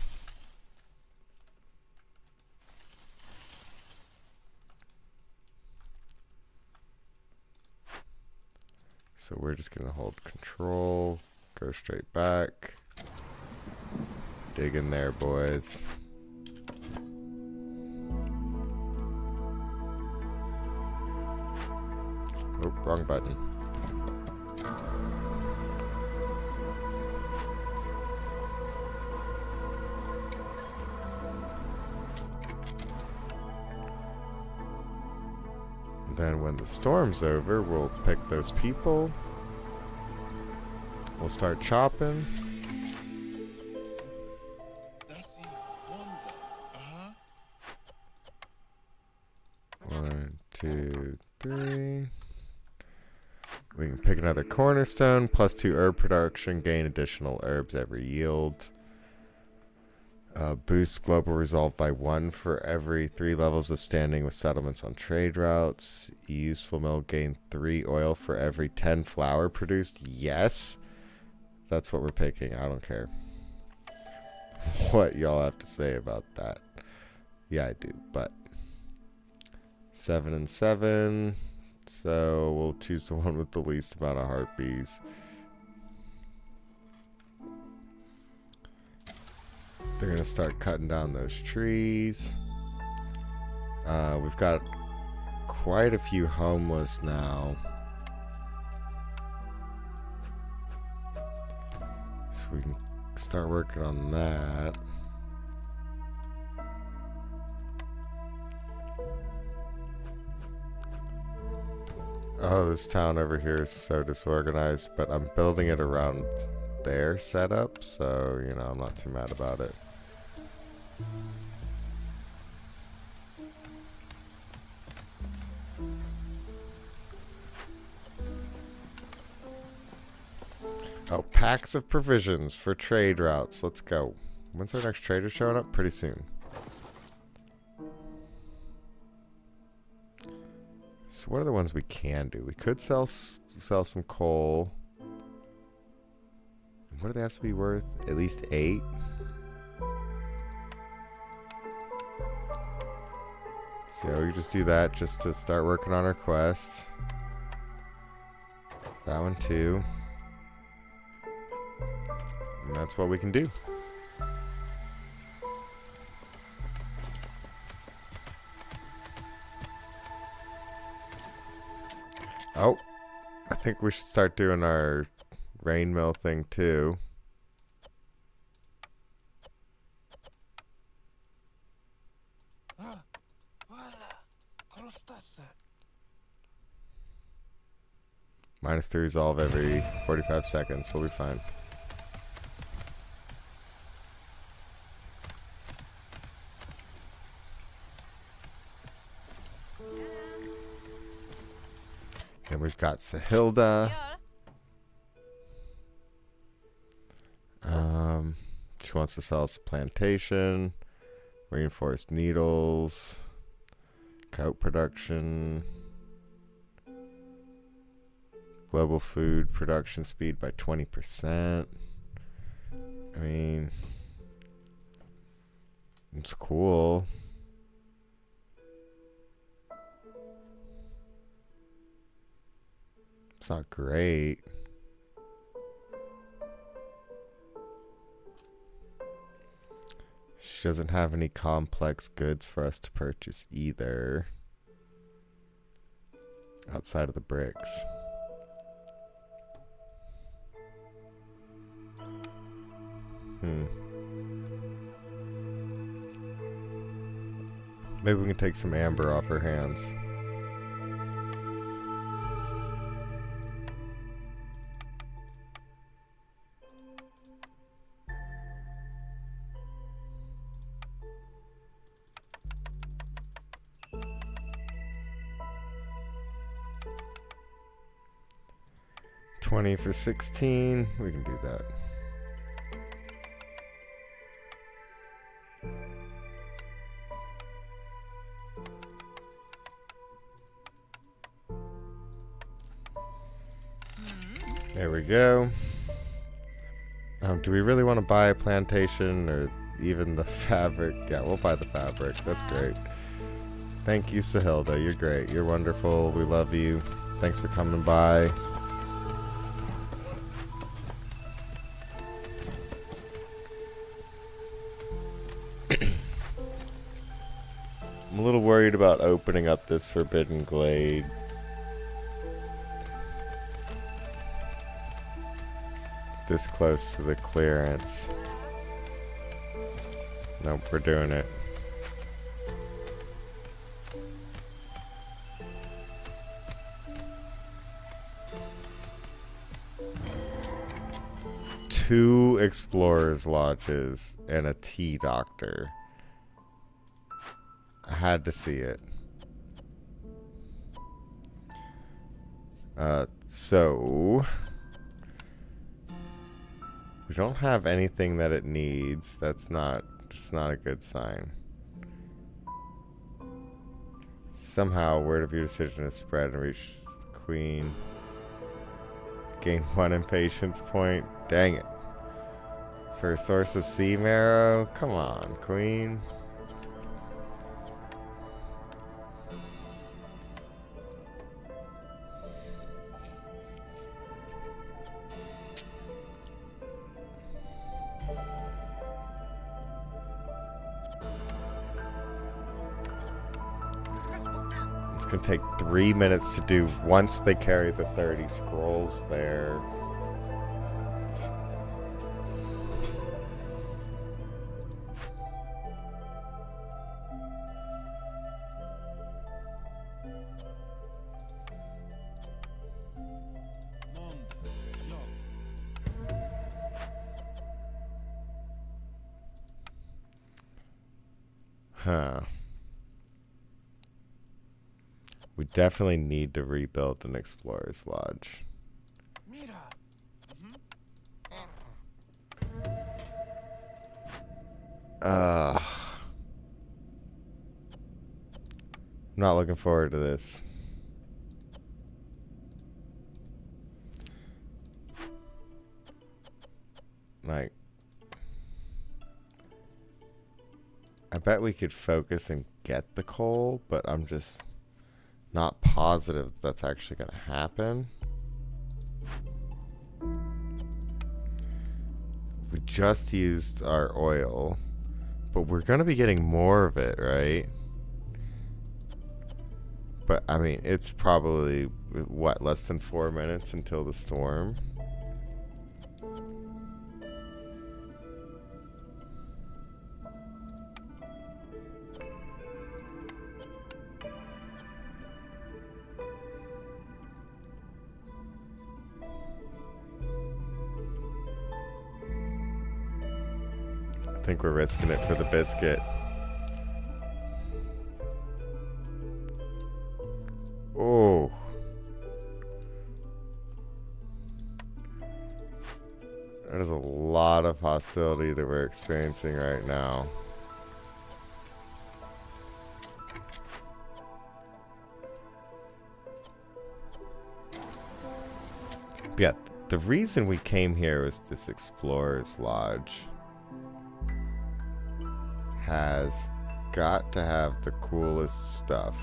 So we're just going to hold control, go straight back, dig in there, boys. Oh, wrong button. Then when the storm's over, we'll pick those people. We'll start chopping. One, two, three. We can pick another cornerstone. +2 herb production. Gain additional herbs every yield. Boost global resolve by 1 for every 3 levels of standing with settlements on trade routes. Useful mill gain 3 oil for every 10 flour produced. Yes. That's what we're picking. I don't care what y'all have to say about that. Yeah, I do, but 7 and 7. So we'll choose the one with the least amount of harpies. They're going to start cutting down those trees. We've got quite a few homeless now. So we can start working on that. Oh, this town over here is so disorganized, but I'm building it around their setup, so, you know, I'm not too mad about it. Oh, packs of provisions for trade routes. Let's go. When's our next trader showing up? Pretty soon. So what are the ones we can do? We could sell some coal. What do they have to be worth? At least 8. So we just do that just to start working on our quest. That one too. And that's what we can do. Oh, I think we should start doing our rain mill thing too. -3 resolve every 45 seconds. We'll be fine. And we've got Sahilda. She wants to sell us a plantation, reinforced needles, coat production, global food production speed by 20%. I mean, it's cool. It's not great. She doesn't have any complex goods for us to purchase either. Outside of the bricks. Maybe we can take some amber off her hands. $20 for 16. We can do that. There we go. Do we really want to buy a plantation or even the fabric? Yeah, we'll buy the fabric. That's great. Thank you, Sahilda. You're great. You're wonderful. We love you. Thanks for coming by. I'm a little worried about opening up this Forbidden Glade. This close to the clearance. Nope, we're doing it. Two explorers lodges and a tea doctor. I had to see it. So we don't have anything that it needs. That's not It's not a good sign. Somehow, word of your decision is spread and reach Queen. Gain 1 impatience point. Dang it. For a source of sea marrow? Come on, Queen. It's gonna take 3 minutes to do once they carry the 30 scrolls there. Huh. We definitely need to rebuild an explorer's lodge. I'm not looking forward to this. Like, I bet we could focus and get the coal, but I'm just not positive that's actually going to happen. We just used our oil, but we're going to be getting more of it, right? But, I mean, it's probably, what, less than 4 minutes until the storm? I think we're risking it for the biscuit. Oh. There's a lot of hostility that we're experiencing right now. But yeah, the reason we came here was this Explorer's Lodge has got to have the coolest stuff.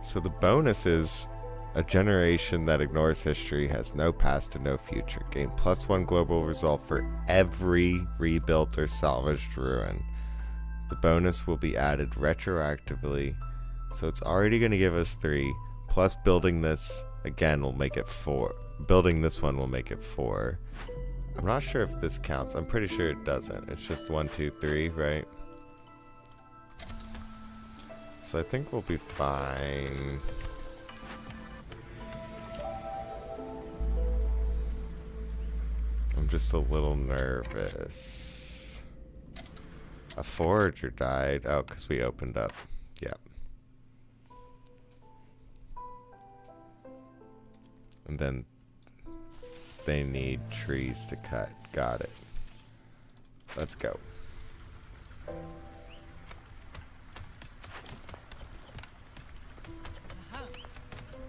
So the bonus is a generation that ignores history, has no past and no future. Gain +1 global resolve for every rebuilt or salvaged ruin. The bonus will be added retroactively, so it's already going to give us 3. Plus building this again will make it 4. Building this one will make it 4. I'm not sure if this counts. I'm pretty sure it doesn't. It's just 1, 2, 3, right? So I think we'll be fine. I'm just a little nervous. A forager died. Oh, because we opened up. Yep. And then they need trees to cut. Got it. Let's go.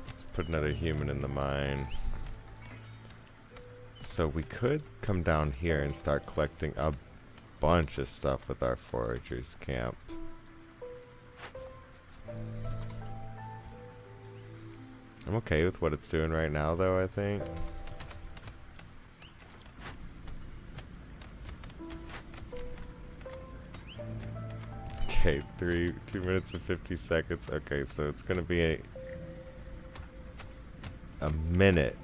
Let's put another human in the mine. So we could come down here and start collecting a bunch of stuff with our foragers camped. I'm okay with what it's doing right now, though, I think. Okay, 2 minutes and 50 seconds. Okay, so it's gonna be a minute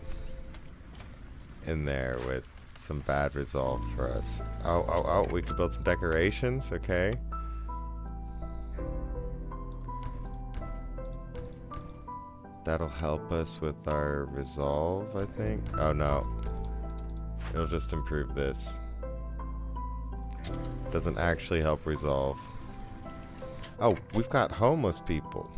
in there with some bad resolve for us. Oh, we could build some decorations, okay. That'll help us with our resolve, I think. Oh no. It'll just improve this. Doesn't actually help resolve. Oh, we've got homeless people.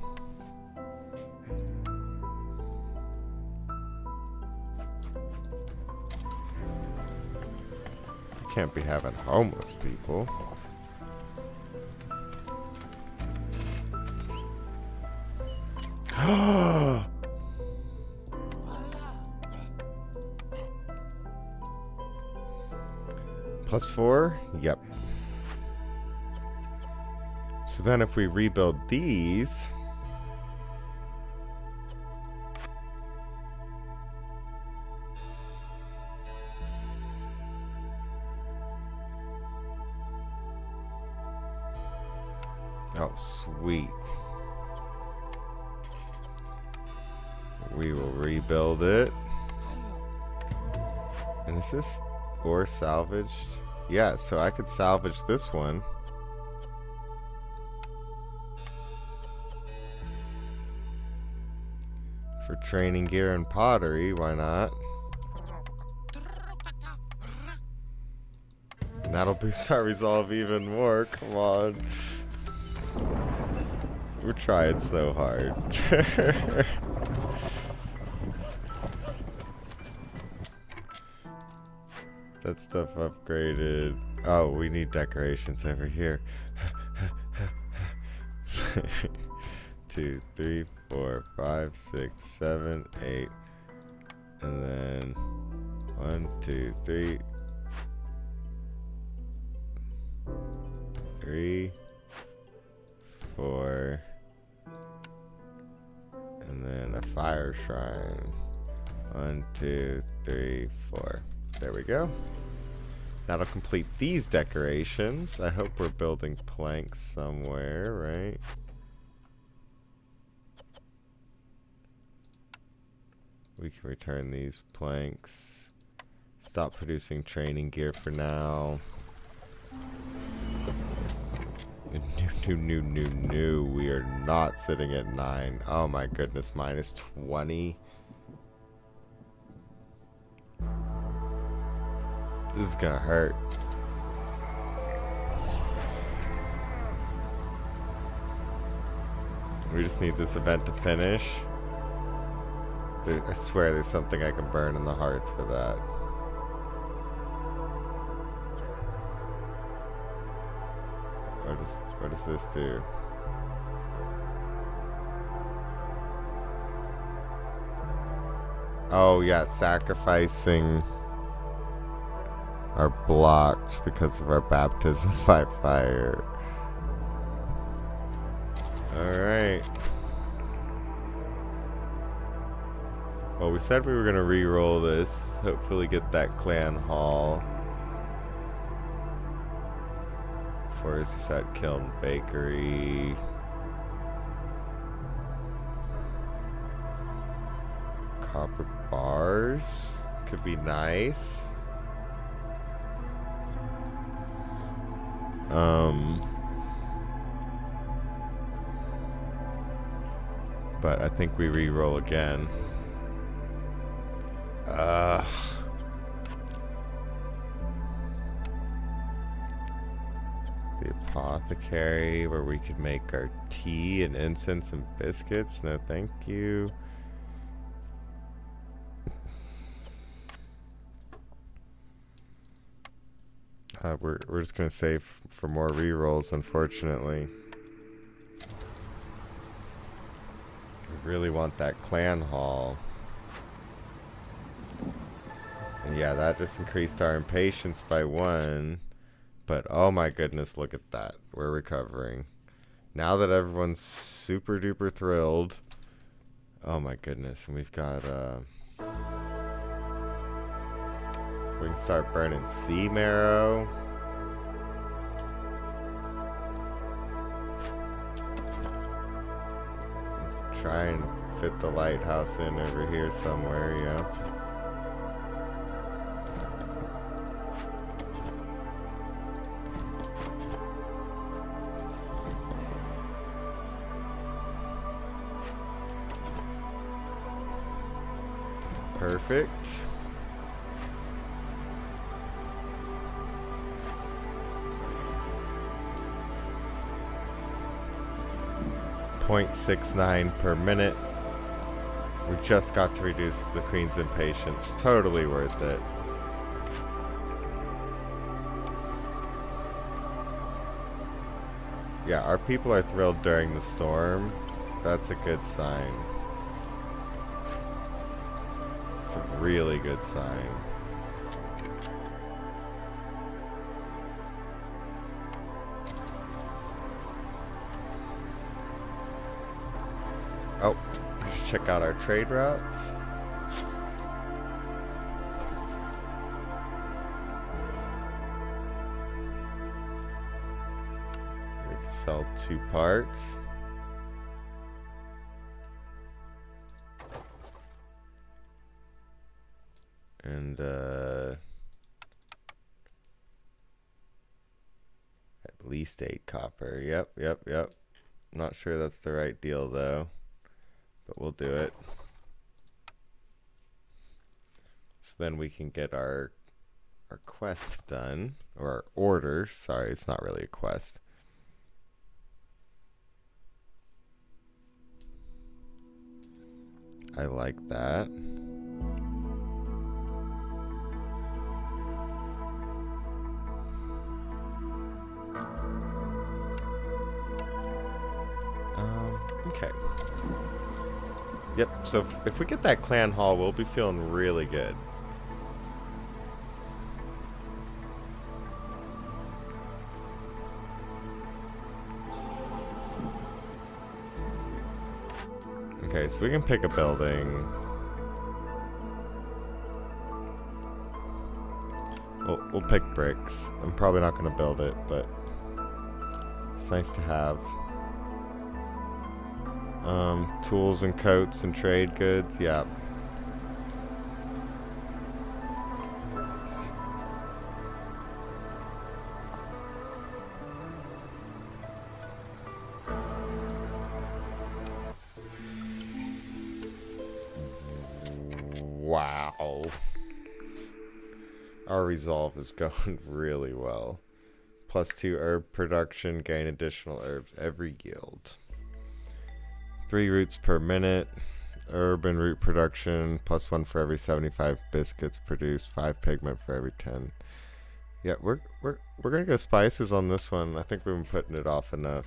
can't be having homeless people. +4? Yep. So then if we rebuild these... Oh, sweet. We will rebuild it. And is this ore salvaged? Yeah, so I could salvage this one. For training gear and pottery, why not? And that'll boost our resolve even more, come on. We're trying so hard. That stuff upgraded. Oh, we need decorations over here. 2, 3, 4, 5, 6, 7, 8. And then 1, 2, 3. 3, 4. And then a fire shrine. 1, 2, 3, 4. There we go. That'll complete these decorations. I hope we're building planks somewhere, right? We can return these planks. Stop producing training gear for now. No. We are not sitting at 9. Oh my goodness, minus 20. This is gonna hurt. We just need this event to finish. I swear there's something I can burn in the hearth for that. What does this do? Oh yeah, sacrificing are blocked because of our baptism by fire. Alright. Well, we said we were gonna re-roll this. Hopefully get that clan hall. Forest Set Kiln Bakery. Copper bars. Could be nice. But I think we re-roll again. The apothecary, where we could make our tea and incense and biscuits. No, thank you. We're just gonna save for more re-rolls, unfortunately. We really want that clan hall. And yeah, that just increased our impatience by 1. But oh my goodness, look at that. We're recovering. Now that everyone's super duper thrilled. Oh my goodness. And we've got we can start burning sea marrow. Try and fit the lighthouse in over here somewhere, yeah. Perfect. .69 per minute. We just got to reduce the Queen's impatience. Totally worth it. Yeah, our people are thrilled during the storm. That's a good sign. It's a really good sign. Oh, we should check out our trade routes. We can sell 2 parts. And at least 8 copper. Yep. Not sure that's the right deal though, but we'll do it. So then we can get our quest done, or our order. Sorry, it's not really a quest. I like that. Okay. Yep, so if we get that clan hall, we'll be feeling really good. Okay, so we can pick a building. We'll pick bricks. I'm probably not going to build it, but it's nice to have. Tools and coats and trade goods, yeah. Wow. Our resolve is going really well. +2 herb production, gain additional herbs every yield. 3 roots per minute. Herb and root production, +1 for every 75 biscuits produced. 5 pigment for every 10. Yeah, we're gonna go spices on this one. I think we've been putting it off enough.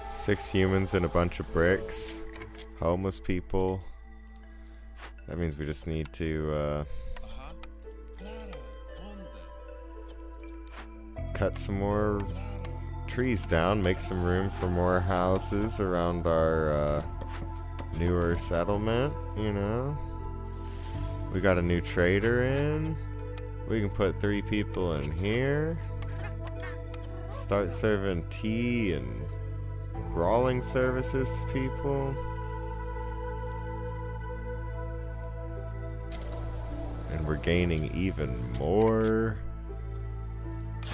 Six humans and a bunch of bricks. Homeless people. That means we just need to cut some more trees down, make some room for more houses around our newer settlement, you know. We got a new trader in. We can put 3 people in here. Start serving tea and brawling services to people. And we're gaining even more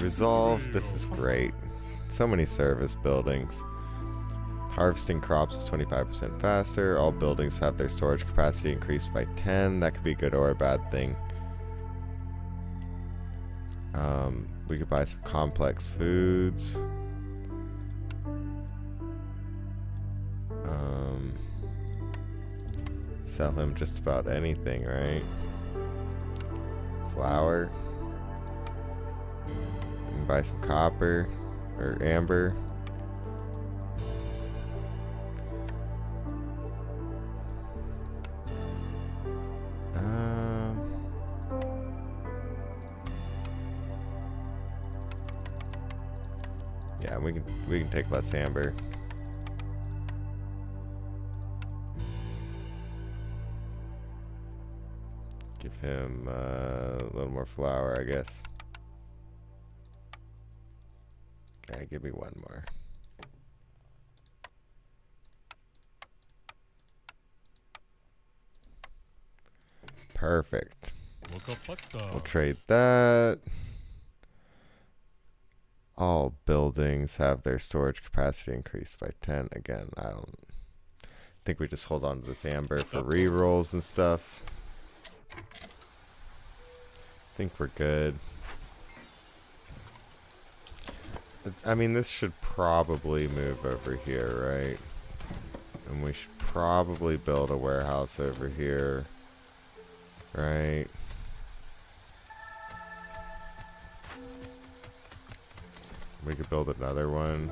resolve. This is great. So many service buildings. Harvesting crops is 25% faster. All buildings have their storage capacity increased by 10. That could be a good or a bad thing. We could buy some complex foods. Sell him just about anything, right? Flour. We can buy some copper or amber. Yeah, we can take less amber. Give him a little more flour, I guess. Okay, give me one more. Perfect. We'll trade that. All buildings have their storage capacity increased by 10. Again, I don't think we just hold on to this amber for rerolls and stuff. I think we're good. I mean, this should probably move over here, right? And we should probably build a warehouse over here. Right. We could build another one.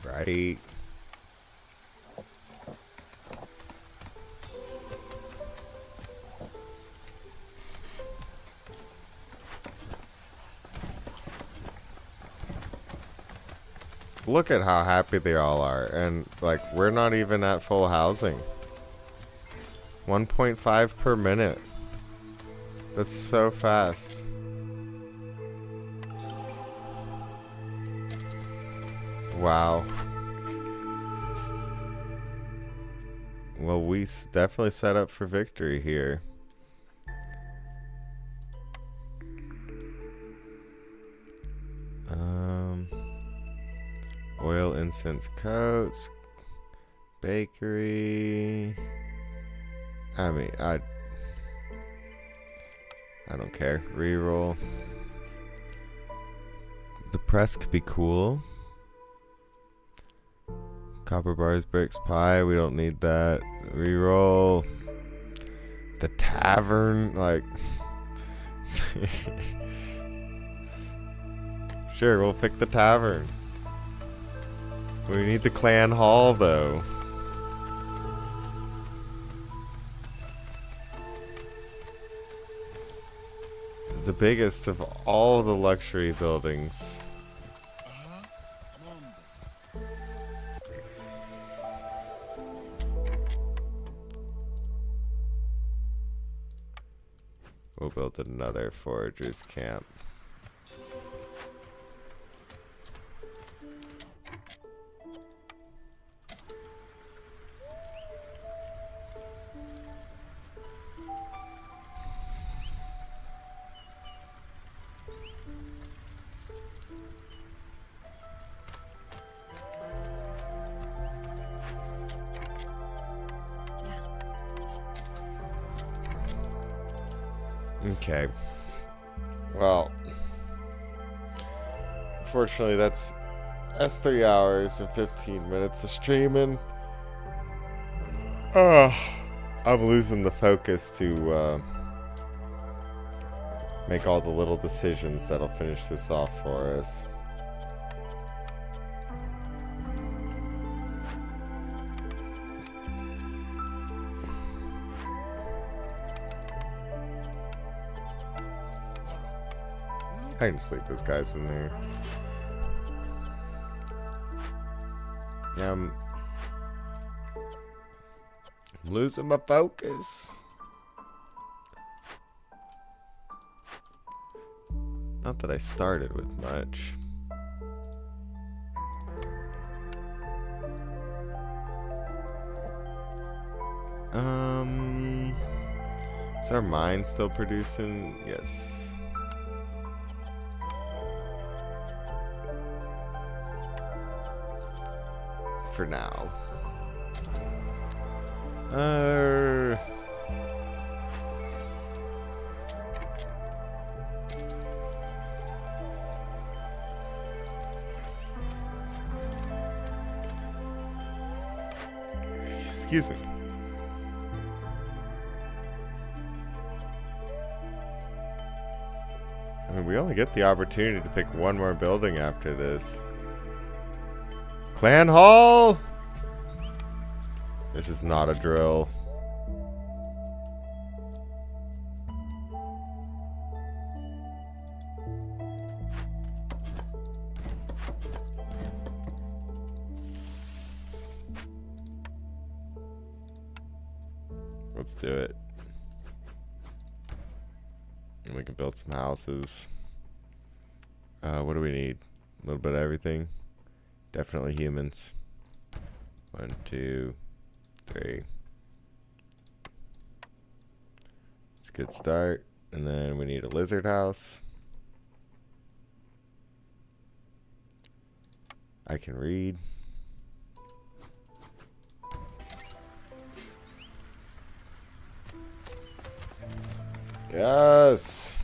Right. Look at how happy they all are. And, like, we're not even at full housing. 1.5 per minute. That's so fast. Wow. Well, we definitely set up for victory here. Oil, incense, coats, bakery. I mean, I don't care. Reroll. The press could be cool. Copper bars, bricks, pie. We don't need that. Reroll. The tavern, like. Sure, we'll pick the tavern. We need the clan hall, though. It's the biggest of all the luxury buildings. We'll build another forager's camp. Okay. Well, unfortunately, that's 3 hours and 15 minutes of streaming. I'm losing the focus to make all the little decisions that'll finish this off for us. I can sleep those guys in there. Yeah, I'm losing my focus. Not that I started with much. Is our mine still producing? Yes. For now. Excuse me. I mean, we only get the opportunity to pick one more building after this. Clan Hall! This is not a drill. Let's do it. And we can build some houses. What do we need? A little bit of everything. Definitely humans. 1, 2, 3. It's a good start. And then we need a lizard house. I can read. Yes!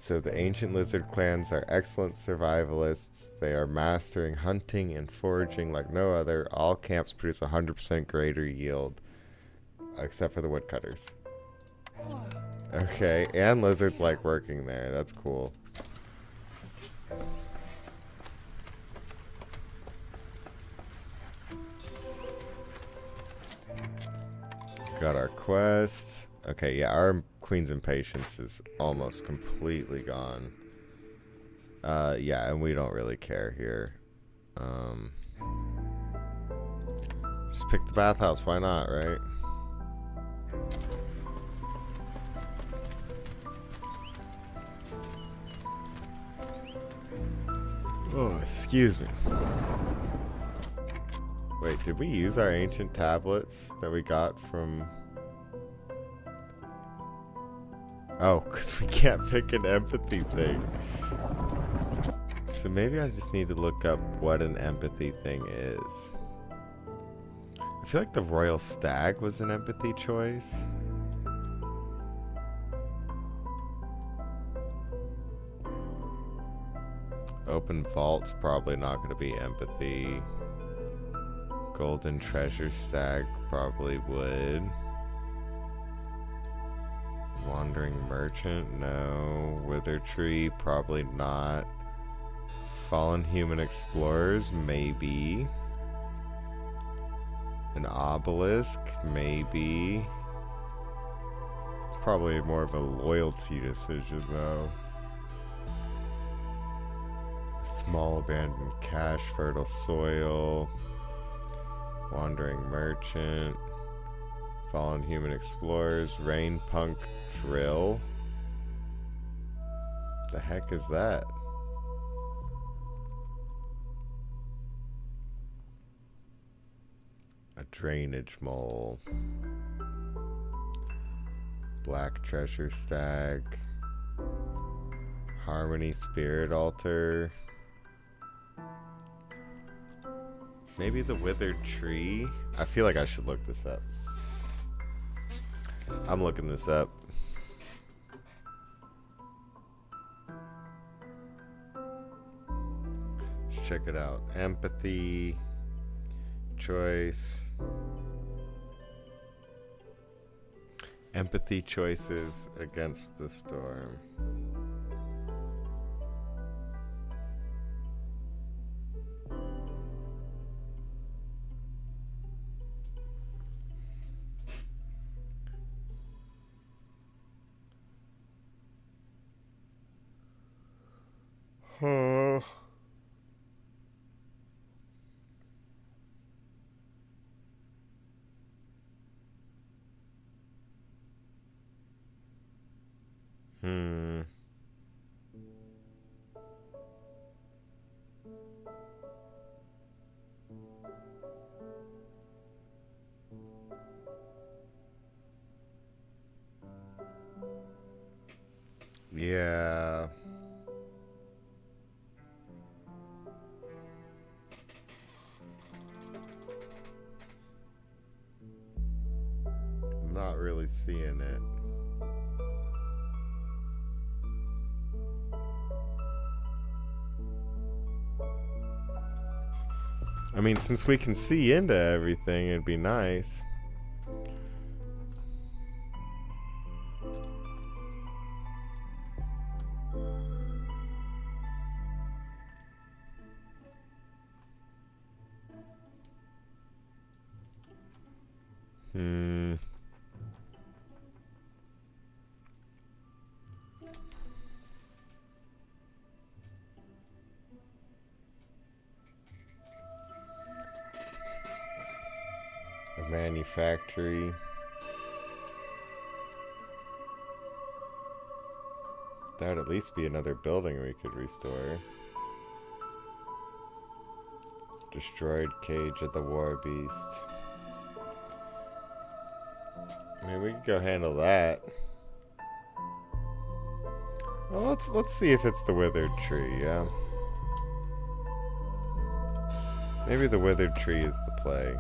So the ancient lizard clans are excellent survivalists. They are mastering hunting and foraging like no other. All camps produce 100% greater yield, except for the woodcutters. Okay, and lizards like working there. That's cool. Got our quest. Okay, yeah, our Queen's Impatience is almost completely gone. Yeah, and we don't really care here. Just pick the bathhouse, why not, right? Oh, excuse me. Wait, did we use our ancient tablets that we got from... Oh, because we can't pick an empathy thing. So maybe I just need to look up what an empathy thing is. I feel like the Royal Stag was an empathy choice. Open Vault's probably not going to be empathy. Golden Treasure Stag probably would. Wandering Merchant, no. Wither Tree, probably not. Fallen Human Explorers, maybe. An Obelisk, maybe. It's probably more of a loyalty decision, though. Small Abandoned Cache, Fertile Soil. Wandering Merchant. Fallen Human Explorers, Rain Punk Drill. The heck is that? A Drainage Mole. Black Treasure Stag. Harmony Spirit Altar. Maybe the Withered Tree? I feel like I should look this up. I'm looking this up. Let's check it out. Empathy. Choice. Empathy choices against the storm. Huh. Yeah. I'm not really seeing it. I mean, since we can see into everything, it'd be nice. A manufactory. That would at least be another building we could restore. Destroyed cage of the war beast. I mean, we could go handle that. Well, let's see if it's the withered tree. Yeah. Maybe the withered tree is the play.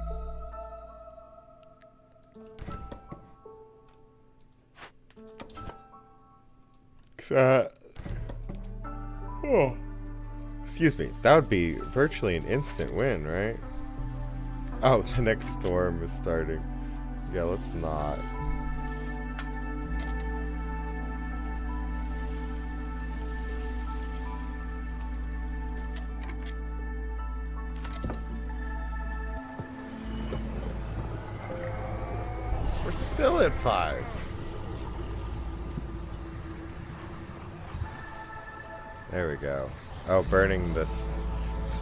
Oh. Excuse me. That would be virtually an instant win, right? Oh, the next storm is starting. Yeah, let's not. We're still at 5. There we go. Oh, burning this.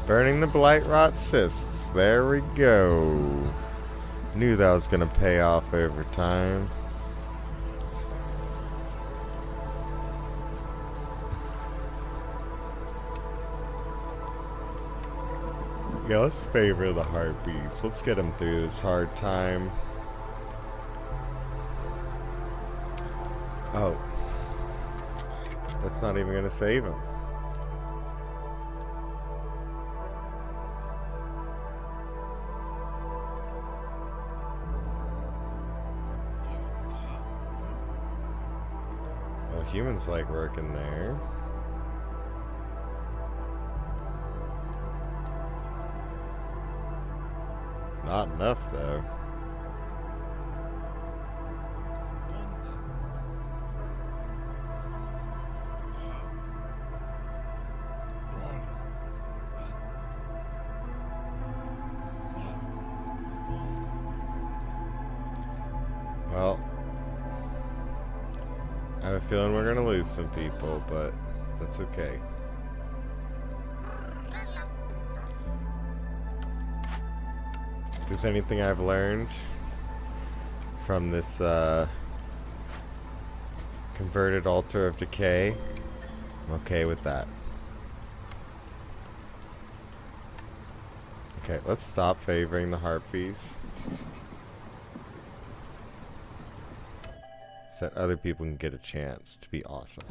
Burning the blight rot cysts. There we go. Knew that was gonna pay off over time. Yeah, let's favor the harpies. Let's get them through this hard time. Oh. That's not even gonna save him. Well, humans like working there. Not enough, though. Well, I have a feeling we're gonna lose some people, but that's okay. If there's anything I've learned from this converted altar of decay, I'm okay with that. Okay, let's stop favoring the harpies. So that other people can get a chance to be awesome.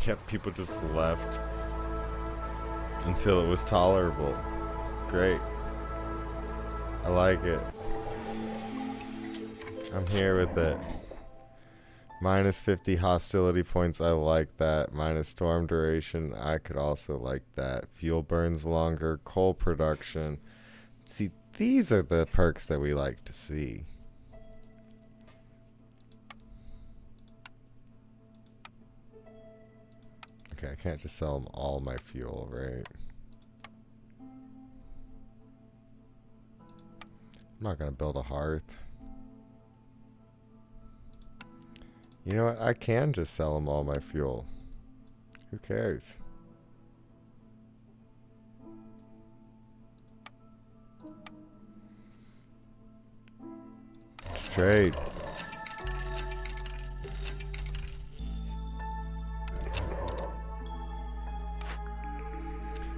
Yep, people just left until it was tolerable. Great. I like it. I'm here with it. Minus 50 hostility points, I like that. Minus storm duration, I could also like that. Fuel burns longer, coal production. See, these are the perks that we like to see. Okay, I can't just sell them all my fuel, right? I'm not gonna build a hearth. You know what? I can just sell them all my fuel. Who cares? Let's trade.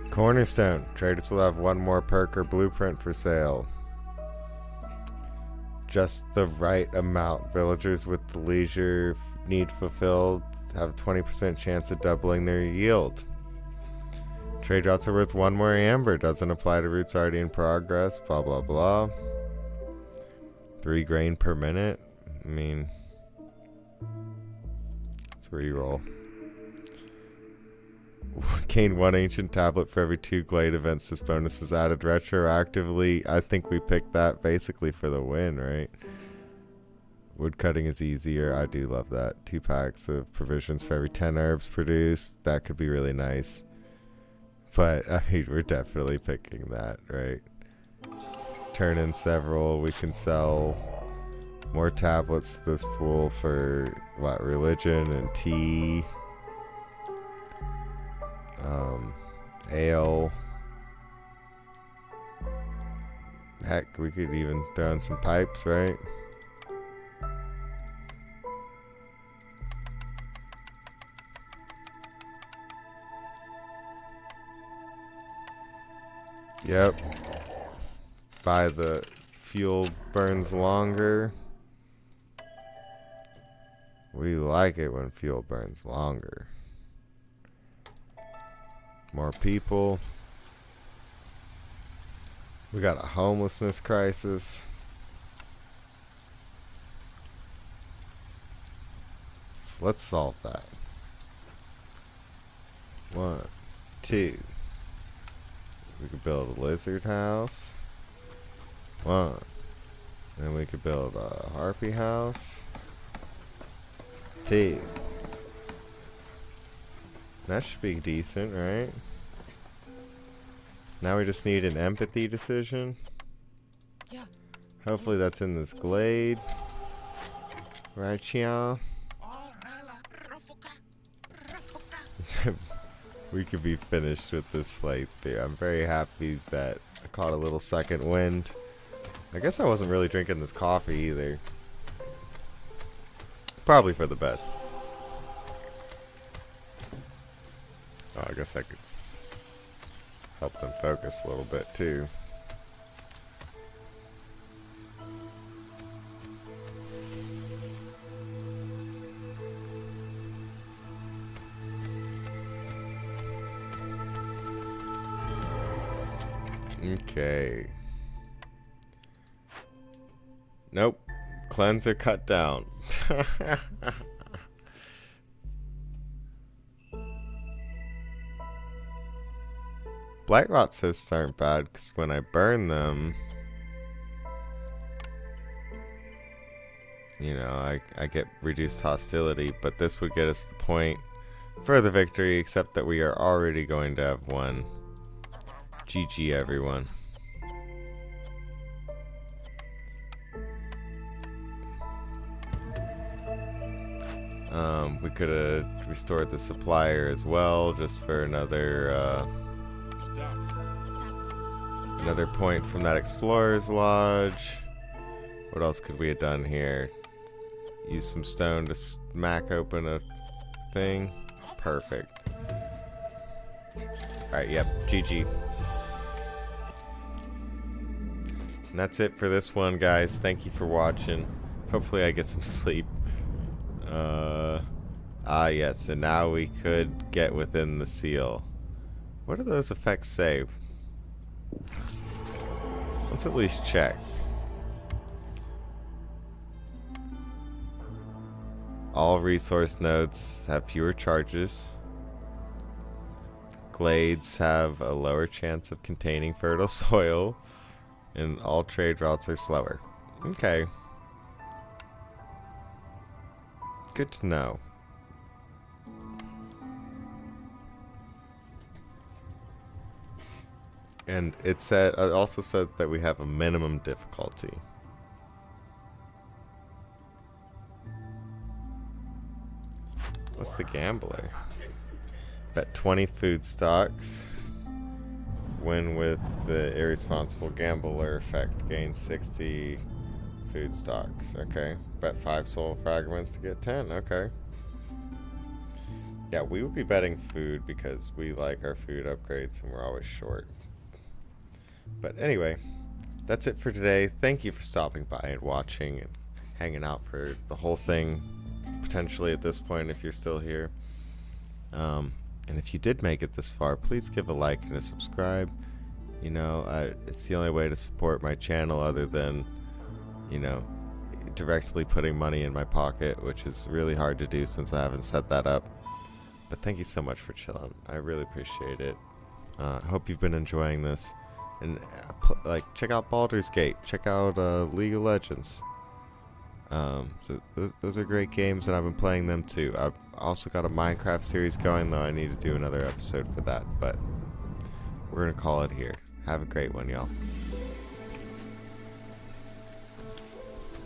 Cornerstone. Traders will have one more perk or blueprint for sale. Just the right amount. Villagers with the leisure need fulfilled have a 20% chance of doubling their yield. Trade routes are worth one more amber. Doesn't apply to routes already in progress. Blah, blah, blah. 3 grain per minute. I mean, let's reroll. Gain 1 ancient tablet for every 2 glade events. This bonus is added retroactively. I think we picked that basically for the win, right? Woodcutting is easier. I do love that. 2 packs of provisions for every 10 herbs produced. That could be really nice. But, I mean, we're definitely picking that, right? Turn in several. We can sell more tablets to this fool for, what, religion and tea. Ale. Heck, we could even throw in some pipes, right? Yep. Buy the fuel burns longer. We like it when fuel burns longer. More people. We got a homelessness crisis. So let's solve that. 1, 2. We could build a lizard house. 1. Then we could build a harpy house. 2. That should be decent, right? Now we just need an empathy decision. Yeah. Hopefully that's in this glade. Right, Chia? We could be finished with this playthrough. I'm very happy that I caught a little second wind. I guess I wasn't really drinking this coffee either. Probably for the best. Oh, I guess I could help them focus a little bit too. Okay. Nope. Cleanser cut down. Blightrot cysts aren't bad because when I burn them, you know, I get reduced hostility, but this would get us the point for the victory, except that we are already going to have one. GG, everyone. We could have restored the supplier as well, just for another point from that explorer's lodge. What else could we have done here? Use some stone to smack open a thing. Perfect. Alright, yep, GG. And that's it for this one, guys. Thank you for watching. Hopefully I get some sleep. Yes, and now we could get within the seal. What do those effects say? Let's at least check. All resource nodes have fewer charges. Glades have a lower chance of containing fertile soil. And all trade routes are slower. Okay. Good to know. And it also said that we have a minimum difficulty. What's the gambler? Bet 20 food stocks. Win with the irresponsible gambler effect. Gain 60 food stocks. Okay. Bet 5 soul fragments to get 10. Okay. Yeah, we would be betting food because we like our food upgrades and we're always short. But anyway, that's it for today. Thank you for stopping by and watching and hanging out for the whole thing, potentially at this point if you're still here. And if you did make it this far, please give a like and a subscribe. You know, it's the only way to support my channel other than, you know, directly putting money in my pocket, which is really hard to do since I haven't set that up. But thank you so much for chilling. I really appreciate it. I hope you've been enjoying this. And check out Baldur's Gate. Check out League of Legends. Those are great games, and I've been playing them too. I've also got a Minecraft series going, though I need to do another episode for that. But we're gonna call it here. Have a great one, y'all.